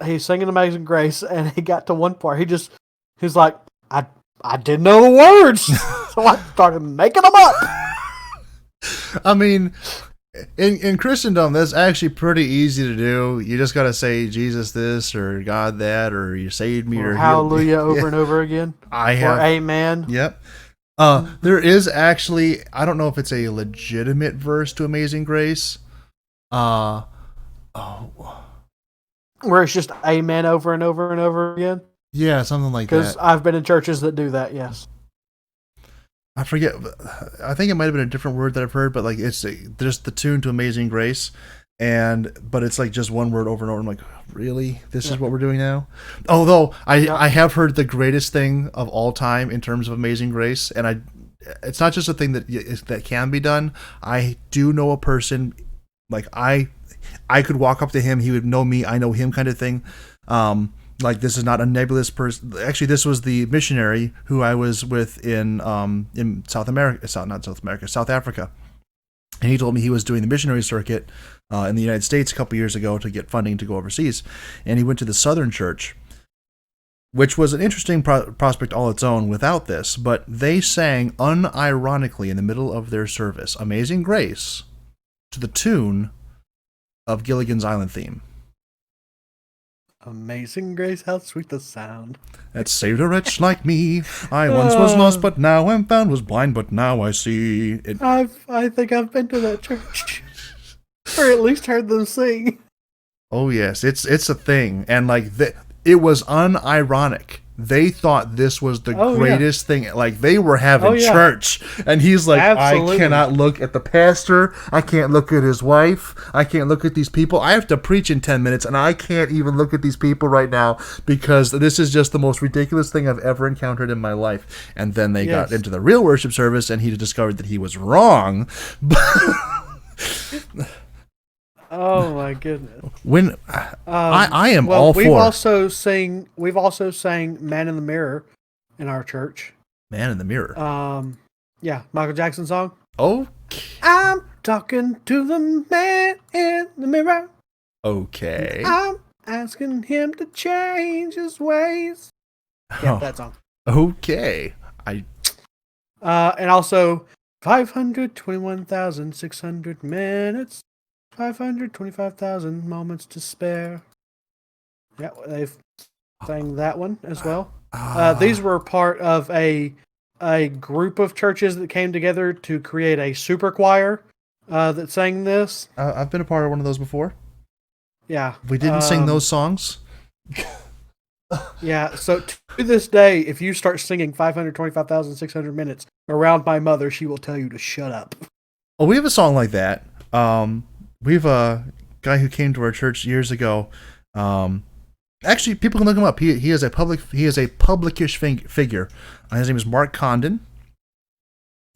He's singing Amazing Grace, and he got to one part. He's like, I didn't know the words, so I started making them up. I mean, in Christendom, that's actually pretty easy to do. You just got to say Jesus this or God that, or you saved me, or hallelujah over and over again. I have, or amen. Yep. There is actually, I don't know if it's a legitimate verse to Amazing Grace. Where it's just amen over and over and over again. Yeah, something like that. Because I've been in churches that do that, yes. I forget. I think it might have been a different word that I've heard, but like it's just the tune to Amazing Grace, but it's like just one word over and over. I'm like, really? This is what we're doing now? Although I have heard the greatest thing of all time in terms of Amazing Grace, and it's not just a thing that can be done. I do know a person, like I could walk up to him, he would know me, I know him, kind of thing. Like, this is not a nebulous person. Actually, this was the missionary who I was with in South Africa. And he told me he was doing the missionary circuit in the United States a couple years ago to get funding to go overseas. And he went to the Southern Church, which was an interesting prospect all its own without this. But they sang unironically in the middle of their service Amazing Grace to the tune of Gilligan's Island theme. Amazing Grace, how sweet the sound that saved a wretch like me. I once was lost, but now am found. Was blind, but now I see. I think I've been to that church, or at least heard them sing. Oh yes, it's a thing, and like it was unironic. They thought this was the greatest thing. Like, they were having church. And he's like, absolutely. I cannot look at the pastor. I can't look at his wife. I can't look at these people. I have to preach in 10 minutes, and I can't even look at these people right now because this is just the most ridiculous thing I've ever encountered in my life. And then they got into the real worship service, and he discovered that he was wrong. Oh my goodness! When I am all for. We've also sang "Man in the Mirror" in our church. Man in the Mirror. Yeah, Michael Jackson song. Okay. I'm talking to the man in the mirror. Okay. I'm asking him to change his ways. Yeah, that song. Okay. And also 521,600 minutes. 525,000 moments to spare. Yeah, they've sang that one as well. These were part of a group of churches that came together to create a super choir that sang this. I've been a part of one of those before. Yeah. We didn't sing those songs. Yeah, so to this day, if you start singing 525,600 minutes around my mother, she will tell you to shut up. Oh, we have a song like that. We have a guy who came to our church years ago. Actually, people can look him up. He is a publicish figure. His name is Mark Condon.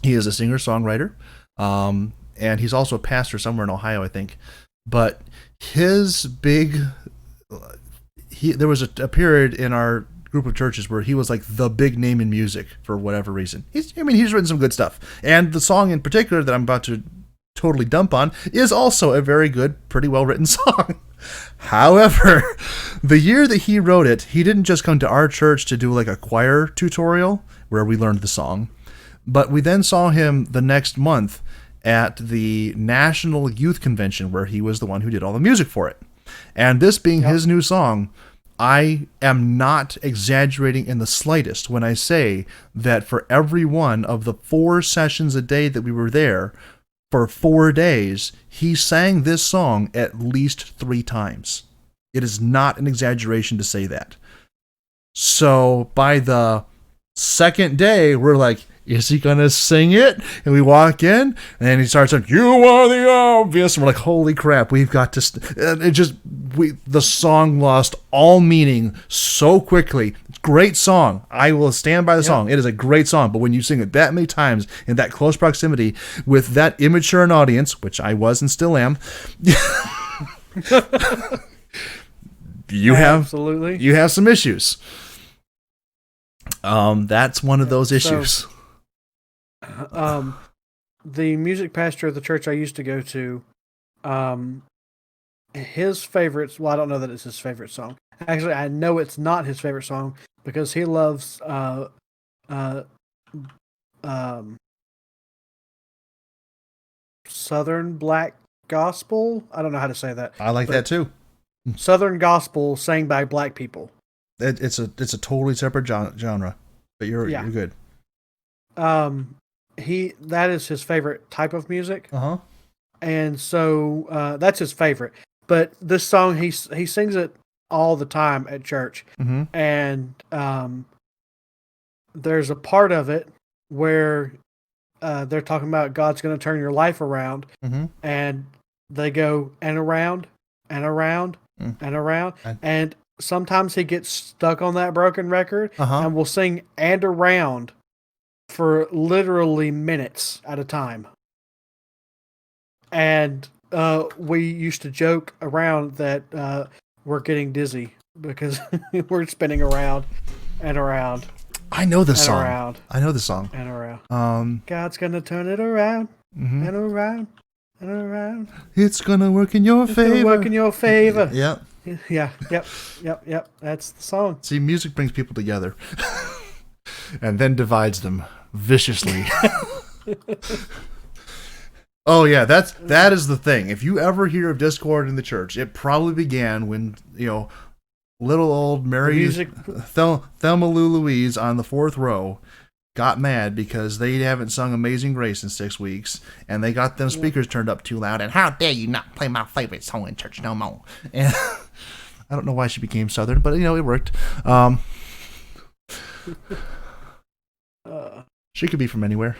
He is a singer-songwriter, and he's also a pastor somewhere in Ohio, I think. But his big, there was a period in our group of churches where he was like the big name in music for whatever reason. He's written some good stuff. And the song in particular that I'm about to totally dump on is also a very good, pretty well written song. However, the year that he wrote it, he didn't just come to our church to do like a choir tutorial where we learned the song, but we then saw him the next month at the National Youth Convention where he was the one who did all the music for it. And this being his new song, I am not exaggerating in the slightest when I say that for every one of the 4 sessions a day that we were there, for 4 days, he sang this song at least 3 times. It is not an exaggeration to say that. So by the second day, we're like, is he going to sing it? And we walk in, and he starts saying, you are the obvious. And we're like, holy crap, we've got to... the song lost all meaning so quickly. Great song. I will stand by the song. It is a great song. But when you sing it that many times in that close proximity with that immature an audience, which I was and still am, you have some issues. That's one of those issues. The music pastor of the church I used to go to, his favorites, well, I don't know that it's his favorite song. Actually, I know it's not his favorite song because he loves Southern Black Gospel. I don't know how to say that. I like that too. Southern Gospel sang by black people. It's a totally separate genre, but you're good. That is his favorite type of music. Uh-huh. And so that's his favorite. But this song, he sings it all the time at church. Mm-hmm. And there's a part of it where they're talking about God's going to turn your life around. Mm-hmm. And they go and around and around and around. And sometimes he gets stuck on that broken record and will sing and around for literally minutes at a time. And we used to joke around that we're getting dizzy because we're spinning around and around. I know the song. Around, I know the song. and around. God's gonna turn it around and around and around. It's gonna work in your favor. Gonna work in your favor. Yeah. Yeah. Yep. That's the song. See, music brings people together and then divides them viciously. Oh yeah, that is the thing. If you ever hear of discord in the church, it probably began when, little old Mary Thelma Lou Louise on the 4th row got mad because they haven't sung Amazing Grace in 6 weeks, and they got them speakers turned up too loud, and how dare you not play my favorite song in church no more. And I don't know why she became Southern, but it worked. She could be from anywhere.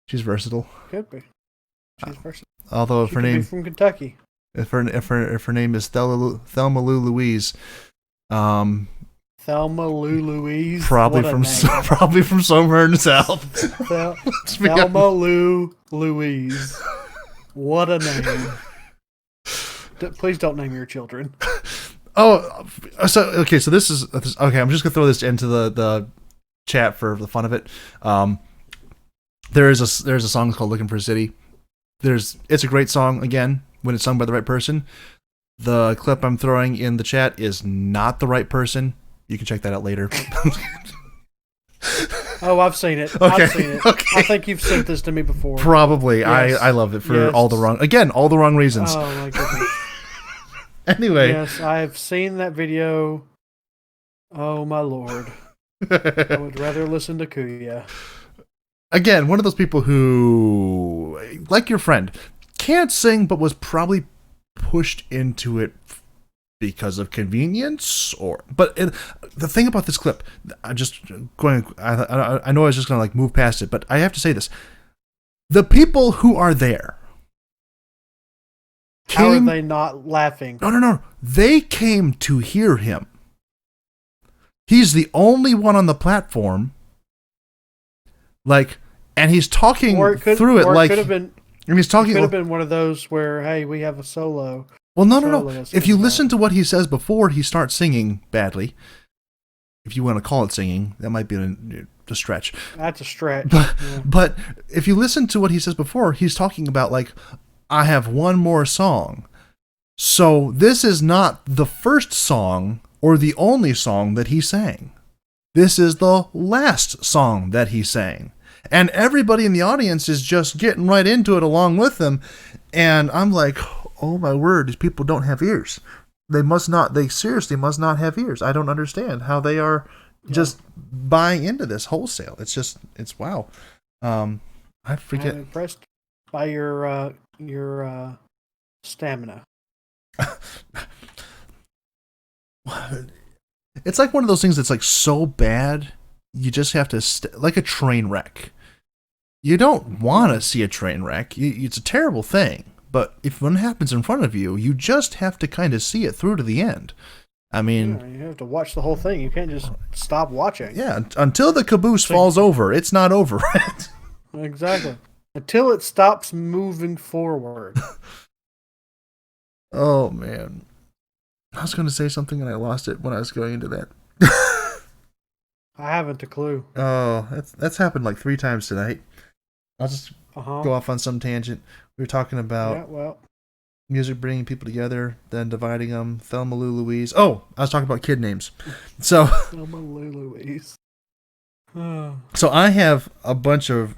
She's versatile. Could be. She's versatile. Although if She her could be name from Kentucky. if her name is Thelma Lou Louise, Thelma Lou Louise. probably What a from name. probably from somewhere in the South. Thelma Lou Louise. What a name. Please don't name your children. Oh, so this is okay. I'm just gonna throw this into the chat for the fun of it. There's a song called "Looking for a City." It's a great song again when it's sung by the right person. The clip I'm throwing in the chat is not the right person. You can check that out later. Oh, I've seen it. Okay. I've seen it. Okay. I think you've sent this to me before. Probably. Yes. I loved it for Yes. all the wrong reasons. Oh my goodness. Anyway. Yes, I've seen that video. Oh my lord. I would rather listen to Kuya. Again, one of those people who, like your friend, can't sing but was probably pushed into it because of convenience. The thing about this clip, I'm just going. I know I was just going to move past it, but I have to say this: the people who are there. How are they not laughing? No. They came to hear him. He's the only one on the platform. And he's talking through it like. Could have been. And he's talking. Could have been one of those where, hey, we have a solo. Well, no. If you listen to what he says before he starts singing badly, if you want to call it singing, that might be a stretch. That's a stretch. But if you listen to what he says before, he's talking about like, I have one more song. So this is not the first song or the only song that he sang. This is the last song that he sang. And everybody in the audience is just getting right into it along with him. And I'm like, oh my word, these people don't have ears. They seriously must not have ears. I don't understand how they are just buying into this wholesale. It's wow. I forget. I'm impressed by your stamina. It's like one of those things that's like so bad, you just have to, like a train wreck. You don't want to see a train wreck. It's a terrible thing. But if one happens in front of you, you just have to kind of see it through to the end. I mean, you have to watch the whole thing. You can't just stop watching. Yeah, until the caboose falls over, it's not over. Exactly. Until it stops moving forward. Oh, man. I was going to say something and I lost it when I was going into that. I haven't a clue. Oh, that's happened like 3 times tonight. I'll just go off on some tangent. We were talking about music bringing people together, then dividing them. Thelma Lou Louise. Oh, I was talking about kid names. So Thelma Lou Louise. So I have a bunch of...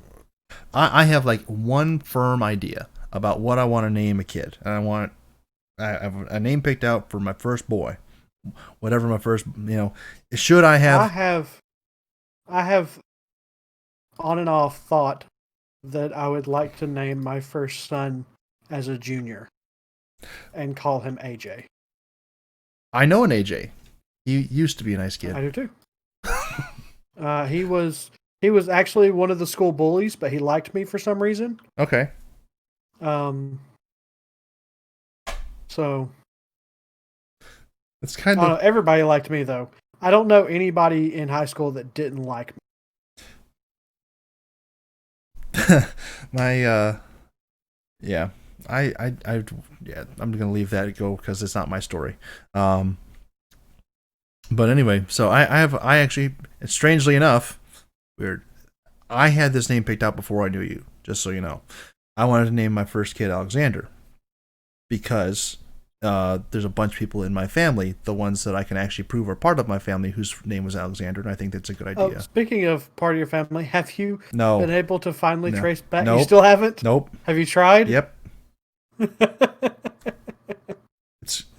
I have like one firm idea about what I want to name a kid. And I have a name picked out for my first boy. Whatever my first, should I have... I have on and off thought that I would like to name my first son as a junior and call him AJ. I know an AJ. He used to be a nice kid. I do too. He was actually one of the school bullies, but he liked me for some reason. Okay. So it's kind of... everybody liked me though. I don't know anybody in high school that didn't like me. I'm gonna leave that go because it's not my story. But anyway, so I actually, strangely enough, weird, I had this name picked out before I knew you, just so you know. I wanted to name my first kid Alexander because there's a bunch of people in my family, the ones that I can actually prove are part of my family, whose name was Alexander, and I think that's a good idea. Speaking of part of your family, have you been able to finally trace back? Nope. You still haven't? Nope. Have you tried? Yep.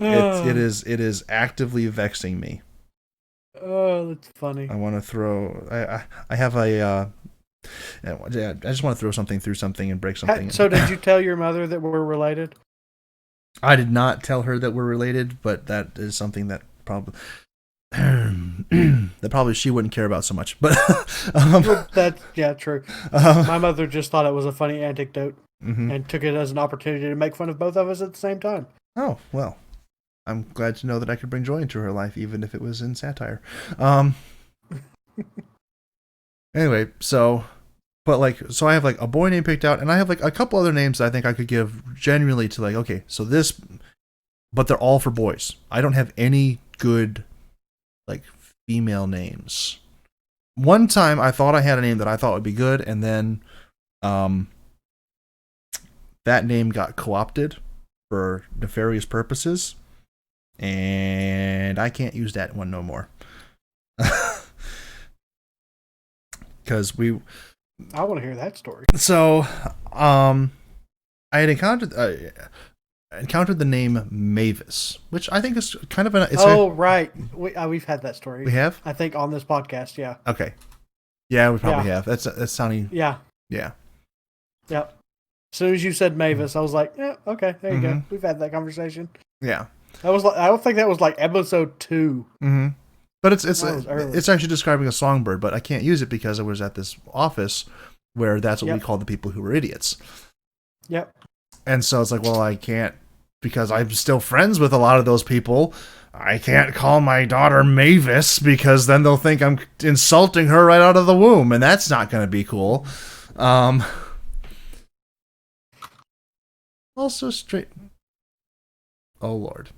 It is actively vexing me. Oh, that's funny. I want to throw... I have a... I just want to throw something through something and break something. So did you tell your mother that we're related? I did not tell her that we're related, but that is something that probably she wouldn't care about so much. But true. My mother just thought it was a funny anecdote and took it as an opportunity to make fun of both of us at the same time. Oh, well. I'm glad to know that I could bring joy into her life, even if it was in satire. Anyway, so I have like a boy name picked out, and I have like a couple other names that I think I could give genuinely to like, okay, so this, but they're all for boys. I don't have any good like female names. One time I thought I had a name that I thought would be good, and then that name got co-opted for nefarious purposes, and I can't use that one no more. Because I want to hear that story. So, I had encountered the name Mavis, which I think is kind of right. We've had that story. We have? I think on this podcast, yeah. Okay. Yeah, we probably have. That's sounding... Yeah. Yeah. Yep. As soon as you said Mavis, I was like, yeah, okay, there you go. We've had that conversation. Yeah. I don't think that was like episode 2. Mm-hmm. But it's actually describing a songbird, but I can't use it because I was at this office where that's what we call the people who were idiots. Yep. And so it's like, well, I can't, because I'm still friends with a lot of those people. I can't call my daughter Mavis because then they'll think I'm insulting her right out of the womb, and that's not going to be cool. Also straight... Oh, Lord.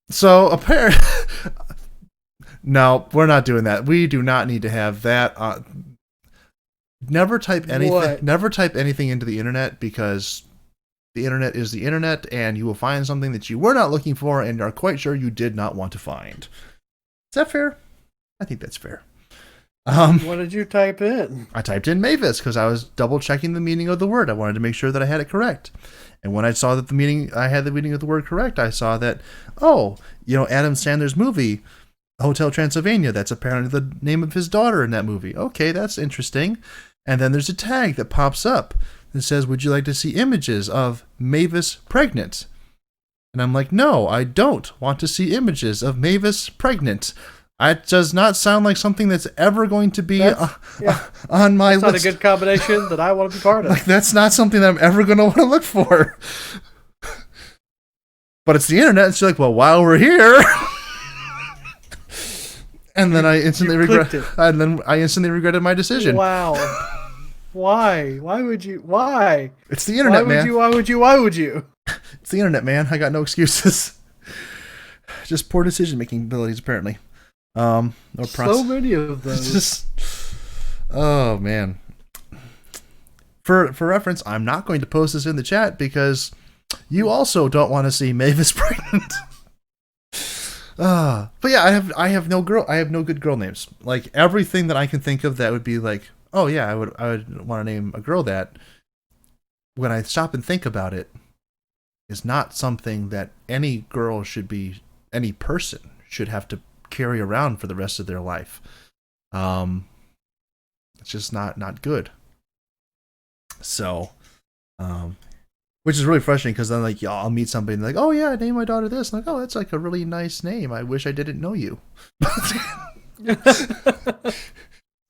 So apparently, no, we're not doing that. We do not need to have that. Never type anything. What? Never type anything into the internet, because the internet is the internet, and you will find something that you were not looking for and are quite sure you did not want to find. Is that fair? I think that's fair. What did you type in? I typed in Mavis because I was double checking the meaning of the word. I wanted to make sure that I had it correct. And when I saw that I had the meaning of the word correct, I saw that, Adam Sandler's movie, Hotel Transylvania, that's apparently the name of his daughter in that movie. Okay, that's interesting. And then there's a tag that pops up that says, would you like to see images of Mavis pregnant? And I'm like, no, I don't want to see images of Mavis pregnant. It does not sound like something that's ever going to be on my list. That's not a good combination that I want to be part of. Like, that's not something that I'm ever going to want to look for. But it's the internet, and she's like, well, while we're here. And then I instantly regretted my decision. Wow. Why? Why would you? Why? It's the internet, man. Why would you? It's the internet, man. I got no excuses. Just poor decision-making abilities, apparently. So many of those. Oh man. For reference, I'm not going to post this in the chat because you also don't want to see Mavis pregnant. But yeah, I have no good girl names. Like, everything that I can think of that would be like, oh yeah, I would want to name a girl that, when I stop and think about it, is not something that any person should have to carry around for the rest of their life. It's just not good. So, which is really frustrating, because then, like, I'll meet somebody and like, oh yeah, I named my daughter this. I'm like, oh, that's like a really nice name. I wish I didn't know you.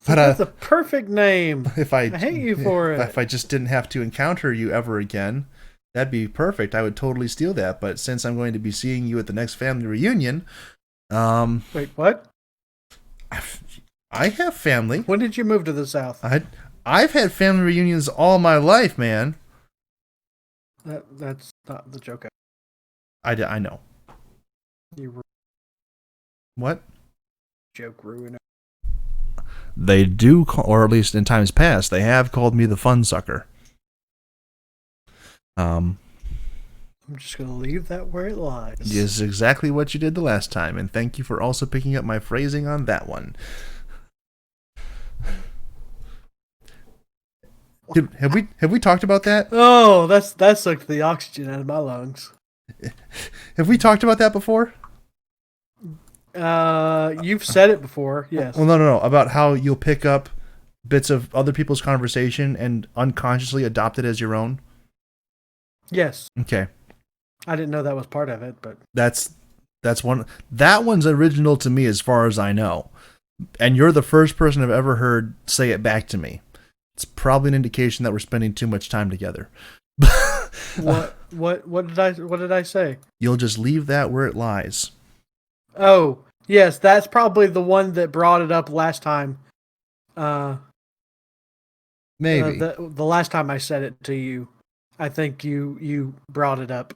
But that's a perfect name. I hate you for it. If I just didn't have to encounter you ever again, that'd be perfect. I would totally steal that. But since I'm going to be seeing you at the next family reunion, wait, what? I have family. When did you move to the South? I've had family reunions all my life, man. That's not the joke. I know. What? Joke ruiner. They do, or at least in times past, they have called me the fun sucker. I'm just going to leave that where it lies. Is exactly what you did the last time, and thank you for also picking up my phrasing on that one. Have we talked about that? Oh, that sucked the oxygen out of my lungs. Have we talked about that before? You've said it before, yes. Well, no. About how you'll pick up bits of other people's conversation and unconsciously adopt it as your own? Yes. Okay. I didn't know that was part of it, but that's one. That one's original to me as far as I know. And you're the first person I've ever heard say it back to me. It's probably an indication that we're spending too much time together. What did I say? You'll just leave that where it lies. Oh, yes, that's probably the one that brought it up last time. Maybe. The last time I said it to you, I think you brought it up.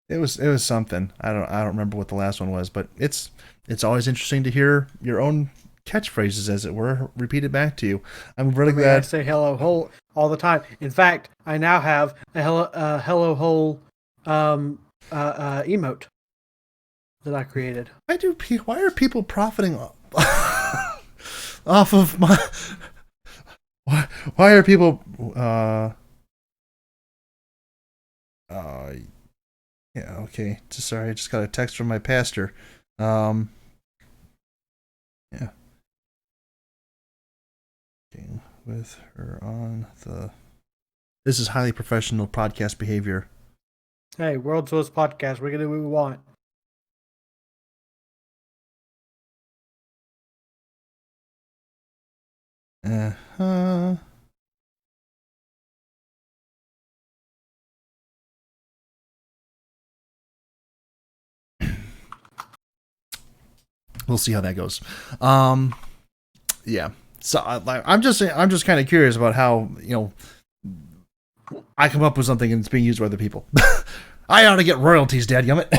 It was something. I don't remember what the last one was, but it's always interesting to hear your own catchphrases, as it were, repeated back to you. I'm really glad. I say hello hole all the time. In fact, I now have a hello hole emote that I created. Why are people profiting off of my? Why are people? Yeah. Okay. Sorry, I just got a text from my pastor. Yeah. With her on the. This is highly professional podcast behavior. Hey, World's Worst Podcast. We're gonna do what we want. We'll see how that goes. Yeah. So I'm just kind of curious about how, I come up with something and it's being used by other people. I ought to get royalties, dadgummit.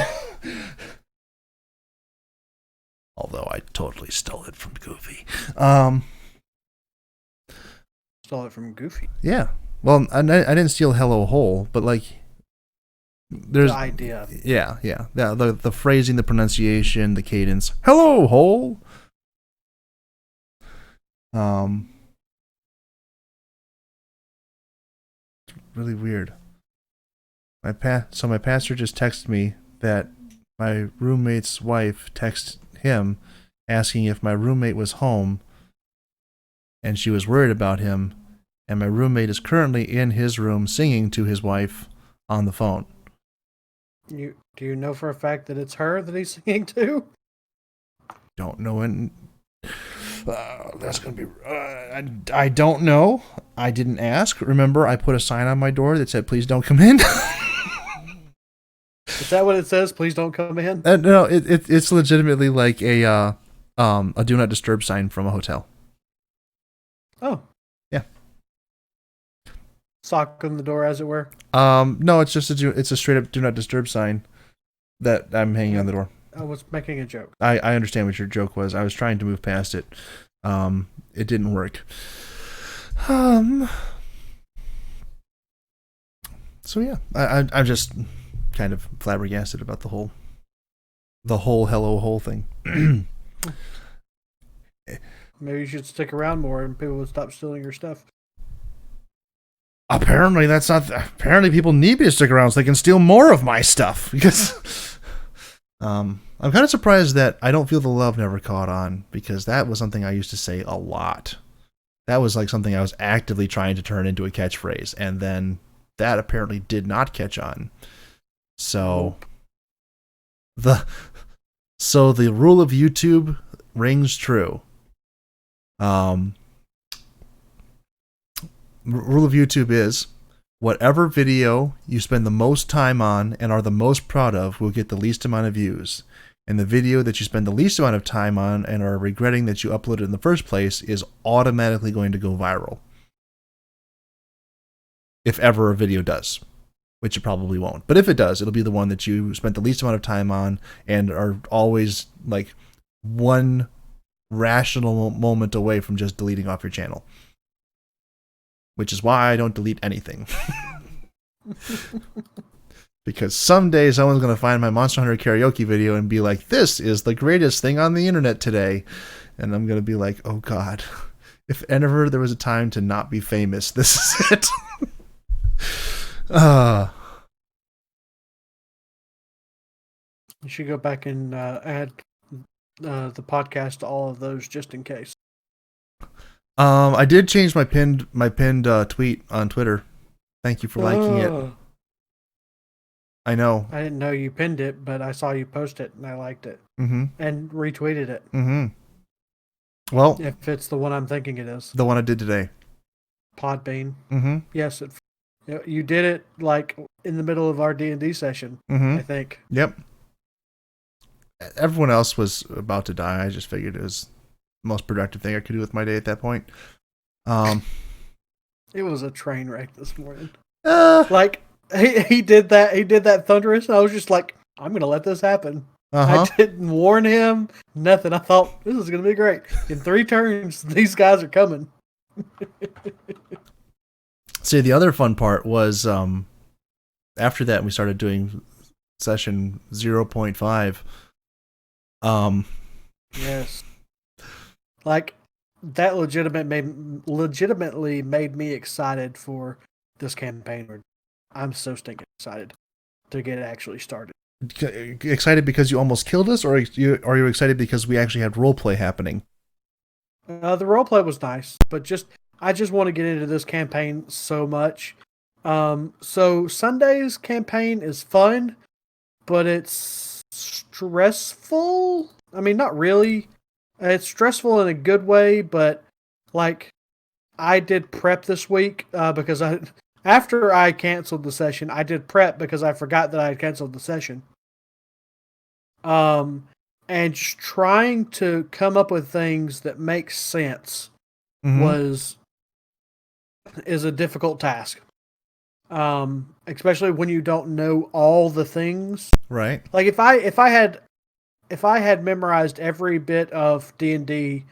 Although I totally stole it from Goofy. Stole it from Goofy. Yeah. Well, I didn't steal Hello Hole, but like, there's The idea. Yeah. The phrasing, the pronunciation, the cadence. Hello Hole. Really weird. My pastor just texted me that my roommate's wife texted him asking if my roommate was home, and she was worried about him, and my roommate is currently in his room singing to his wife on the phone. Do you know for a fact that it's her that he's singing to? Don't know, and that's gonna be. I don't know. I didn't ask. Remember, I put a sign on my door that said, "Please don't come in." Is that what it says? Please don't come in. No, it's legitimately like a do not disturb sign from a hotel. Oh, yeah. Sock on the door, as it were. No, it's just it's a straight up do not disturb sign that I'm hanging on the door. I was making a joke. I understand what your joke was. I was trying to move past it. It didn't work. So yeah, I'm just kind of flabbergasted about the whole Hello Hole thing. Maybe you should stick around more and people would stop stealing your stuff. Apparently that's not. Apparently people need me to stick around so they can steal more of my stuff. Because I'm kind of surprised that I don't feel the love never caught on, because that was something I used to say a lot. That was like something I was actively trying to turn into a catchphrase, and then that apparently did not catch on. So the rule of YouTube rings true. Rule of YouTube is whatever video you spend the most time on and are the most proud of will get the least amount of views. And the video that you spend the least amount of time on and are regretting that you uploaded in the first place is automatically going to go viral. If ever a video does, which it probably won't. But if it does, it'll be the one that you spent the least amount of time on and are always like one rational moment away from just deleting off your channel. Which is why I don't delete anything. Because someday someone's going to find my Monster Hunter karaoke video and be like, this is the greatest thing on the internet today. And I'm going to be like, oh God, if ever there was a time to not be famous, this is it. You should go back and add the podcast to all of those just in case. I did change my pinned tweet on Twitter. Thank you for liking it. I know. I didn't know you pinned it, but I saw you post it and I liked it. Mm-hmm. And retweeted it. Mm-hmm. Well, if it's the one I'm thinking it is. The one I did today. Podbean. Mm-hmm. Yes, you did it like in the middle of our D&D session, I think. Yep. Everyone else was about to die. I just figured it was the most productive thing I could do with my day at that point. It was a train wreck this morning. Like he did that thunderous, and I was just like, I'm gonna let this happen. I didn't warn him, nothing. I thought this is gonna be great. In 3 turns, these guys are coming. See, the other fun part was after that we started doing session 0.5. Yes. Like that legitimately made me excited for this campaign. I'm so stinking excited to get it actually started. Excited because you almost killed us, or are you excited because we actually had roleplay happening? The roleplay was nice, but I just want to get into this campaign so much. So Sunday's campaign is fun, but it's stressful. I mean, not really. It's stressful in a good way, but like I did prep this week because after I canceled the session, I did prep because I forgot that I had canceled the session. And just trying to come up with things that make sense is a difficult task. Especially when you don't know all the things. Right. Like if I had if I had memorized every bit of D&D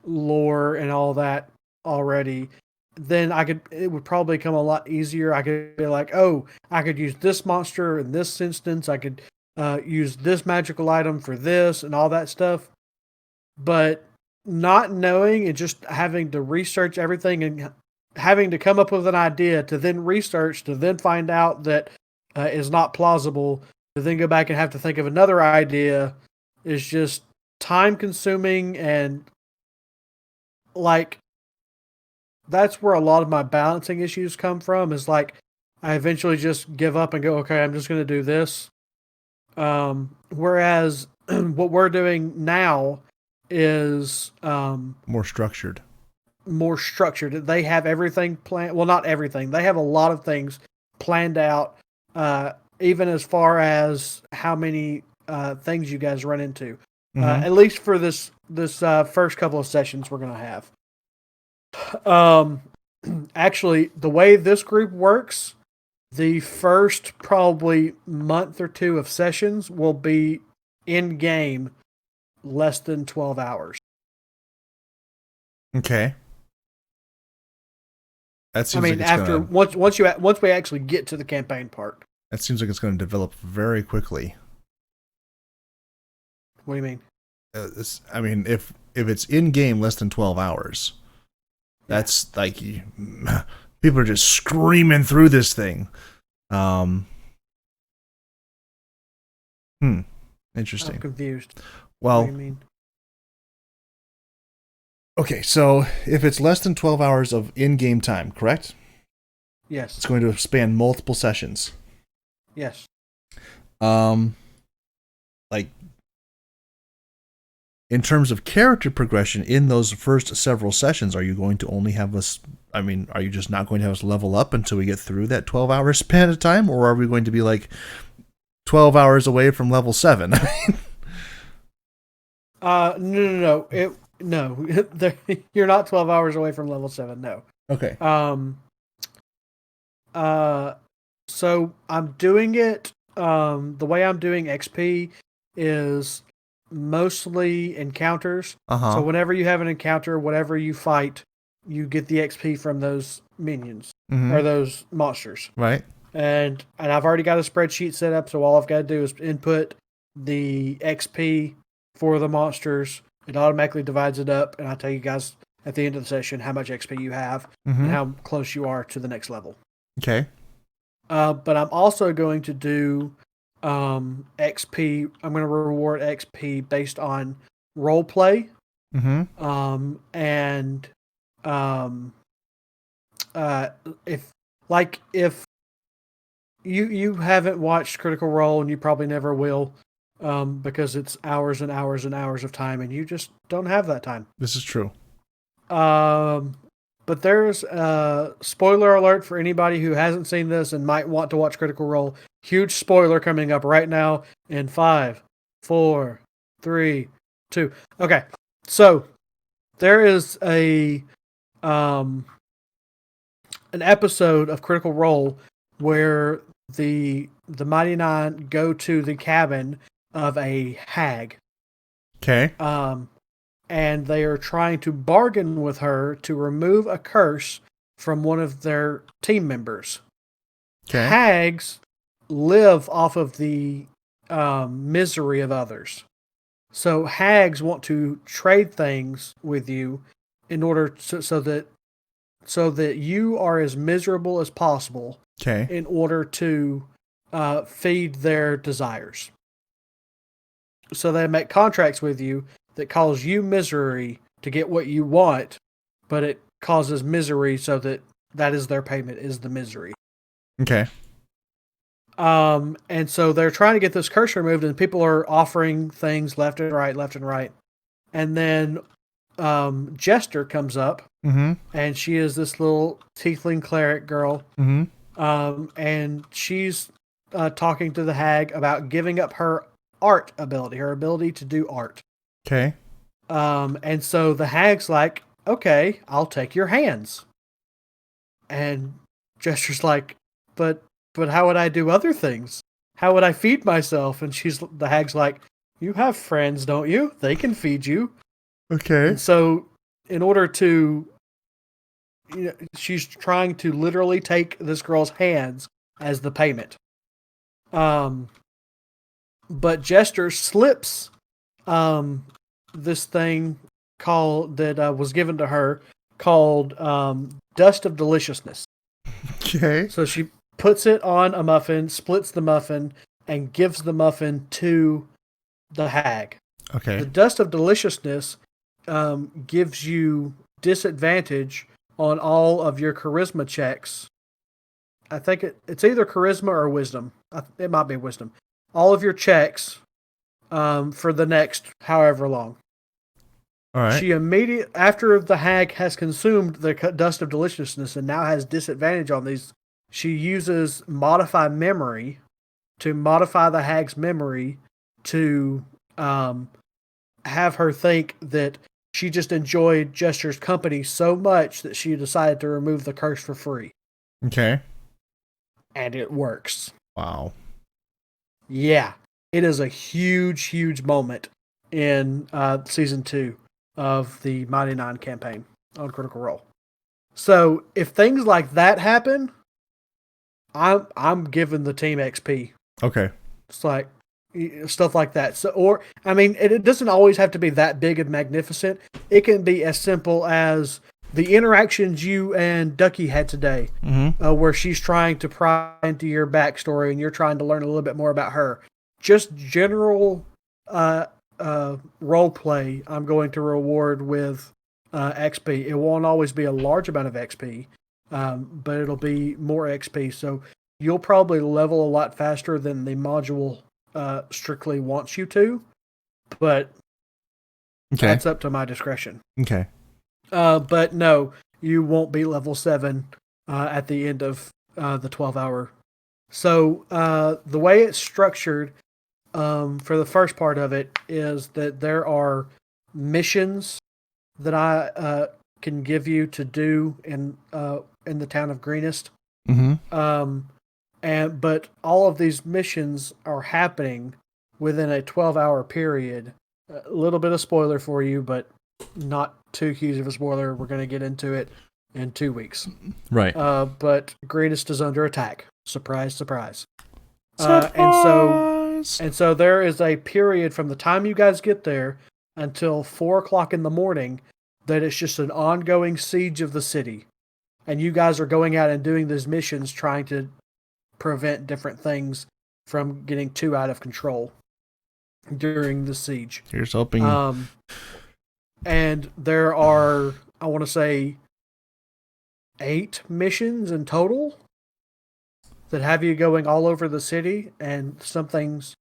lore and all that already, then it would probably come a lot easier. I could be like, oh, I could use this monster in this instance. I could use this magical item for this and all that stuff. But not knowing and just having to research everything and having to come up with an idea to then research to then find out that is not plausible to then go back and have to think of another idea is just time consuming, and like that's where a lot of my balancing issues come from, is like I eventually just give up and go, okay, I'm just going to do this. Whereas what we're doing now is More structured. more structured. They have everything planned. Well, not everything. They have a lot of things planned out, even as far as how many things you guys run into. At least for this first couple of sessions we're going to have. Actually, the way this group works, the first probably month or two of sessions will be in game less than 12 hours. Okay. That seems once we actually get to the campaign part. That seems like it's going to develop very quickly. What do you mean? If it's in game less than 12 hours, that's like people are just screaming through this thing. Interesting. I'm confused. Well, what do you mean? Okay, so if it's less than 12 hours of in-game time, correct? Yes. It's going to span multiple sessions. Yes. Like, in terms of character progression in those first several sessions, are you going to only have us, are you just not going to have us level up until we get through that 12-hour span of time? Or are we going to be like 12 hours away from level 7? No. No, you're not 12 hours away from level 7. No. Okay. So I'm doing it. The way I'm doing XP is mostly encounters. So whenever you have an encounter, whatever you fight, you get the XP from those minions or those monsters. Right. And I've already got a spreadsheet set up, so all I've got to do is input the XP for the monsters. It automatically divides it up, and I'll tell you guys at the end of the session how much XP you have and how close you are to the next level. Okay. But I'm also going to do XP. I'm going to reward XP based on role play. If you haven't watched Critical Role, and you probably never will, because it's hours and hours and hours of time, and you just don't have that time. This is true. But there's a spoiler alert for anybody who hasn't seen this and might want to watch Critical Role. Huge spoiler coming up right now in 5, 4, 3, 2. Okay, so there is an episode of Critical Role where the Mighty Nine go to the cabin of a hag. Okay. And they are trying to bargain with her to remove a curse from one of their team members. Okay. Hags live off of the misery of others. So hags want to trade things with you in order so that you are as miserable as possible. Okay. In order to feed their desires. So they make contracts with you that cause you misery to get what you want, but it causes misery so that is their payment, is the misery. Okay. And so they're trying to get this curse removed, and people are offering things left and right. And then Jester comes up, and she is this little tiefling cleric girl. And she's talking to the hag about giving up her art ability, her ability to do art. Okay. And so the hag's like, okay, I'll take your hands. And Jester's like, but how would I do other things? How would I feed myself? And the hag's like, You have friends, don't you? They can feed you. Okay. And so, in order to, she's trying to literally take this girl's hands as the payment. But Jester slips this thing called that was given to her called Dust of Deliciousness. Okay. So she puts it on a muffin, splits the muffin, and gives the muffin to the hag. Okay. The Dust of Deliciousness gives you disadvantage on all of your charisma checks. I think it's either charisma or wisdom. It might be wisdom. All of your checks for the next however long. All right. She after the hag has consumed the Dust of Deliciousness and now has disadvantage on these, she uses Modify Memory to modify the hag's memory to have her think that she just enjoyed Jester's company so much that she decided to remove the curse for free. Okay. And it works. Wow. Yeah. It is a huge, huge moment in season 2 of the Mighty Nine campaign on Critical Role. So if things like that happen, I'm giving the team XP. Okay. It's like stuff like that. So, it doesn't always have to be that big and magnificent. It can be as simple as the interactions you and Ducky had today, where she's trying to pry into your backstory and you're trying to learn a little bit more about her. Just general role play, I'm going to reward with XP. It won't always be a large amount of XP, but it'll be more XP. So you'll probably level a lot faster than the module strictly wants you to, but that's up to my discretion. Okay. But no, you won't be level 7 at the end of the 12-hour. So the way it's structured for the first part of it is that there are missions that I can give you to do in the town of Greenest. But all of these missions are happening within a 12-hour period. A little bit of spoiler for you, but not too huge of a spoiler. We're going to get into it in 2 weeks. Right. But Greenest is under attack. Surprise, surprise. Surprise! And so there is a period from the time you guys get there until 4 o'clock in the morning that it's just an ongoing siege of the city. And you guys are going out and doing these missions trying to prevent different things from getting too out of control during the siege. Here's hoping. And there are, I want to say, 8 missions in total that have you going all over the city, and some things,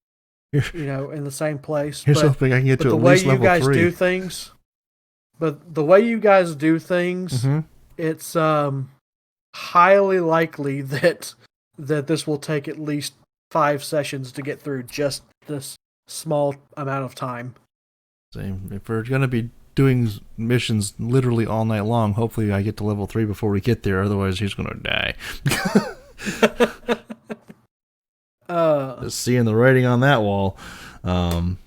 in the same place. Here's hoping I can get to at least level 3. The way you guys do things, but the way you guys do things, it's highly likely that this will take at least 5 sessions to get through just this small amount of time. Same. If we're going to be doing missions literally all night long, hopefully I get to level 3 before we get there. Otherwise, he's going to die. Just seeing the writing on that wall. And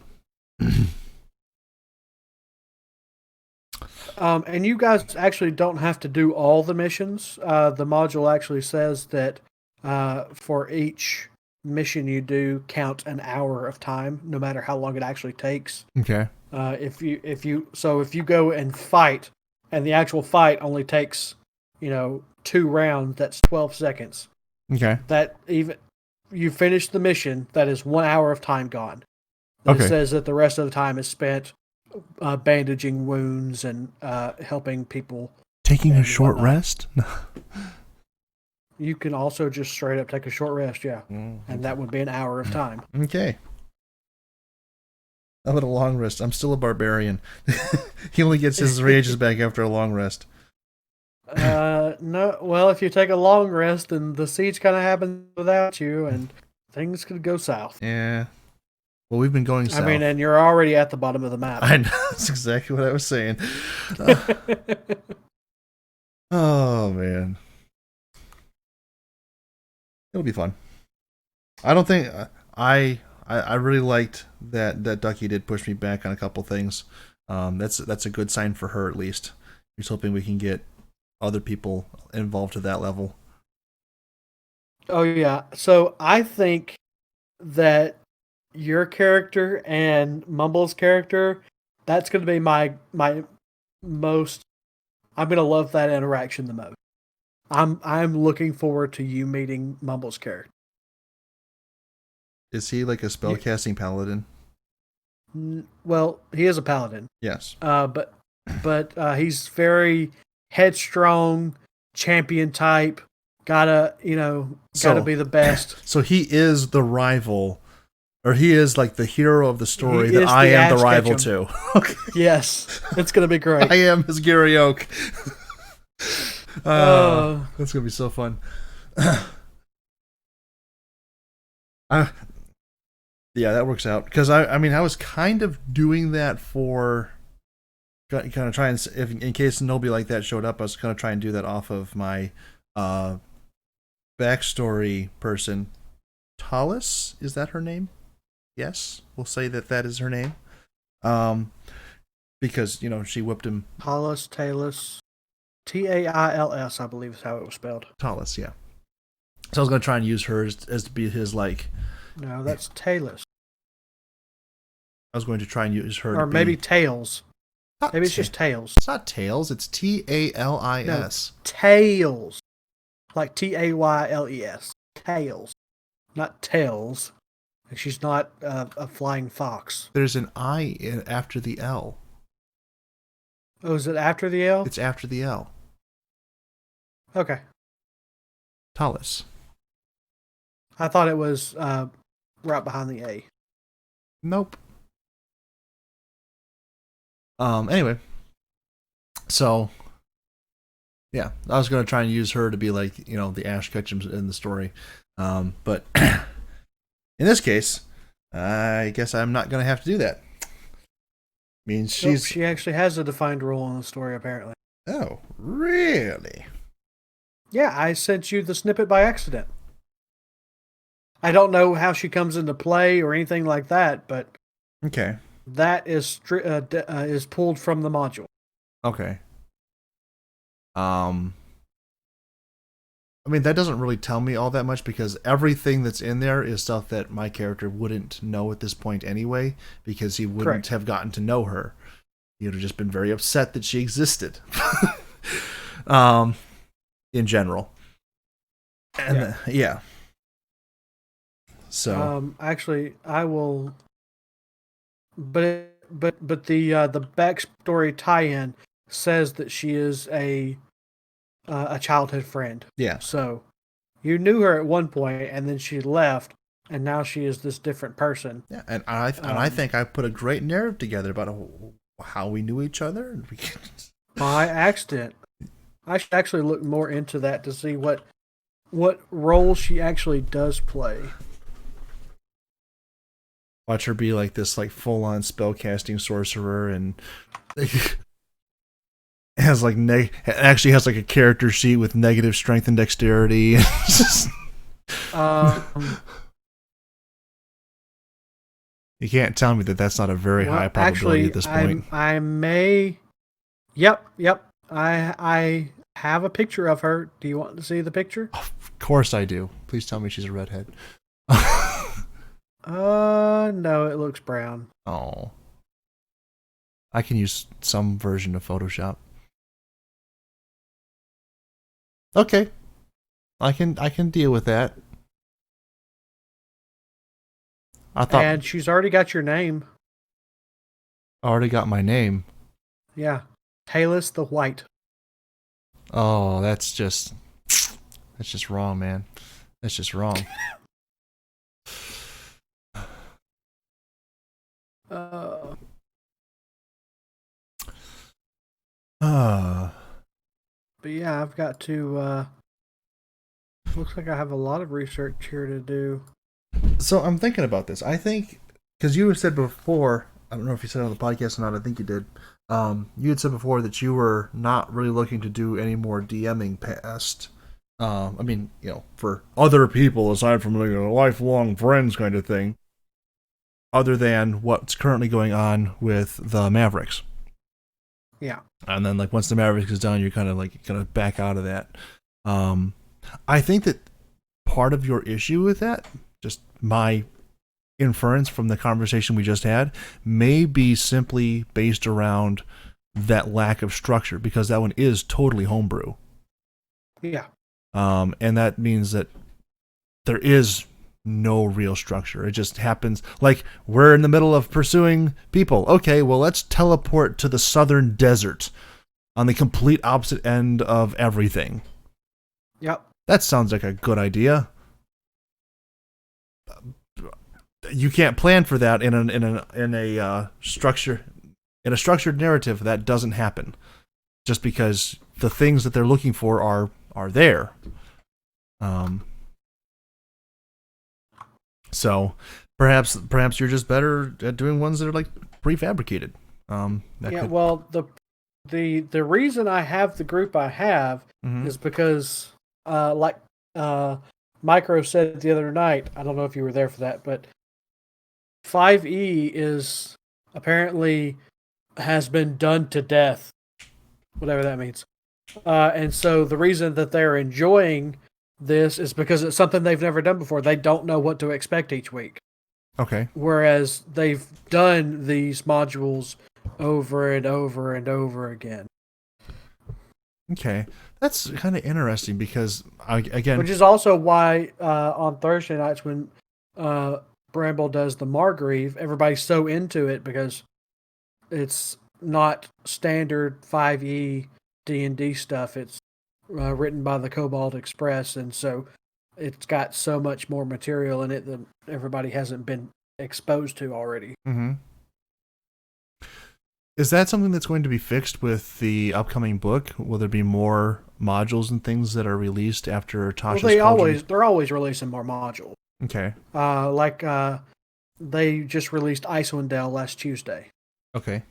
you guys actually don't have to do all the missions. The module actually says that for each mission you do, count an hour of time, no matter how long it actually takes. Okay. If you go and fight, and the actual fight only takes 2 rounds, that's 12 seconds. Okay. That even you finish the mission, that is 1 hour of time gone. It says that the rest of the time is spent bandaging wounds and helping people. Taking a short rest? You can also just straight up take a short rest, yeah. And that would be an hour of time. Okay. How about a long rest? I'm still a barbarian. He only gets his rages back after a long rest. No. Well, if you take a long rest, then the siege kind of happens without you, and things could go south. Yeah. Well, we've been going south. And you're already at the bottom of the map. I know. That's exactly what I was saying. Oh, man. It'll be fun. I don't think... I really liked that Ducky did push me back on a couple things. That's a good sign for her at least. Just hoping we can get other people involved to that level. Oh yeah. So I think that your character and Mumble's character, that's going to be my most. I'm going to love that interaction the most. I'm looking forward to you meeting Mumble's character. Is he like a spellcasting paladin? Well, he is a paladin. Yes. But he's very headstrong, champion type. Gotta be the best. So he is the rival, or he is like the hero of the story He that is I the am the Ash rival Ketchum. to. Okay. Yes, it's gonna be great. I am his Gary Oak. That's gonna be so fun. Yeah, that works out because I mean I was kind of doing that for kind of trying, if in case nobody like that showed up, I was gonna try and do that off of my backstory person. Talus, is that her name? Yes, we'll say that is her name. Because she whipped him. Talus, Tails, I believe is how it was spelled. Talus, yeah. So I was gonna try and use her as to be his like. No, that's Talus. I was going to try and use her. Or maybe Tails. Not Maybe it's just Tails. It's not Tails. It's Talis. No, Tails. Like Tayles. Tails. Not Tails. She's not a flying fox. There's an I after the L. Oh, is it after the L? It's after the L. Okay. Talus. I thought it was right behind the A. Nope. Anyway. So, yeah, I was going to try and use her to be like, the Ash Ketchum in the story. But in this case, I guess I'm not going to have to do that. Means she actually has a defined role in the story, apparently. Oh, really? Yeah, I sent you the snippet by accident. I don't know how she comes into play or anything like that, but okay, that is pulled from the module. Okay. I mean, that doesn't really tell me all that much because everything that's in there is stuff that my character wouldn't know at this point anyway, because he wouldn't Correct. have gotten to know her. He would have just been very upset that she existed. In general. And yeah. So actually, I will. But the backstory tie-in says that she is a childhood friend. yeah. So you knew her at one point, and then she left, and now she is this different person. Yeah, and I think I put a great narrative together about how we knew each other. By accident. I should actually look more into that to see what role she actually does play. Watch her be like this, like full-on spellcasting sorcerer, and has like actually has like a character sheet with negative strength and dexterity. You can't tell me that that's not a very high probability actually, at this point. I may. Yep. I have a picture of her. Do you want to see the picture? Of course I do. Please tell me she's a redhead. No, it looks brown. Oh. I can use some version of Photoshop. Okay. I can deal with that. And she's already got your name. I already got my name. Yeah. Talus the White. Oh, that's just wrong, man. That's just wrong. But yeah, I've got to. Looks like I have a lot of research here to do. So I'm thinking about this. I think because you had said before, I don't know if you said it on the podcast or not. I think you did. You had said before that you were not really looking to do any more DMing past. I mean, for other people aside from like a lifelong friends kind of thing. other than what's currently going on with the Mavericks. Yeah. And then like once the Mavericks is done, you're kind of back out of that. I think that part of your issue with that, just my inference from the conversation we just had, may be simply based around that lack of structure, because that one is totally homebrew. Yeah. And that means that there is no real structure. It just happens. Like, we're in the middle of pursuing people. Okay, well, let's teleport to the southern desert on the complete opposite end of everything. Yep. That sounds like a good idea. You can't plan for that in a structured narrative. That doesn't happen, just because the things that they're looking for are there. So perhaps you're just better at doing ones that are like prefabricated. Well, the reason I have the group I have is because, like Micro said the other night, I don't know if you were there for that, but 5E is apparently has been done to death, whatever that means. And so the reason that they're enjoying this is because it's something they've never done before. They don't know what to expect each week. Okay. Whereas they've done these modules over and over and over again. Okay. That's kind of interesting because, again... Which is also why on Thursday nights when Bramble does the Margrave, everybody's so into it because it's not standard 5e D&D stuff. It's written by the Cobalt Express, and so it's got so much more material in it that everybody hasn't been exposed to already. Mm-hmm. Is that something that's going to be fixed with the upcoming book? Will there be more modules and things that are released after Tasha's Cauldron? They're always releasing more modules. Okay. They just released Icewind Dale last Tuesday. Okay.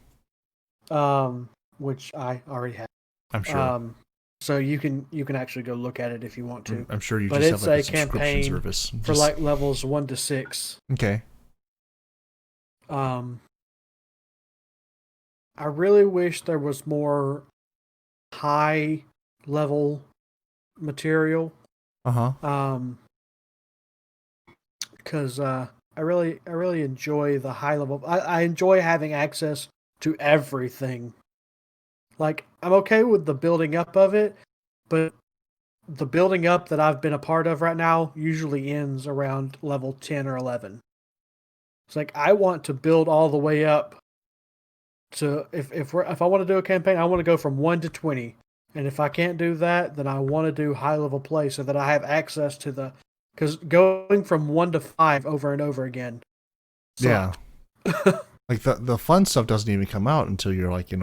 Which I already have. I'm sure. So you can actually go look at it if you want to. I'm sure you but just it's have like a a subscription campaign service. for like levels 1 to 6. Okay. I really wish there was more high level material. Because I really enjoy the high level. I enjoy having access to everything. Like, I'm okay with the building up of it, but the building up that I've been a part of right now usually ends around level 10 or 11. It's like, I want to build all the way up to, if I want to do a campaign, I want to go from 1 to 20. And if I can't do that, then I want to do high level play so that I have access to because going from 1 to 5 over and over again. Sucked. Yeah. Like the fun stuff doesn't even come out until you're like,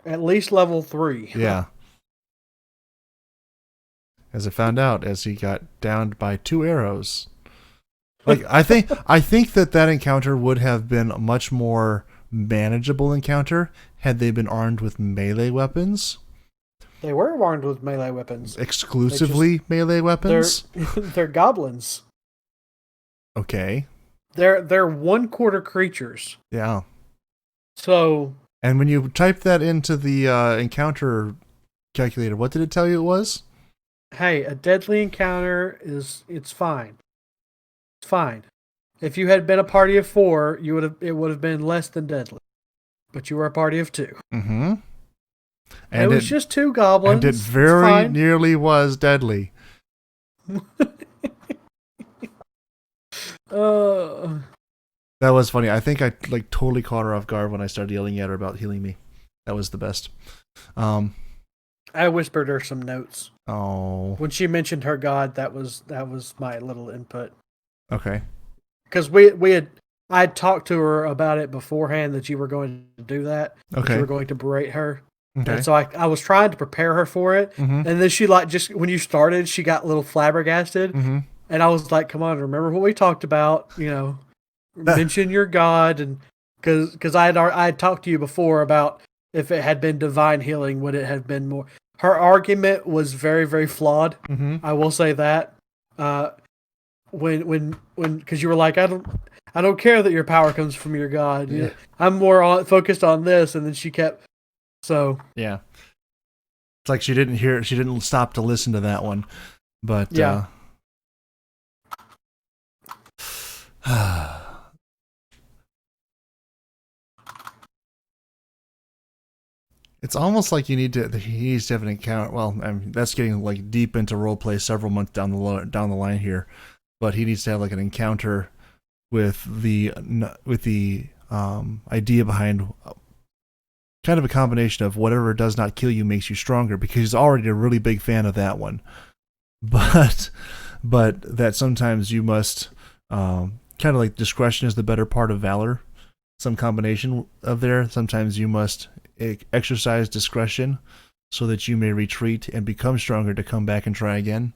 at least level 3. Yeah. As I found out, as he got downed by 2 arrows. Like, I think that encounter would have been a much more manageable encounter had they been armed with melee weapons. They were armed with melee weapons. Exclusively melee weapons? They're goblins. Okay. They're 1/4 creatures. Yeah. So... And when you type that into the encounter calculator, what did it tell you it was? Hey, a deadly encounter it's fine. It's fine. If you had been a party of 4, it would have been less than deadly. But you were a party of 2. Mm-hmm. And it was just 2 goblins. And it very nearly was deadly. That was funny. I think I like totally caught her off guard when I started yelling at her about healing me. That was the best. I whispered her some notes. Oh. When she mentioned her god, that was my little input. Okay. Because I had talked to her about it beforehand that you were going to do that. Okay. You were going to berate her. Okay. And so I was trying to prepare her for it. Mm-hmm. And then she just when you started, she got a little flabbergasted. Mm-hmm. And I was like, come on, remember what we talked about, mention your god. And because I had talked to you before about if it had been divine healing, would it have been more? Her argument was very, very flawed. Mm-hmm. I will say that. because you were like, I don't care that your power comes from your god. Yeah. I'm more focused on this, and then she kept. So Yeah. It's like she didn't stop to listen to that one. But yeah. It's almost like he needs to have an encounter. Well, I mean, that's getting like deep into roleplay several months down the line here, but he needs to have like an encounter with the idea behind kind of a combination of whatever does not kill you makes you stronger, because he's already a really big fan of that one, but that sometimes you must kind of like discretion is the better part of valor, some combination of there. Sometimes you must exercise discretion so that you may retreat and become stronger to come back and try again,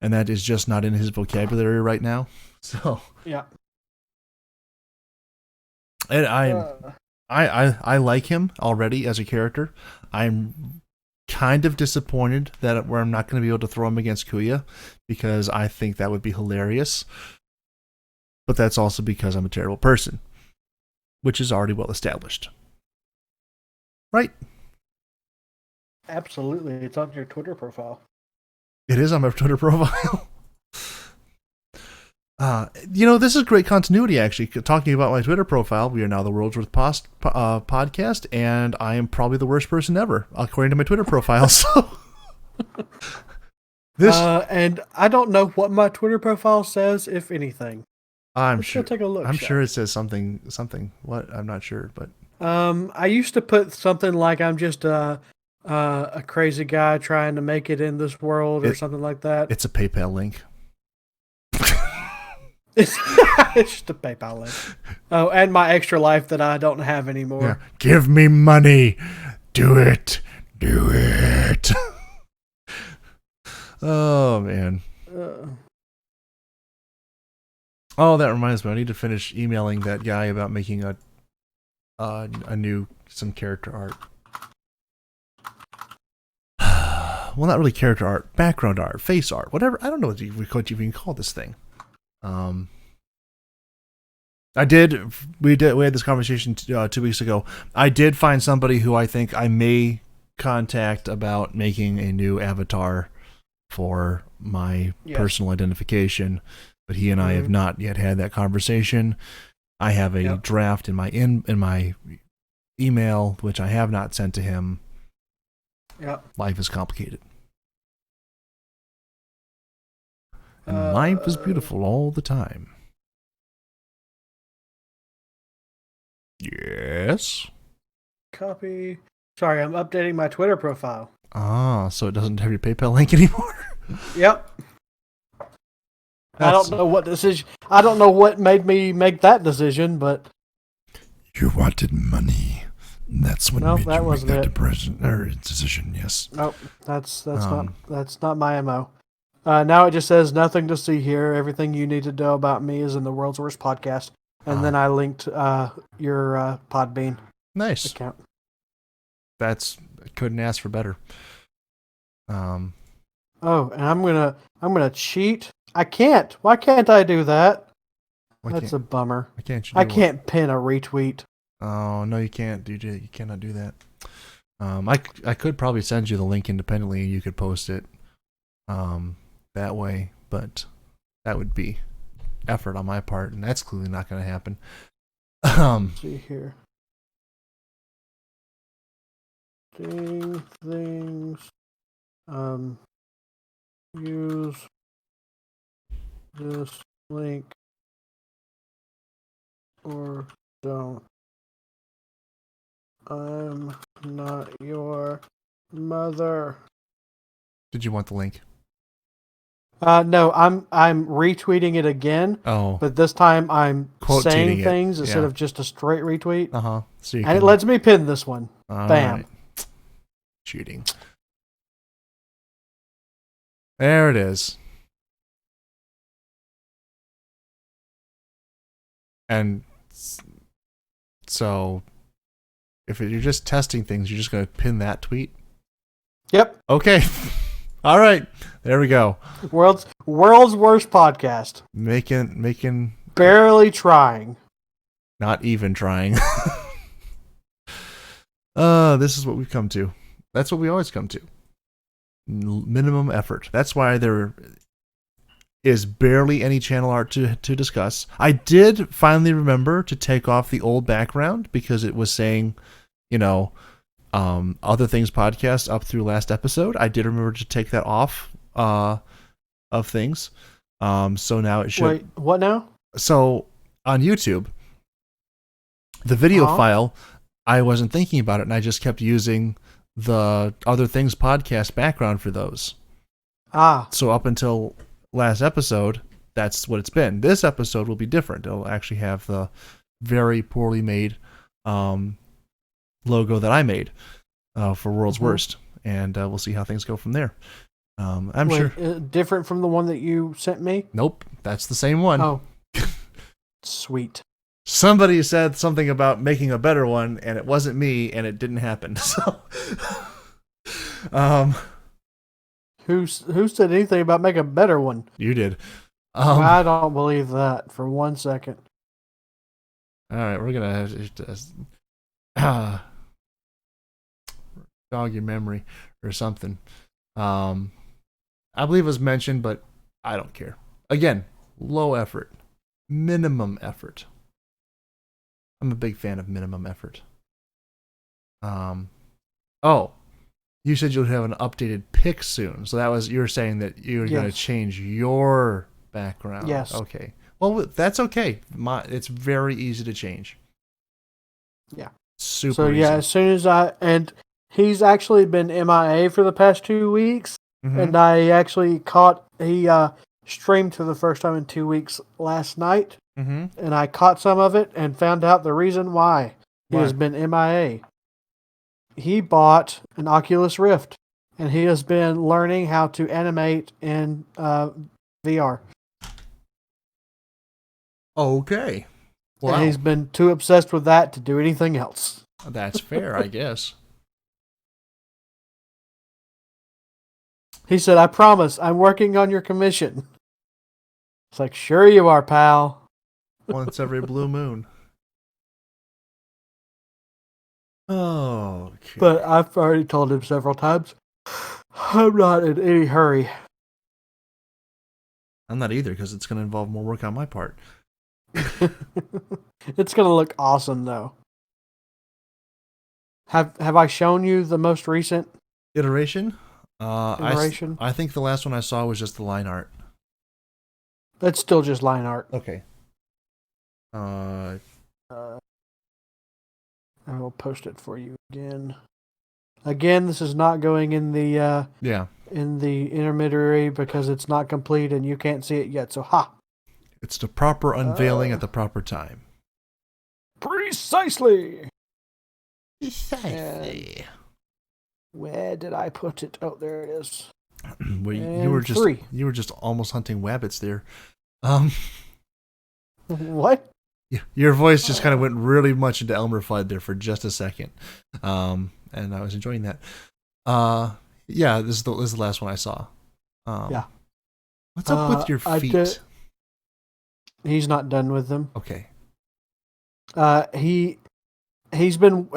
and that is just not in his vocabulary right now. So yeah. And I like him already as a character. I'm kind of disappointed that where I'm not going to be able to throw him against Kuya, because I think that would be hilarious. But that's also because I'm a terrible person, which is already well established. Right? Absolutely. It's on your Twitter profile. It is on my Twitter profile. This is great continuity, actually. Talking about my Twitter profile, we are now the World's Worst podcast, and I am probably the worst person ever, according to my Twitter profile. So, and I don't know what my Twitter profile says, if anything. I'm sure. Take a look. I'm sure it says something. What? I'm not sure, but I used to put something like I'm just a crazy guy trying to make it in this world, or something like that. It's a PayPal link. It's just a PayPal link. Oh, and my extra life that I don't have anymore. Yeah. Give me money. Do it. Do it. Oh, man. Oh, that reminds me. I need to finish emailing that guy about making some character art. Well, not really character art, background art, face art, whatever. I don't know what you even call this thing. We had this conversation 2 weeks ago. I did find somebody who I think I may contact about making a new avatar for my personal identification, but he and I have not yet had that conversation. I have a draft in my email, which I have not sent to him. Yep. Life is complicated. And life is beautiful all the time. Yes? Copy. Sorry, I'm updating my Twitter profile. Ah, so it doesn't have your PayPal link anymore? Yep. I don't know what decision. I don't know what made me make that decision, but you wanted money. That's what made you make that decision. Yes. Nope. That's not my MO. Now it just says nothing to see here. Everything you need to know about me is in the World's Worst podcast, and then I linked your Podbean account. I couldn't ask for better. Oh, and I'm gonna cheat. I can't. Why can't I do that? That's a bummer. Why can't you? I can't pin a retweet. Oh no, you can't, DJ. You cannot do that. I could probably send you the link independently, and you could post it that way, but that would be effort on my part, and that's clearly not going to happen. Let's see here. Things. Use this link or don't. I'm not your mother. Did you want the link? No, I'm retweeting it again. Oh, but this time I'm saying things instead of just a straight retweet. So it lets me pin this one. Bam. Right. Cheating. There it is. And so, if you're just testing things, you're just going to pin that tweet? Yep. Okay. All right, there we go. World's worst podcast. Making, Barely trying. not even trying. This is what we've come to. That's what we always come to. Minimum effort. That's why there is barely any channel art to discuss. I did finally remember to take off the old background because it was saying, other things podcast up through last episode. I did remember to take that off of things. So now it should. Wait, what now? So on YouTube, the video file, I wasn't thinking about it, and I just kept using the other things podcast background for those. So up until last episode, that's what it's been. This episode will be different. It'll actually have the very poorly made logo that I made for World's Worst, and we'll see how things go from there. I'm sure different from the one that you sent me. Nope, that's the same one. Oh, sweet. Somebody said something about making a better one, and it wasn't me, and it didn't happen. So, who said anything about making a better one? You did. I don't believe that for 1 second. All right, we're gonna have to jog your memory or something. I believe it was mentioned, but I don't care. Again, low effort, minimum effort. I'm a big fan of minimum effort. Oh, you said you'll have an updated pic soon. So you were saying that you were going to change your background. Yes. Okay. Well, that's okay. It's very easy to change. Yeah. Super so easy. Yeah, as soon as and he's actually been MIA for the past 2 weeks, and I actually he streamed for the first time in 2 weeks last night, and I caught some of it and found out the reason why he has been MIA. He bought an Oculus Rift, and he has been learning how to animate in VR. Okay. Wow. And he's been too obsessed with that to do anything else. That's fair, I guess. He said, "I promise, I'm working on your commission." It's like, sure you are, pal. Once every blue moon. Oh, okay. But I've already told him several times, I'm not in any hurry. I'm not either, because it's going to involve more work on my part. It's going to look awesome, though. Have I shown you the most recent iteration? Iteration? I think the last one I saw was just the line art. That's still just line art. Okay. I will post it for you again. Again, this is not going in the in the intermediary because it's not complete and you can't see it yet. So it's the proper unveiling at the proper time. Precisely. Precisely. And where did I put it? Oh, there it is. Well, you were just almost hunting wabbits there. What? Your voice just kind of went really much into Elmer Fudd there for just a second, and I was enjoying that. Yeah, this is the last one I saw. Yeah. What's up with your feet? He's not done with them. Okay. He's been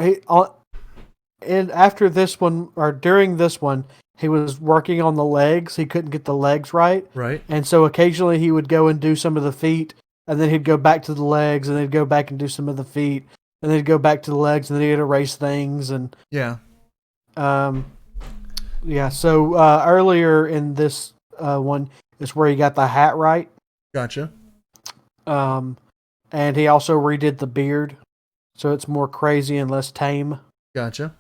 and after this one or during this one, he was working on the legs. He couldn't get the legs right. Right. And so occasionally he would go and do some of the feet, and then he'd go back to the legs, and then he'd go back and do some of the feet, and then he'd go back to the legs, and then he'd erase things, and yeah. Yeah. So earlier in this one is where he got the hat right. Gotcha. And he also redid the beard, so it's more crazy and less tame. Gotcha.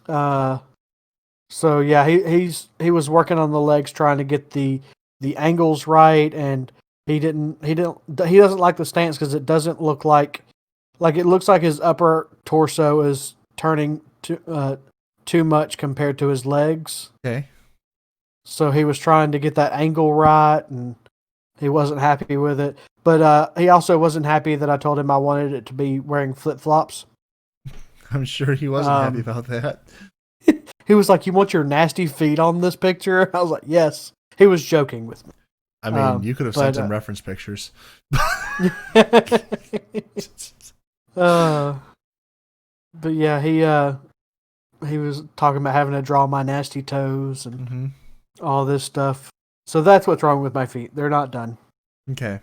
So yeah, he was working on the legs, trying to get the angles right, and he doesn't like the stance because it doesn't look like it looks like his upper torso is turning too much compared to his legs. Okay. So he was trying to get that angle right, and he wasn't happy with it. But he also wasn't happy that I told him I wanted it to be wearing flip-flops. I'm sure he wasn't happy about that. He was like, "You want your nasty feet on this picture?" I was like, "Yes." He was joking with me. I mean, you could have sent him reference pictures. But yeah, he was talking about having to draw my nasty toes and all this stuff. So that's what's wrong with my feet. They're not done. Okay.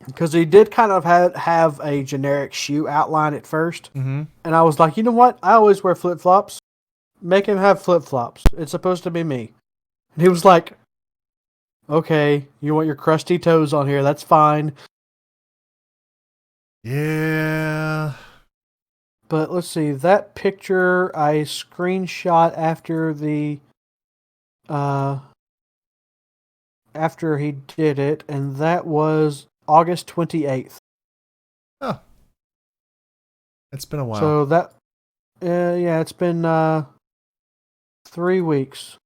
Because he did kind of have a generic shoe outline at first. Mm-hmm. And I was like, you know what? I always wear flip-flops. Make him have flip-flops. It's supposed to be me. And he was like, okay, you want your crusty toes on here. That's fine. Yeah. But let's see. That picture I screenshot after he did it, and that was August 28th. Oh. It's been a while. So that, it's been 3 weeks.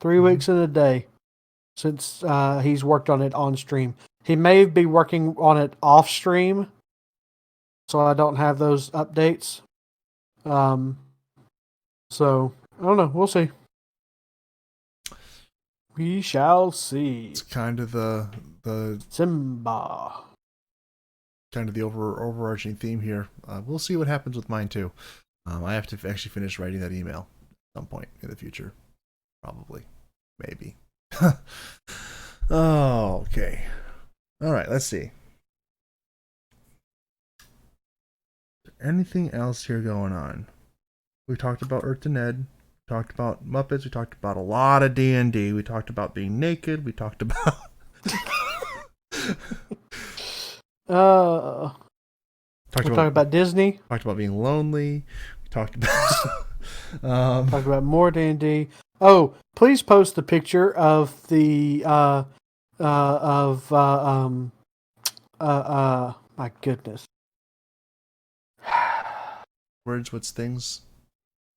3 weeks and a day since he's worked on it on stream. He may be working on it off stream, so I don't have those updates. So I don't know. We'll see. We shall see. It's kind of the Simba. Kind of the overarching theme here. We'll see what happens with mine too. I have to actually finish writing that email at some point in the future. Probably. Maybe. Oh, okay. All right, let's see. Anything else here going on? We talked about Earth to Ned. We talked about Muppets. We talked about a lot of D&D. We talked about being naked. We talked about... We're talking about Disney. Talked about being lonely. We talked about... talked about more D&D. Oh, please post the picture of the my goodness. Words with things.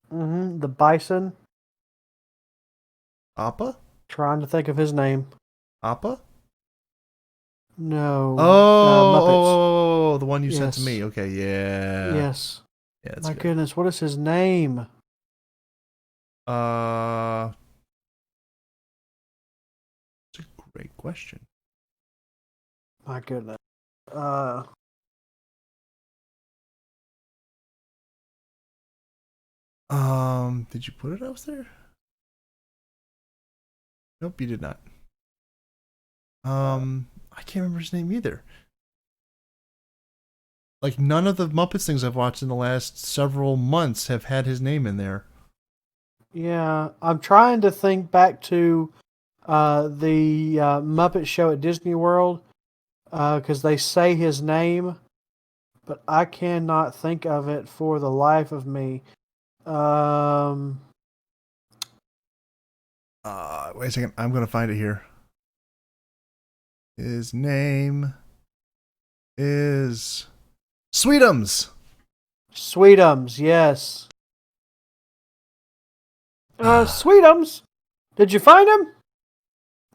The bison. Appa? Trying to think of his name. Appa? No. Oh, the one you sent to Yes. me. Okay, yeah. Yes. Yeah, that's My good. goodness, what is his name? It's a great question. My goodness. Did you put it out there? Nope, you did not. I can't remember his name either. Like, none of the Muppets things I've watched in the last several months have had his name in there. Yeah, I'm trying to think back to the Muppet Show at Disney World because they say his name, but I cannot think of it for the life of me. Wait a second. I'm going to find it here. His name is Sweetums. Sweetums, yes. Sweetums, did you find him?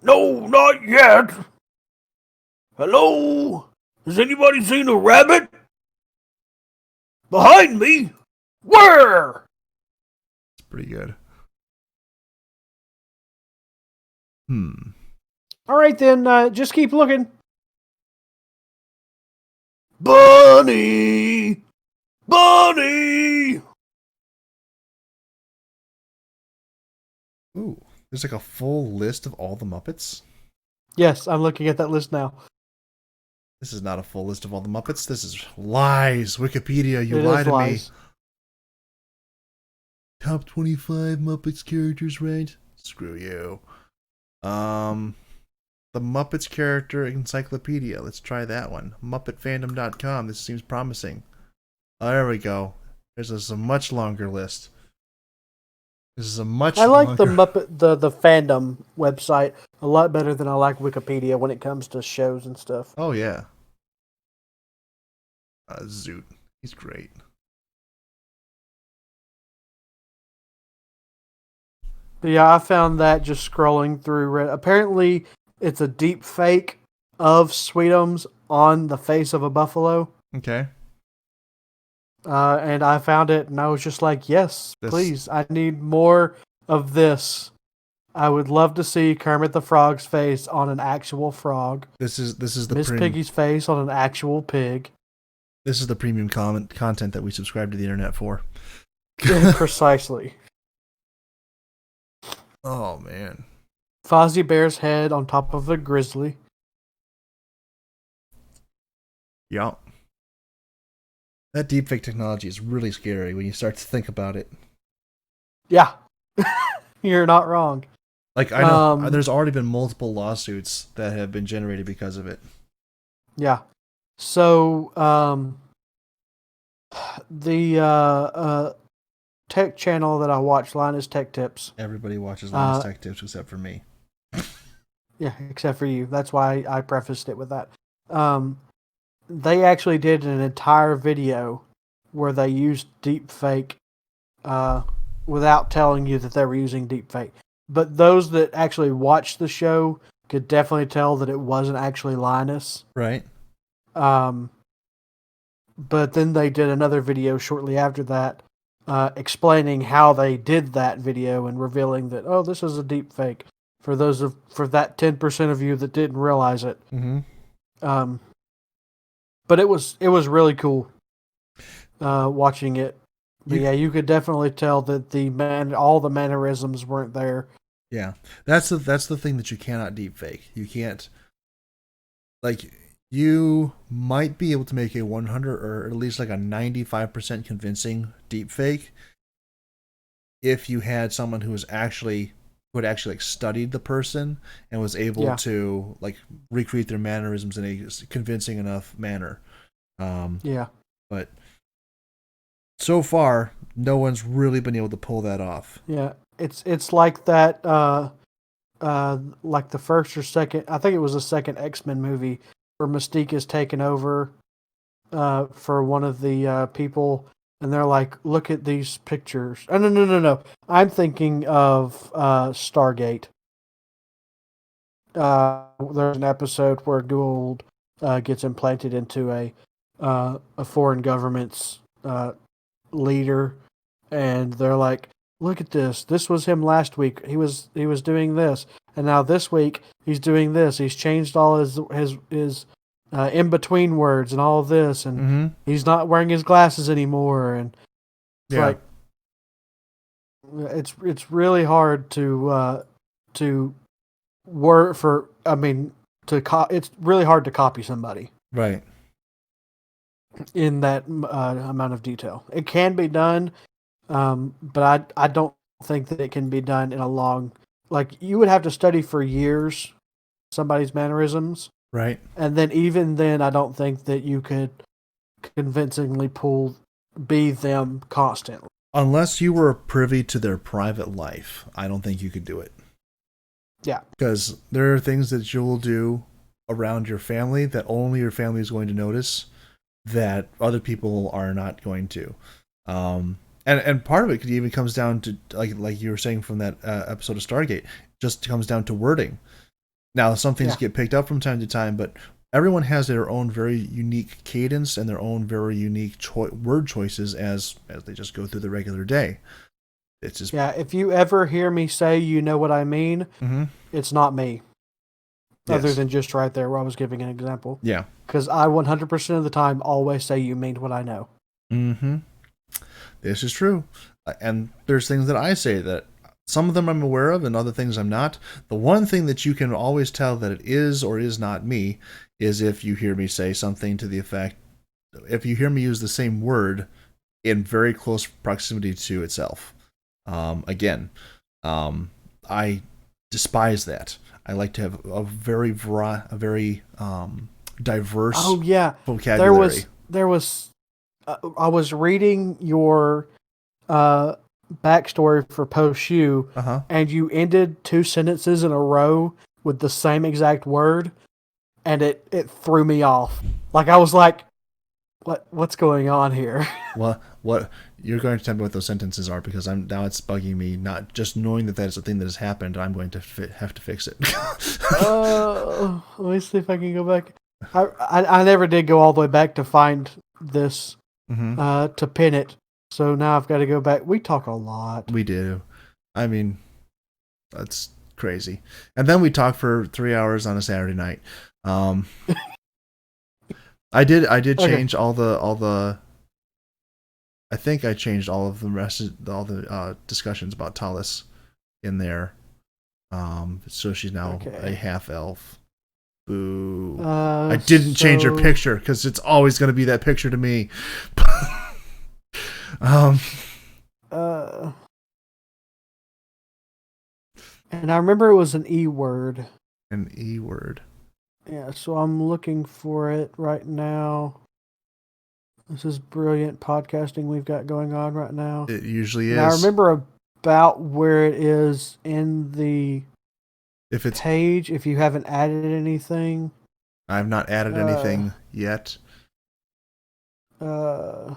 No, not yet. Hello? Has anybody seen a rabbit? Behind me? Where? It's pretty good. All right, then, just keep looking. Bunny! Bunny! Ooh, there's like a full list of all the Muppets. Yes, I'm looking at that list now. This is not a full list of all the Muppets. This is lies. Wikipedia, you It lie is to lies. me. Top 25 Muppets characters ranked? Screw you. The Muppets character encyclopedia. Let's try that one. MuppetFandom.com. This seems promising. Oh, there we go. There's a much longer list. This is a much I like longer... the Muppet the fandom website a lot better than I like Wikipedia when it comes to shows and stuff. Oh, yeah. Zoot. He's great. But yeah, I found that just scrolling through Reddit. Apparently, it's a deep fake of Sweetums on the face of a buffalo. Okay. And I found it, and I was just like, yes, please, I need more of this. I would love to see Kermit the Frog's face on an actual frog. This is the Miss Piggy's face on an actual pig. This is the premium content that we subscribe to the internet for. Precisely. Oh man. Fozzie Bear's head on top of a grizzly. Yeah. That deepfake technology is really scary when you start to think about it. Yeah. You're not wrong. Like, I know there's already been multiple lawsuits that have been generated because of it. Yeah. So, the tech channel that I watch, Linus Tech Tips. Everybody watches Linus Tech Tips except for me. Yeah, except for you. That's why I prefaced it with that. They actually did an entire video where they used deepfake without telling you that they were using deepfake. But those that actually watched the show could definitely tell that it wasn't actually Linus. Right. But then they did another video shortly after that explaining how they did that video and revealing that, oh, this is a deepfake for that 10% of you that didn't realize it. Mm-hmm. But it was really cool watching it. But yeah, you could definitely tell that all the mannerisms weren't there. Yeah, that's the thing that you cannot deepfake. You can't, like, you might be able to make a 100 or at least like a 95% convincing deepfake if you had someone who had actually like studied the person and was able to like recreate their mannerisms in a convincing enough manner. But so far, no one's really been able to pull that off. Yeah, it's like that. Like the first or second, I think it was the second X-Men movie where Mystique is taken over for one of the people, and they're like, "Look at these pictures." Oh, no. I'm thinking of Stargate. There's an episode where Gould gets implanted into a foreign government's leader, and they're like, look at this. This was him last week. He was doing this, and now this week he's doing this. He's changed all his in between words and all of this, and he's not wearing his glasses anymore. And it's like it's really hard to work for. I mean, it's really hard to copy somebody. Right. In that amount of detail. It can be done, but I don't think that it can be done in a long... Like, you would have to study for years somebody's mannerisms. Right. And then even then, I don't think that you could convincingly be them constantly. Unless you were privy to their private life, I don't think you could do it. Yeah. Because there are things that you'll do around your family that only your family is going to notice, that other people are not going to. And part of it even comes down to, like you were saying from that episode of Stargate, just comes down to wording. Now, some things get picked up from time to time, but everyone has their own very unique cadence and their own very unique word choices as they just go through the regular day. It's just... Yeah, if you ever hear me say, you know what I mean, it's not me. Other than just right there where I was giving an example. Yeah. Because I 100% of the time always say you mean what I know. This is true. And there's things that I say that some of them I'm aware of and other things I'm not. The one thing that you can always tell that it is or is not me is if you hear me say something to the effect, if you hear me use the same word in very close proximity to itself. I despise that. I like to have a very diverse vocabulary. There was I was reading your backstory for Post U, and you ended 2 sentences in a row with the same exact word, and it threw me off. Like, I was like, what's going on here? What you're going to tell me what those sentences are, because now it's bugging me. Not just knowing that is a thing that has happened, I'm going to have to fix it. Let me see if I can go back. I never did go all the way back to find this to pin it. So now I've got to go back. We talk a lot. We do. I mean, that's crazy. And then we talk for 3 hours on a Saturday night. I did change all the. I think I changed all of the rest of all the discussions about Talus in there. So she's now a half elf. Boo! I didn't change her picture because it's always going to be that picture to me. And I remember it was an E word. An E word. Yeah, so I'm looking for it right now. This is brilliant podcasting we've got going on right now. It usually and is. I remember about where it is in the page if you haven't added anything. I've not added anything yet. But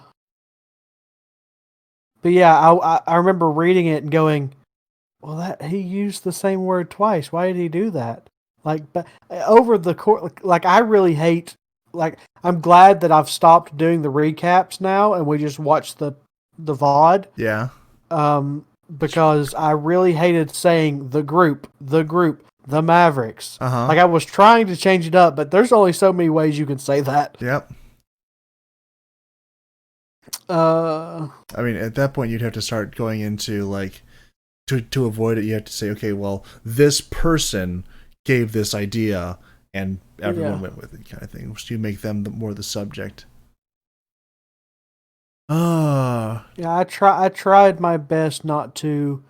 yeah, I remember reading it and going, well, that he used the same word twice. Why did he do that? Like, but over the course, like I really hate. Like, I'm glad that I've stopped doing the recaps now, and we just watch the VOD. Yeah. Because I really hated saying the group, the Mavericks. Uh-huh. Like I was trying to change it up, but there's only so many ways you can say that. Yep. I mean, at that point, you'd have to start going into like to avoid it. You have to say, okay, well, this person gave this idea, and everyone went with it, kind of thing. So you make them more the subject. Yeah, I tried my best not to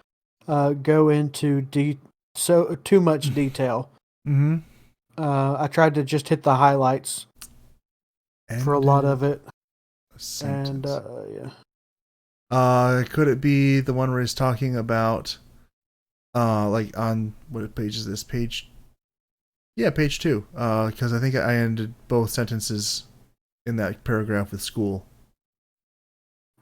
go into too much detail. Mm-hmm. I tried to just hit the highlights for a lot of it. Sentence. And yeah. Could it be the one where he's talking about like on what page is this? Page 2. Because I think I ended both sentences in that paragraph with school.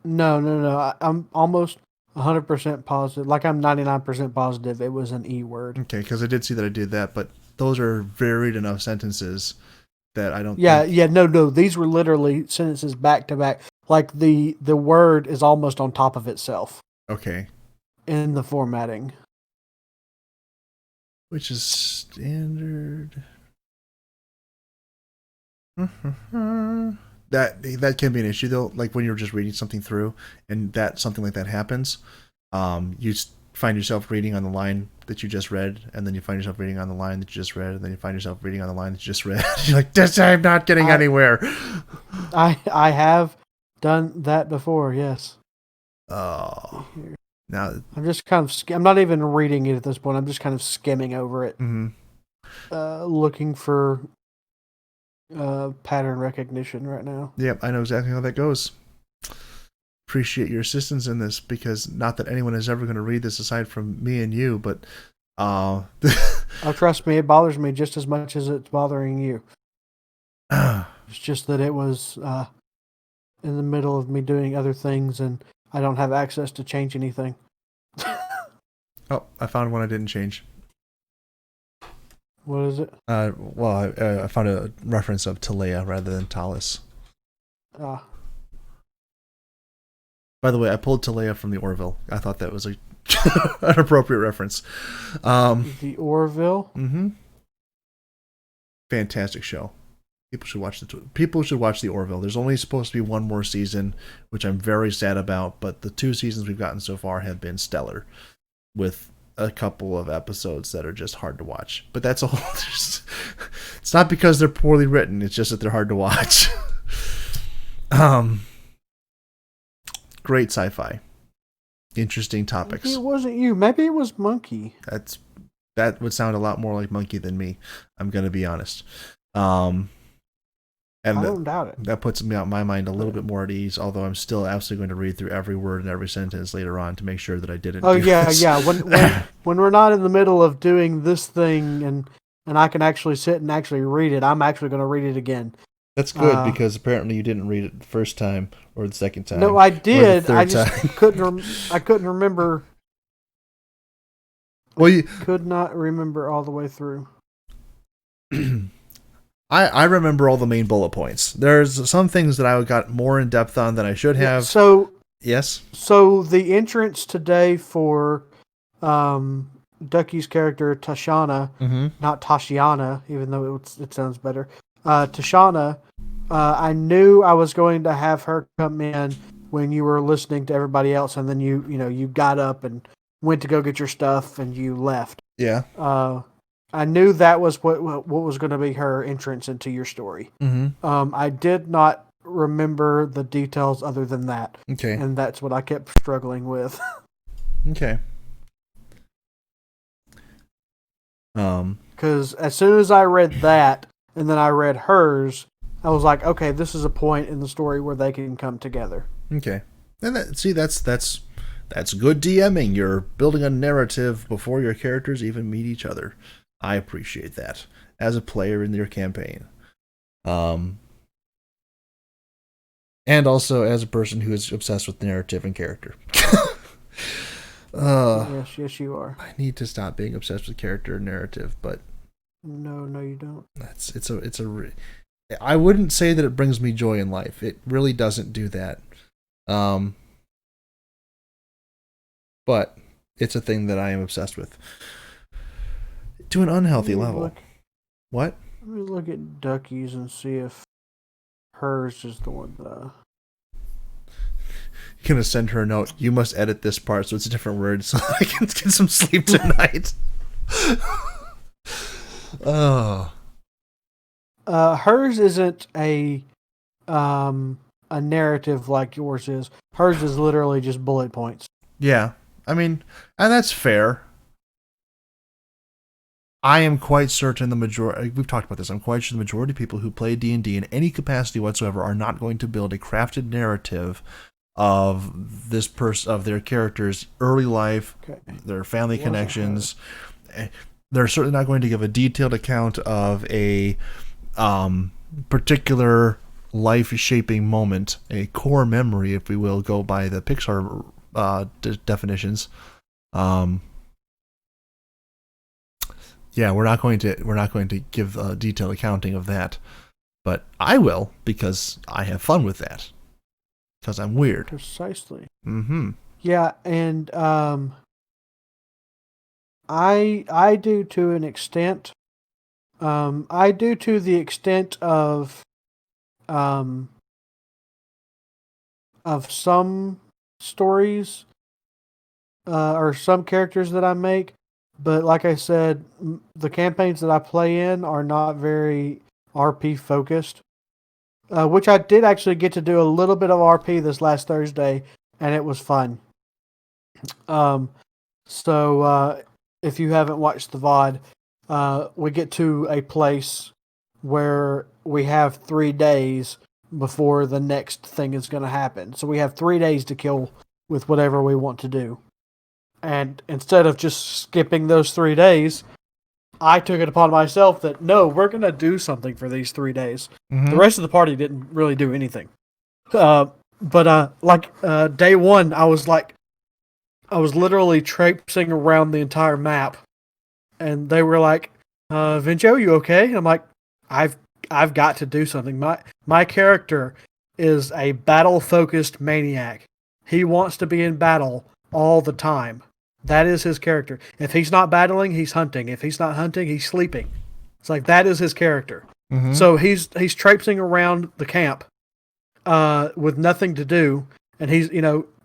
No. I'm almost 100% positive. Like I'm 99% positive it was an E word. Okay, because I did see that I did that, but those are varied enough sentences that I don't. No. These were literally sentences back to back. Like the word is almost on top of itself. Okay. In the formatting. Which is standard. That can be an issue though. Like when you're just reading something through, and something like that happens, you find yourself reading on the line that you just read, and then you find yourself reading on the line that you just read, and then you find yourself reading on the line that you just read. You're like, I'm not getting anywhere. I have done that before. Yes. Oh. Now I'm just kind of. I'm not even reading it at this point. I'm just kind of skimming over it, looking for pattern recognition right now. Yep, I know exactly how that goes. Appreciate your assistance in this, because not that anyone is ever going to read this aside from me and you, but oh, trust me, it bothers me just as much as it's bothering you. It's just that it was in the middle of me doing other things, and I don't have access to change anything. Oh, I found one I didn't change. What is it? Well, I found a reference of Talea rather than Talus. By the way, I pulled Talea from the Orville. I thought that was an appropriate reference. The Orville? Mm-hmm. Fantastic show. People should watch the Orville. There's only supposed to be one more season, which I'm very sad about, but the 2 seasons we've gotten so far have been stellar, with a couple of episodes that are just hard to watch. But that's all. It's not because they're poorly written, it's just that they're hard to watch. Great sci-fi. Interesting topics. Maybe it wasn't you. Maybe it was Monkey. That would sound a lot more like Monkey than me. I'm going to be honest. And I don't doubt it. That puts me out my mind a little bit more at ease, although I'm still absolutely going to read through every word and every sentence later on to make sure that I didn't do this. Yeah. When we're not in the middle of doing this thing and I can actually sit and actually read it, I'm actually going to read it again. That's good, because apparently you didn't read it the first time or the second time. No, I did. I just time. couldn't remember. Well, you could not remember all the way through. I remember all the main bullet points. There's some things that I got more in depth on than I should have. So yes. So the entrance today for Ducky's character Tashana, not Tashiana, even though it sounds better. Tashana, I knew I was going to have her come in when you were listening to everybody else, and then you got up and went to go get your stuff and you left. Yeah. I knew that was what was going to be her entrance into your story. I did not remember the details other than that. Okay. And that's what I kept struggling with. Okay. Because as soon as I read that, and then I read hers, I was like, okay, this is a point in the story where they can come together. Okay. And that's good DMing. You're building a narrative before your characters even meet each other. I appreciate that as a player in your campaign. And also as a person who is obsessed with narrative and character. Yes, you are. I need to stop being obsessed with character and narrative, but no, you don't. I wouldn't say that it brings me joy in life. It really doesn't do that. But it's a thing that I am obsessed with. To an unhealthy level. What? Let me look at Ducky's and see if hers is the one that... You're going to send her a note. You must edit this part so it's a different word so I can get some sleep tonight. Oh. Hers isn't a narrative like yours is. Hers is literally just bullet points. Yeah. I mean, and that's fair. I am quite certain the majority, we've talked about this, I'm quite sure the majority of people who play D&D in any capacity whatsoever are not going to build a crafted narrative of this person, of their character's early life, their family connections. They're certainly not going to give a detailed account of a particular life-shaping moment, a core memory, if we will, go by the Pixar definitions. Yeah, we're not going to give a detailed accounting of that, but I will because I have fun with that. Because I'm weird. Precisely. Mm-hmm. Yeah, and I do to an extent. I do to the extent of some stories or some characters that I make. But like I said, the campaigns that I play in are not very RP focused, which I did actually get to do a little bit of RP this last Thursday, and it was fun. So if you haven't watched the VOD, we get to a place where we have 3 days before the next thing is going to happen. So we have 3 days to kill with whatever we want to do. And instead of just skipping those 3 days, I took it upon myself that, no, we're going to do something for these 3 days. Mm-hmm. The rest of the party didn't really do anything. But day one, I was literally traipsing around the entire map. And they were like, Vincho, you okay? I'm like, I've got to do something. My character is a battle-focused maniac. He wants to be in battle all the time. That is his character. If he's not battling, he's hunting. If he's not hunting, he's sleeping. It's like that is his character. Mm-hmm. So he's traipsing around the camp with nothing to do, and he's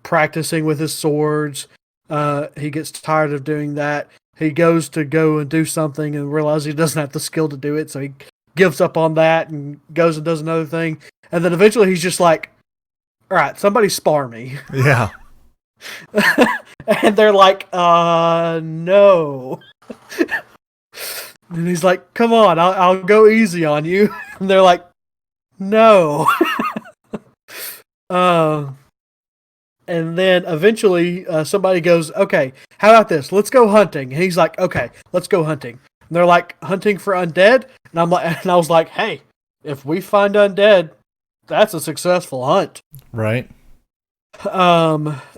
practicing with his swords. He gets tired of doing that. He goes to go and do something and realizes he doesn't have the skill to do it, so he gives up on that and goes and does another thing. And then eventually he's just like, all right, somebody spar me. Yeah. And they're like, no. And he's like, come on, I'll go easy on you. And they're like, no. And then eventually somebody goes, okay, how about this? Let's go hunting. And he's like, okay, let's go hunting. And they're like, hunting for undead? And I was like, hey, if we find undead, that's a successful hunt. Right.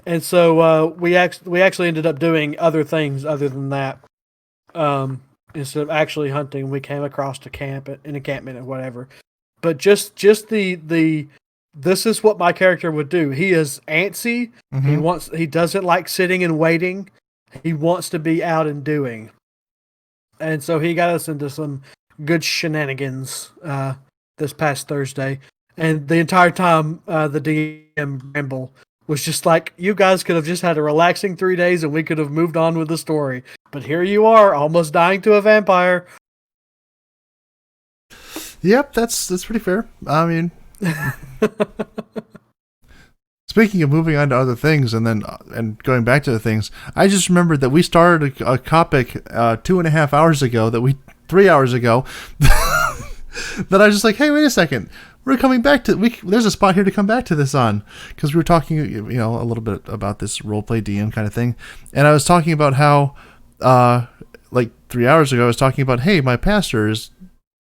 And so we actually ended up doing other things other than that. And instead of actually hunting. We came across an encampment or whatever. But just the this is what my character would do. He is antsy. He doesn't like sitting and waiting. He wants to be out and doing. And so he got us into some good shenanigans this past Thursday. And the entire time, the DM Bramble was just like, you guys could have just had a relaxing 3 days and we could have moved on with the story. But here you are, almost dying to a vampire. Yep, that's pretty fair. I mean, speaking of moving on to other things and going back to the things, I just remembered that we started a topic 2.5 hours ago 3 hours ago that I was just like, hey, wait a second. We're coming back to there's a spot here to come back to this on, because we were talking, a little bit about this roleplay DM kind of thing, and I was talking about how, like 3 hours ago, I was talking about, hey, my pastor is,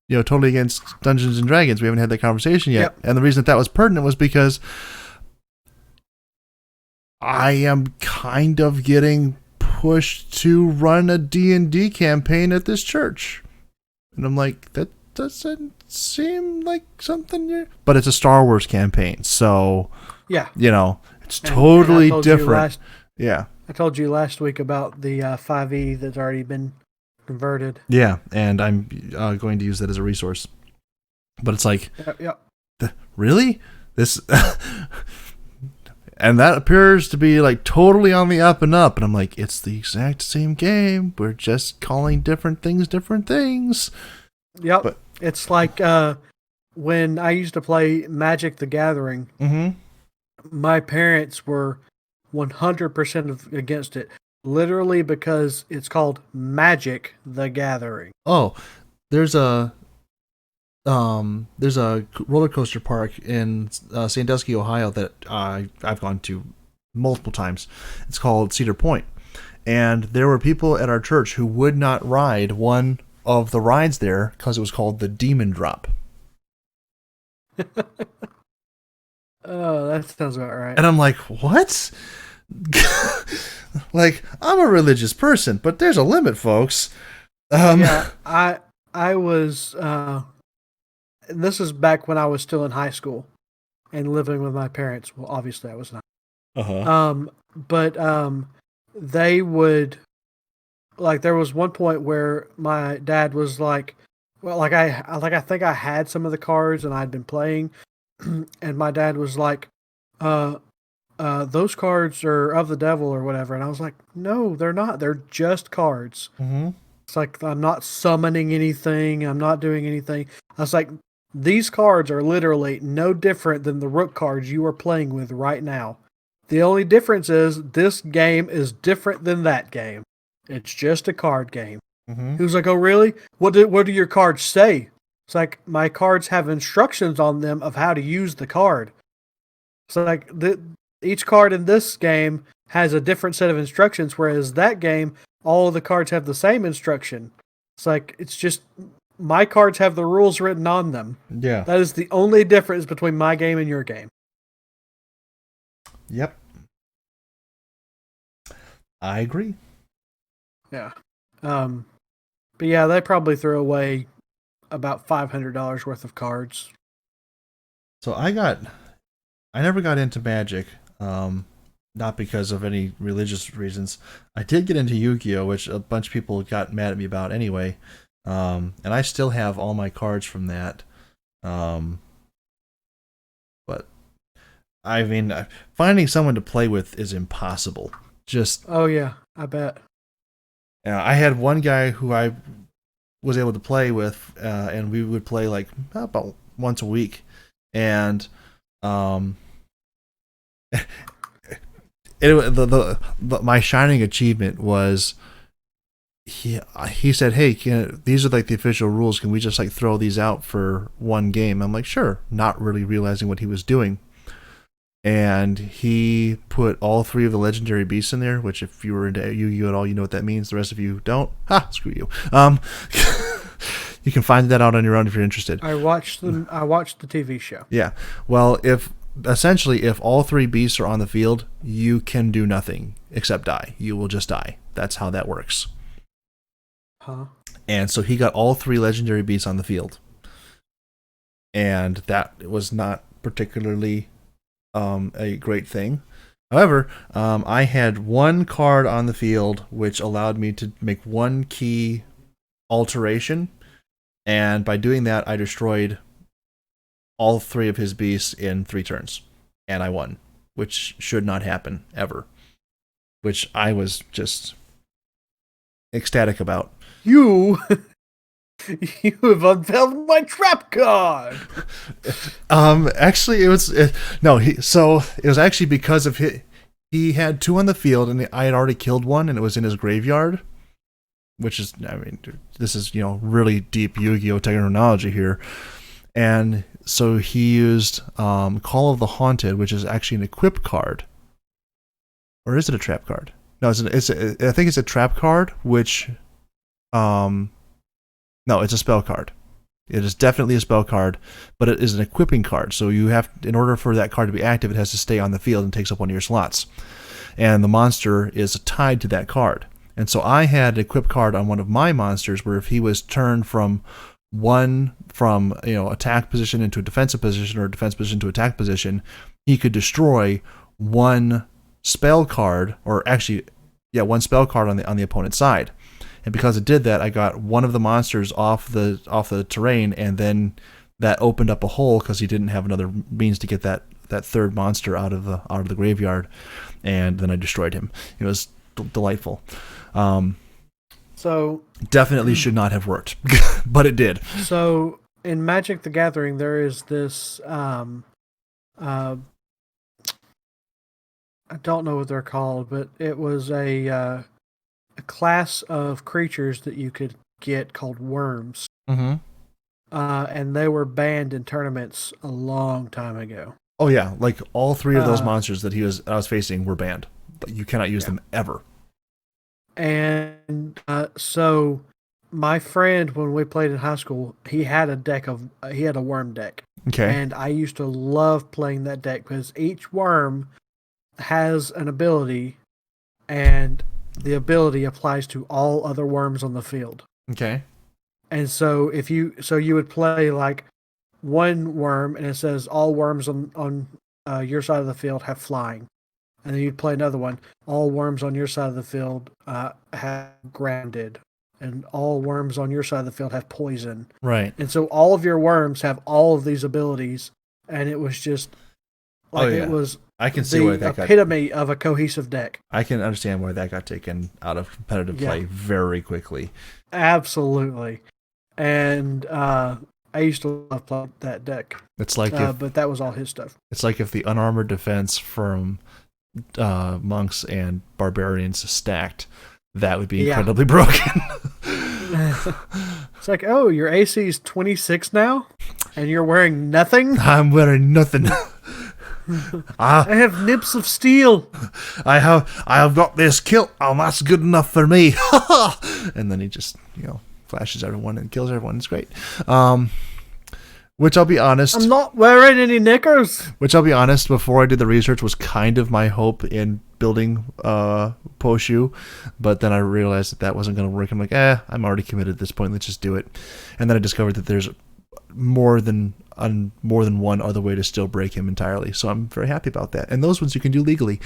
totally against Dungeons and Dragons. We haven't had that conversation yet, and the reason that was pertinent was because I am kind of getting pushed to run a D&D campaign at this church, and I'm like, that doesn't seem like something but it's a Star Wars campaign, so it's totally different. I told you last week about the 5e that's already been converted. Yeah, and I'm going to use that as a resource. But it's like, really? This and that appears to be like totally on the up and up, and I'm like, it's the exact same game. We're just calling different things different things. Yep. But it's like when I used to play Magic the Gathering, my parents were 100% against it, literally because it's called Magic the Gathering. Oh, there's a roller coaster park in Sandusky, Ohio that I've gone to multiple times. It's called Cedar Point, and there were people at our church who would not ride one of the rides there because it was called the Demon Drop. Oh, that sounds about right. And I'm like, what? Like, I'm a religious person, but there's a limit, folks. I was this is back when I was still in high school and living with my parents. Well, obviously I was not. But they would, like, there was one point where my dad was like, well, I think I had some of the cards and I'd been playing, and my dad was like, those cards are of the devil or whatever. And I was like, no, they're not. They're just cards. It's like, I'm not summoning anything. I'm not doing anything. I was like, these cards are literally no different than the rook cards you are playing with right now. The only difference is this game is different than that game. It's just a card game. He was like, oh, really? What do your cards say? It's like, my cards have instructions on them of how to use the card. It's like, each card in this game has a different set of instructions, whereas that game, all of the cards have the same instruction. It's like, it's just, my cards have the rules written on them. Yeah. That is the only difference between my game and your game. Yep. I agree. Yeah. But yeah, they probably threw away about $500 worth of cards. So I never got into Magic, not because of any religious reasons. I did get into Yu-Gi-Oh!, which a bunch of people got mad at me about anyway. And I still have all my cards from that. But I mean, finding someone to play with is impossible. Oh yeah, I bet. I had one guy who I was able to play with, and we would play like about once a week, and my shining achievement was he said, hey, these are like the official rules, can we just like throw these out for one game? I'm like, sure, not really realizing what he was doing. And he put all 3 of the legendary beasts in there, which if you were into Yu-Gi-Oh! At all, you know what that means. The rest of you don't. Ha! Screw you. You can find that out on your own if you're interested. I watched the TV show. Yeah. Well, if all 3 beasts are on the field, you can do nothing except die. You will just die. That's how that works. Huh? And so he got all 3 legendary beasts on the field. And that was not particularly a great thing. However, I had 1 card on the field which allowed me to make 1 key alteration. And by doing that, I destroyed all 3 of his beasts in 3 turns. And I won, which should not happen ever. Which I was just ecstatic about. You have unveiled my trap card. Actually, it was it was actually because of he had 2 on the field, and I had already killed 1, and it was in his graveyard. Which is, I mean, this is really deep Yu-Gi-Oh terminology here, and so he used Call of the Haunted, which is actually an equip card, or is it a trap card? No, I think it's a trap card, which no, it's a spell card. It is definitely a spell card, but it is an equipping card. So you have, in order for that card to be active, it has to stay on the field and takes up one of your slots. And the monster is tied to that card. And so I had an equip card on one of my monsters where if he was turned from attack position into a defensive position or defense position to attack position, he could destroy 1 spell card, or actually, 1 spell card on the opponent's side. And because it did that, I got 1 of the monsters off the terrain, and then that opened up a hole because he didn't have another means to get that 3rd monster out of the graveyard, and then I destroyed him. It was delightful. So definitely should not have worked, but it did. So in Magic the Gathering, there is this I don't know what they're called, but it was a class of creatures that you could get called worms. Mm-hmm. And they were banned in tournaments a long time ago. Oh yeah, like all 3 of those monsters that I was facing were banned. You cannot use them ever. And so my friend, when we played in high school, he had a worm deck. Okay. And I used to love playing that deck because each worm has an ability, and the ability applies to all other worms on the field. Okay. And so you would play like 1 worm, and it says all worms on your side of the field have flying. And then you'd play another one. All worms on your side of the field have grounded. And all worms on your side of the field have poison. Right. And so all of your worms have all of these abilities. And it was just like it was I can see why that epitome of a cohesive deck. I can understand why that got taken out of competitive play very quickly. Absolutely. And I used to love playing that deck. It's like but that was all his stuff. It's like if the unarmored defense from monks and barbarians stacked, that would be incredibly broken. It's like, oh, your AC is 26 now, and you're wearing nothing? I'm wearing nothing. I have nips of steel. I have got this kilt. Oh, that's good enough for me. And then he just, flashes everyone and kills everyone. It's great. Which I'll be honest, I'm not wearing any knickers. Which I'll be honest, before I did the research, was kind of my hope in building Poshu, but then I realized that wasn't going to work. I'm like, I'm already committed at this point. Let's just do it. And then I discovered that there's more than one other way to still break him entirely. So I'm very happy about that. And those ones you can do legally.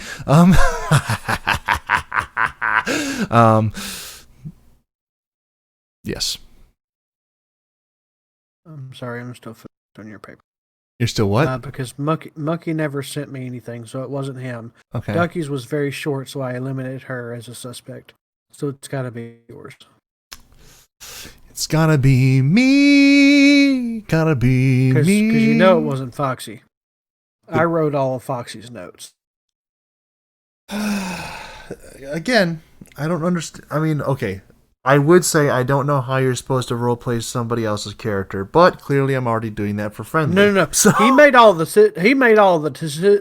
Yes. I'm sorry, I'm still on your paper. You're still what? Because Mucky never sent me anything, so it wasn't him. Okay. Ducky's was very short, so I eliminated her as a suspect. So it's got to be yours. It's gotta be me. Gotta be me. Because it wasn't Foxy. I wrote all of Foxy's notes. Again, I don't understand. I mean, okay. I would say I don't know how you're supposed to roleplay somebody else's character, but clearly I'm already doing that for friendly. No. So he made all the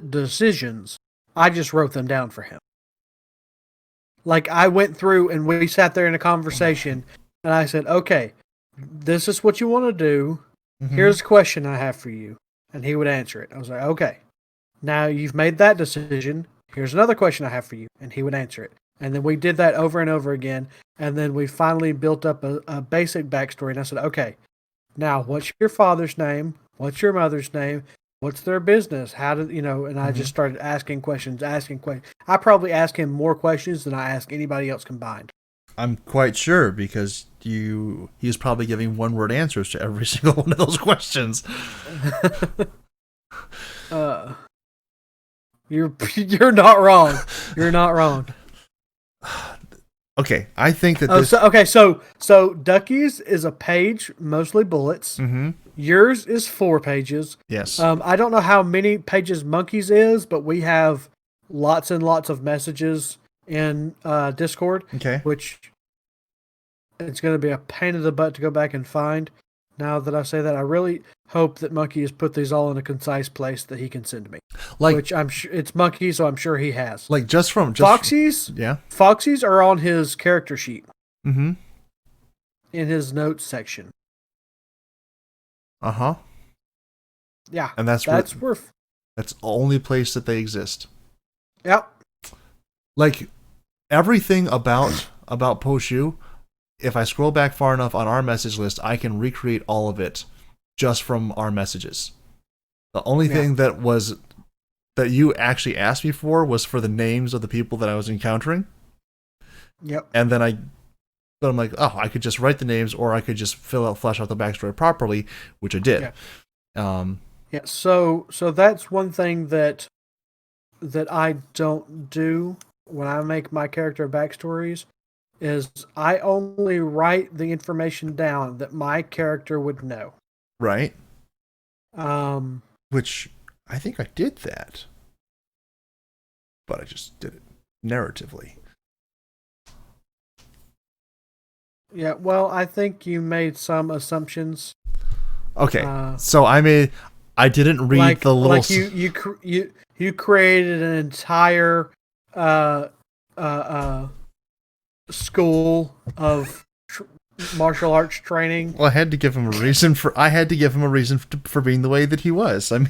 decisions. I just wrote them down for him. Like I went through and we sat there in a conversation, and I said, "Okay, this is what you want to do. Mm-hmm. Here's a question I have for you," and he would answer it. I was like, "Okay, now you've made that decision. Here's another question I have for you," and he would answer it. And then we did that over and over again. And then we finally built up a basic backstory. And I said, okay, now what's your father's name? What's your mother's name? What's their business? How did, and I just started asking questions. I probably asked him more questions than I asked anybody else combined. I'm quite sure because he was probably giving one-word answers to every single one of those questions. You're not wrong. You're not wrong. Okay, I think that So Ducky's is a page, mostly bullets. Mm-hmm. Yours is 4 pages. Yes. I don't know how many pages Monkey's is, but we have lots and lots of messages in Discord. Okay. Which it's going to be a pain in the butt to go back and find. Now that I say that, I really hope that Monkey has put these all in a concise place that he can send me. Which I'm sure it's Monkey, so I'm sure he has. Foxy's. Yeah. Foxy's are on his character sheet. Mm-hmm. In his notes section. Uh-huh. Yeah. And that's the only place that they exist. Yep. Like everything about Poshu, if I scroll back far enough on our message list, I can recreate all of it just from our messages. The only thing that you actually asked me for was for the names of the people that I was encountering. Yep. And then I'm like, oh, I could just write the names, or I could just flesh out the backstory properly, which I did. Yeah. So that's one thing that I don't do when I make my character backstories is I only write the information down that my character would know. Right. Which I think I did that, but I just did it narratively. Yeah, well, I think you made some assumptions. Okay, so I didn't read the little. Like you created an entire school of martial arts training. Well, I had to give him a reason for being the way that he was. I mean,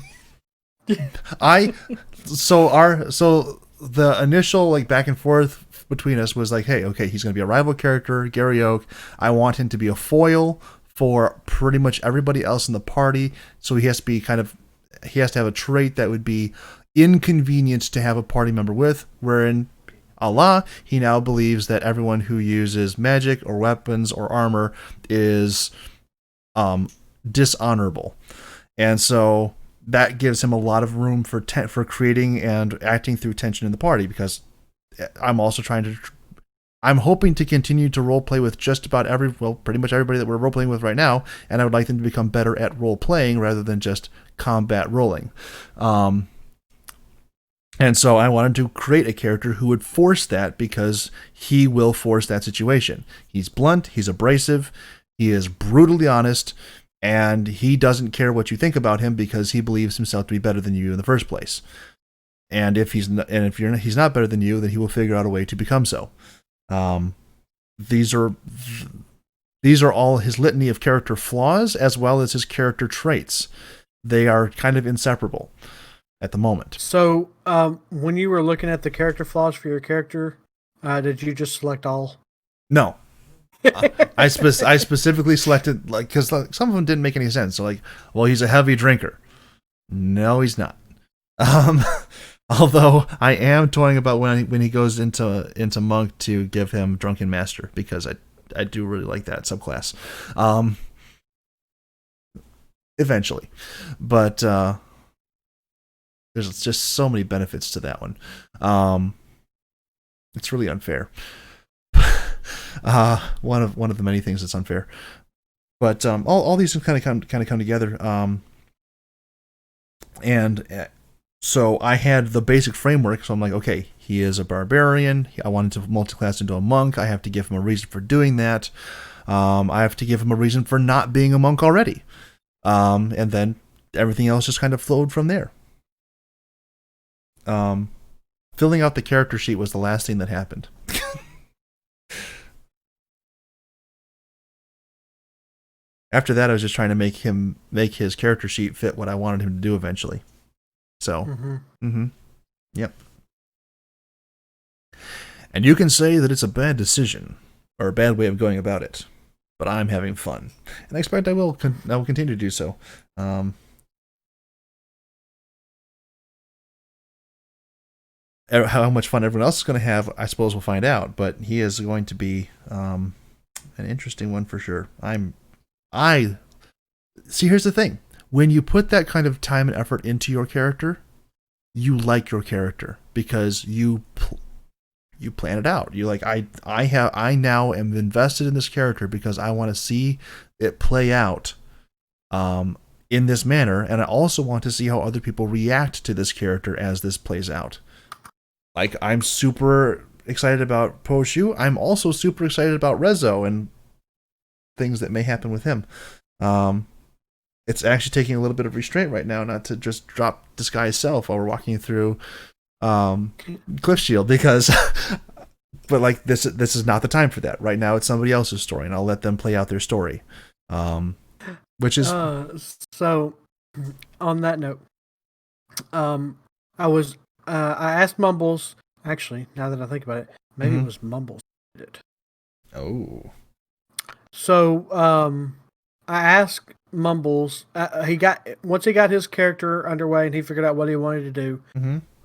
so the initial back and forth between us was like, hey, okay, he's going to be a rival character, Gary Oak. I want him to be a foil for pretty much everybody else in the party. So he has to have a trait that would be inconvenient to have a party member with, wherein Allah, he now believes that everyone who uses magic or weapons or armor is dishonorable. And so that gives him a lot of room for creating and acting through tension in the party, because I'm hoping to continue to roleplay with just about pretty much everybody that we're roleplaying with right now, and I would like them to become better at role-playing rather than just combat rolling. And so I wanted to create a character who would force that, because he will force that situation. He's blunt, he's abrasive, he is brutally honest, and he doesn't care what you think about him because he believes himself to be better than you in the first place. And if he's not better than you, then he will figure out a way to become so. These are all his litany of character flaws as well as his character traits. They are kind of inseparable at the moment. So, when you were looking at the character flaws for your character, did you just select all? No. I specifically selected, because some of them didn't make any sense. So well, he's a heavy drinker. No, he's not. Although I am toying about when he goes into monk to give him drunken master, because I do really like that subclass. Eventually, but there's just so many benefits to that one. It's really unfair. One of the many things that's unfair, but all these kind of come together. So I had the basic framework. So I'm like, okay, he is a barbarian. I wanted to multiclass into a monk. I have to give him a reason for doing that. I have to give him a reason for not being a monk already. And then everything else just kind of flowed from there. Filling out the character sheet was the last thing that happened. After that, I was just trying to make his character sheet fit what I wanted him to do eventually. So, yep. And you can say that it's a bad decision or a bad way of going about it, but I'm having fun, and I expect I will continue to do so. How much fun everyone else is going to have, I suppose we'll find out. But he is going to be an interesting one for sure. I see. Here's the thing: when you put that kind of time and effort into your character, you like your character because you plan it out. You like I now am invested in this character because I want to see it play out in this manner, and I also want to see how other people react to this character as this plays out. Like, I'm super excited about Poshu. I'm also super excited about Rezo and things that may happen with him. It's actually taking a little bit of restraint right now not to just drop Disguise Self while we're walking through Cliff Shield, because but like this is not the time for that. Right now it's somebody else's story, and I'll let them play out their story. Which is so on that note, I asked Mumbles, actually, now that I think about it, maybe it was Mumbles who did it. Oh. So, I asked Mumbles, once he got his character underway and he figured out what he wanted to do,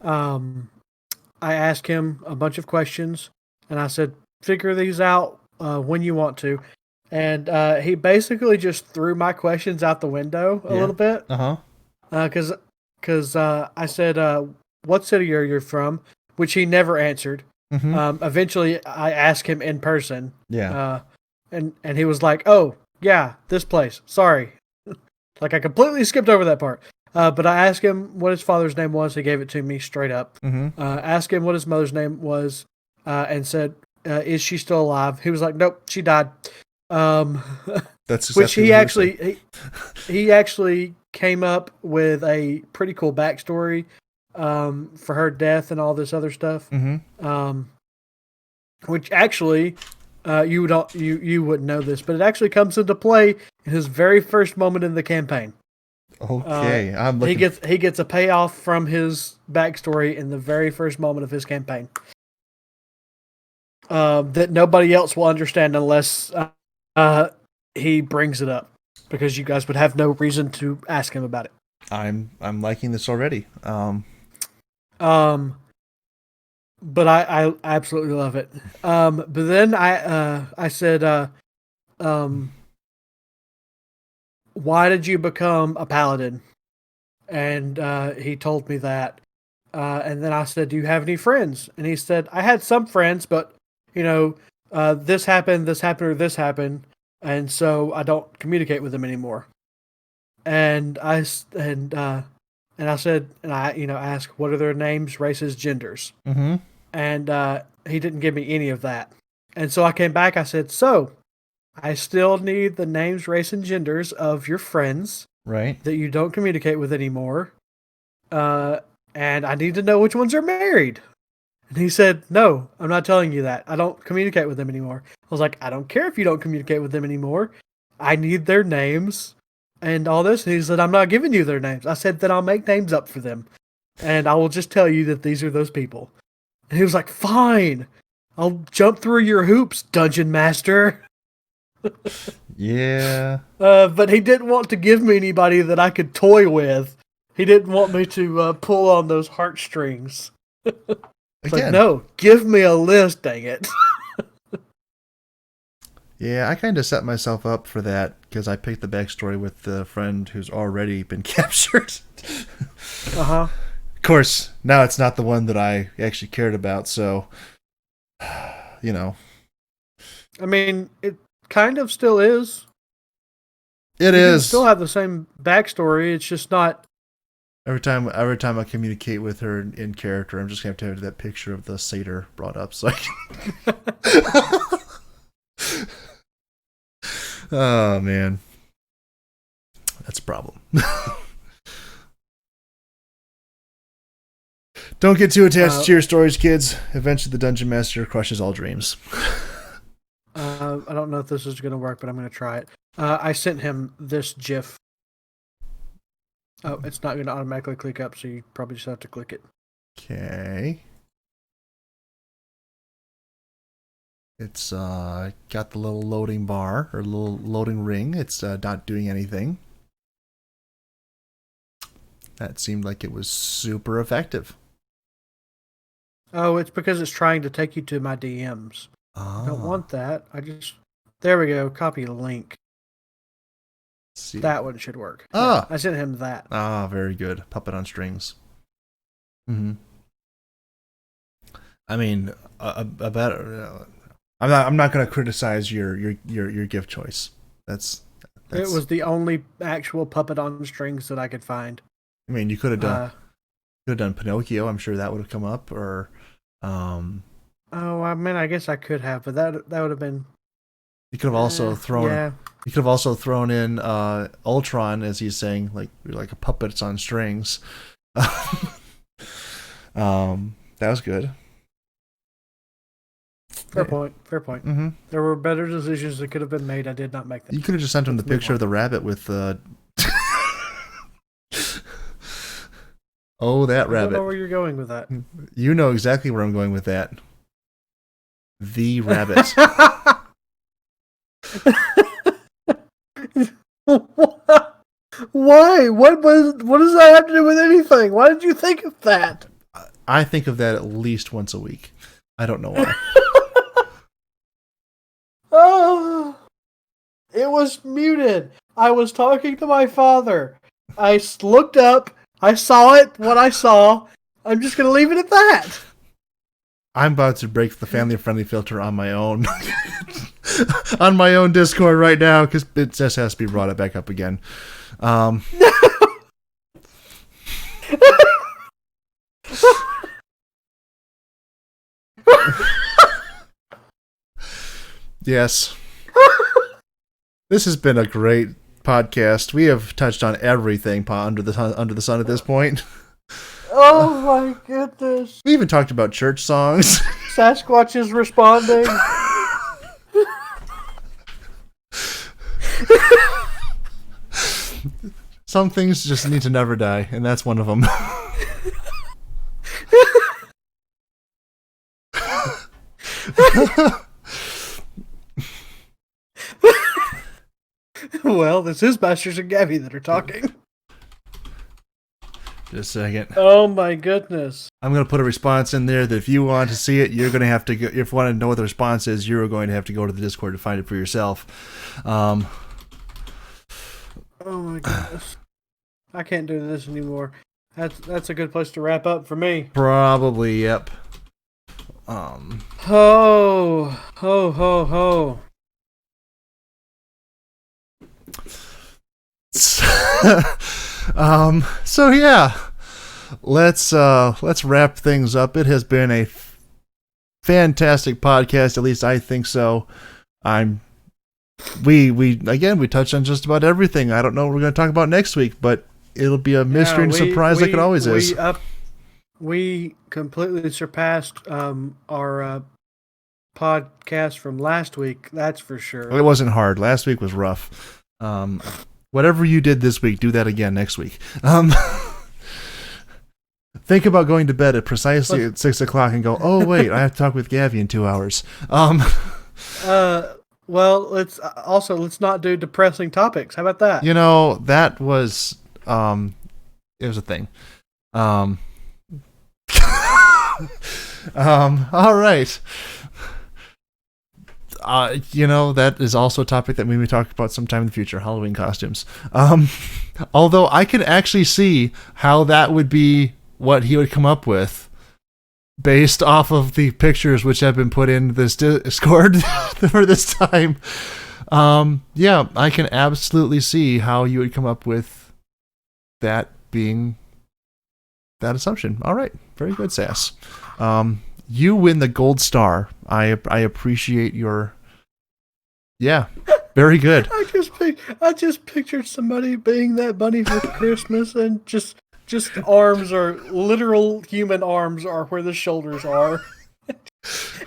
I asked him a bunch of questions, and I said, figure these out when you want to. And he basically just threw my questions out the window a little bit. Because I said, what city are you from? Which he never answered. Eventually, I asked him in person. And he was like, oh, yeah, this place. Sorry. Like, I completely skipped over that part. But I asked him what his father's name was. He gave it to me straight up. Asked him what his mother's name was and said, is she still alive? He was like, nope, she died. That's exactly which he actually came up with a pretty cool backstory for her death and all this other stuff. Which actually you wouldn't know this, but it actually comes into play in his very first moment in the campaign. Okay, he gets a payoff from his backstory in the very first moment of his campaign that nobody else will understand unless he brings it up, because you guys would have no reason to ask him about it. I'm liking this already. But I absolutely love it. But then I said, why did you become a paladin? And he told me that. And then I said, do you have any friends? And he said, I had some friends, but this happened, or this happened, and so I don't communicate with them anymore. And I said, and I asked, what are their names, races, genders? And he didn't give me any of that. And so I came back. I said, so I still need the names, race, and genders of your friends, right, that you don't communicate with anymore. And I need to know which ones are married. And he said, no, I'm not telling you that. I don't communicate with them anymore. I was like, I don't care if you don't communicate with them anymore. I need their names and all this. And he said, I'm not giving you their names. I said, then I'll make names up for them. And I will just tell you that these are those people. And he was like, fine. I'll jump through your hoops, Dungeon Master. Yeah. But he didn't want to give me anybody that I could toy with. He didn't want me to pull on those heartstrings. It's like, no, give me a list, dang it. Yeah, I kind of set myself up for that because I picked the backstory with the friend who's already been captured. Of course, now it's not the one that I actually cared about, so, I mean, it kind of still is. It you is. Still have the same backstory. It's just not. Every time I communicate with her in character, I'm just gonna have to have that picture of the satyr brought up, so I can... Oh man, that's a problem. Don't get too attached to your stories, kids. Eventually, the Dungeon Master crushes all dreams. I don't know if this is gonna work, but I'm gonna try it. I sent him this GIF. Oh, it's not going to automatically click up, so you probably just have to click it. Okay. It's got the little loading bar or little loading ring. It's not doing anything. That seemed like it was super effective. Oh, it's because it's trying to take you to my DMs. I don't want that. There we go. Copy the link. See. That one should work. Ah. Yeah, I sent him that. Ah, very good. Puppet on strings. Mm-hmm. I mean, a better. I'm not going to criticize your gift choice. That's. It was the only actual puppet on strings that I could find. I mean, you could have done Pinocchio. I'm sure that would have come up, or. Oh, I mean, I guess I could have, but that would have been. You could have also thrown. Yeah. You could have also thrown in Ultron, as he's saying, like a puppet's on strings. That was good. Fair point. Mm-hmm. There were better decisions that could have been made. I did not make them. You could have just sent him the picture of the rabbit with oh, that rabbit. I don't know where you're going with that. You know exactly where I'm going with that. The rabbit. Why? What does that have to do with anything? Why did you think of that? I think of that at least once a week. I don't know why. Oh, it was muted. I was talking to my father. I looked up. I saw it. What I saw. I'm just going to leave it at that. I'm about to break the family-friendly filter on my own. On my own Discord right now, because it just has to be brought back up again. Yes. This has been a great podcast. We have touched on everything under the sun at this point. Oh my goodness. We even talked about church songs. Sasquatch is responding. Some things just need to never die, and that's one of them. Well, this is Masters and Gabby that are talking. Just a second. Oh my goodness. I'm going to put a response in there that if you want to see it, you're going to have to go. If you want to know what the response is, you're going to have to go to the Discord to find it for yourself. Oh my goodness. I can't do this anymore. That's a good place to wrap up for me. Probably, yep. Ho, ho, ho, ho. So yeah, let's wrap things up. It has been a fantastic podcast. At least I think so. We touched on just about everything. I don't know what we're going to talk about next week, but it'll be a mystery and surprise like it always is. We completely surpassed our podcast from last week. That's for sure. It wasn't hard. Last week was rough. Whatever you did this week, do that again next week. Think about going to bed at precisely at 6 o'clock and go, oh wait, I have to talk with Gabby in 2 hours. Well, let's not do depressing topics. How about that? You know, that was it was a thing. All right. That is also a topic that we may talk about sometime in the future, Halloween costumes. Although I can actually see how that would be what he would come up with based off of the pictures which have been put in this Discord for this time. Yeah, I can absolutely see how you would come up with that being that assumption. All right. Very good, Sass. You win the gold star. I appreciate your. Yeah, very good. I just pictured somebody being that bunny for Christmas, and just arms are literal human arms are where the shoulders are,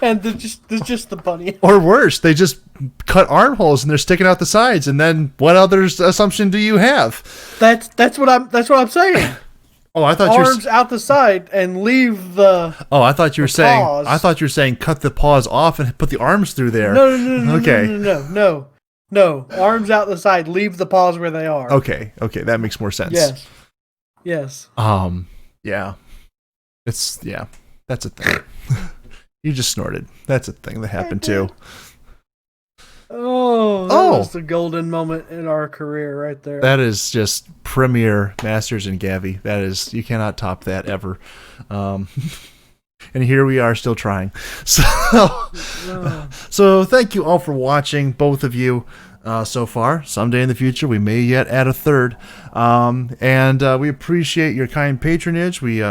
and there's just the bunny. Or worse, they just cut armholes and they're sticking out the sides. And then what other assumption do you have? That's what I'm saying. Oh, I thought you were. arms out the side and leave the. Oh, I thought you were saying. paws. I thought you were saying cut the paws off and put the arms through there. No, Okay. no. Arms out the side. Leave the paws where they are. Okay, that makes more sense. Yes. Yeah. That's a thing. You just snorted. That's a thing that happened too. Oh, that was the golden moment in our career right there. That is just premier Masters and Gavi. That is, you cannot top that ever. And here we are still trying. So thank you all for watching, both of you, so far. Someday in the future, we may yet add a third. And we appreciate your kind patronage. We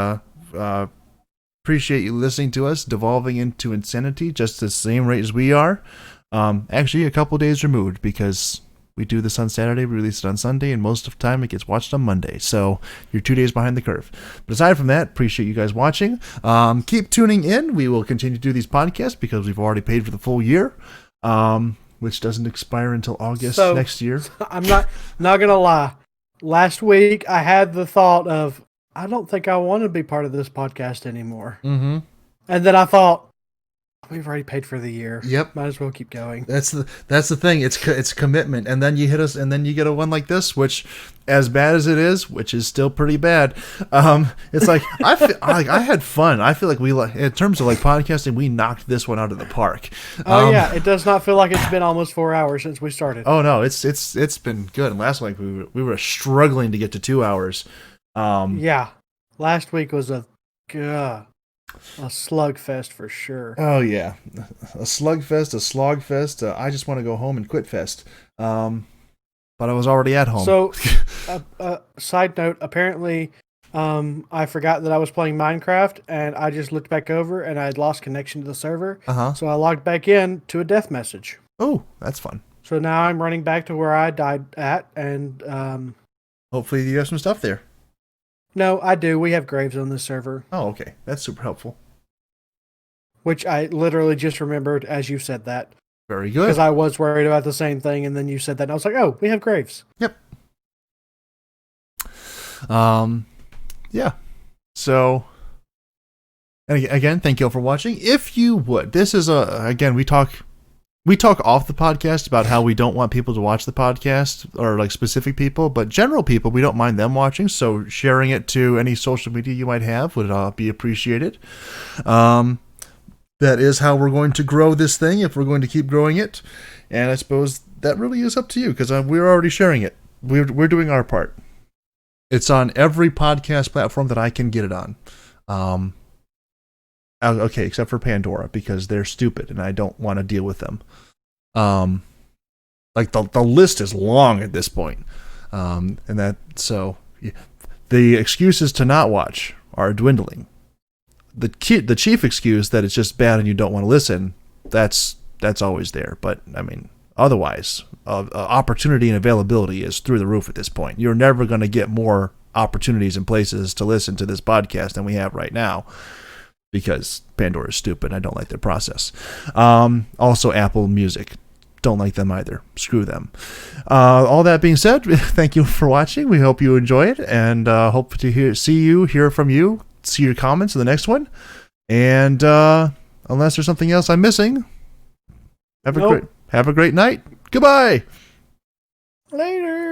appreciate you listening to us, devolving into insanity just the same rate as we are. Actually, a couple days removed, because we do this on Saturday, we release it on Sunday, and most of the time it gets watched on Monday. So you're 2 days behind the curve. But aside from that, appreciate you guys watching. Keep tuning in. We will continue to do these podcasts because we've already paid for the full year, which doesn't expire until August next year. I'm not gonna lie. Last week I had the thought of, I don't think I want to be part of this podcast anymore. Mm-hmm. And then I thought, we've already paid for the year. Yep. Might as well keep going. That's the thing. It's commitment, and then you hit us, and then you get a one like this, which, as bad as it is, which is still pretty bad. It's like I had fun. I feel like in terms of like podcasting, we knocked this one out of the park. Yeah, it does not feel like it's been almost 4 hours since we started. Oh no, it's been good. And last week we were struggling to get to 2 hours. Yeah, last week was a slugfest for sure. Oh yeah, a slogfest. I just want to go home and quit fest. But I was already at home. So, side note, apparently, I forgot that I was playing Minecraft, and I just looked back over, and I had lost connection to the server. So I logged back in to a death message. Oh, that's fun. So now I'm running back to where I died at, and hopefully you have some stuff there. No, I do. We have graves on this server. Oh, okay. That's super helpful. Which I literally just remembered as you said that. Very good. Because I was worried about the same thing, and then you said that, and I was like, oh, we have graves. Yep. Yeah. So, and again, thank you all for watching. If you would, this is again, we talk off the podcast about how we don't want people to watch the podcast, or like specific people, but general people, we don't mind them watching. So sharing it to any social media you might have would be appreciated. That is how we're going to grow this thing, if we're going to keep growing it. And I suppose that really is up to you, because we're already sharing it. We're doing our part. It's on every podcast platform that I can get it on. Okay, except for Pandora, because they're stupid and I don't want to deal with them. Like the list is long at this point. And that, so yeah, the excuses to not watch are dwindling. The chief excuse that it's just bad and you don't want to listen, that's always there. But I mean, otherwise, opportunity and availability is through the roof at this point. You're never going to get more opportunities and places to listen to this podcast than we have right now, because Pandora is stupid. I don't like their process. Also, Apple Music. Don't like them either. Screw them. All that being said, thank you for watching. We hope you enjoy it, and hope to hear from you, see your comments in the next one. And unless there's something else I'm missing, have a great night. Goodbye. Later.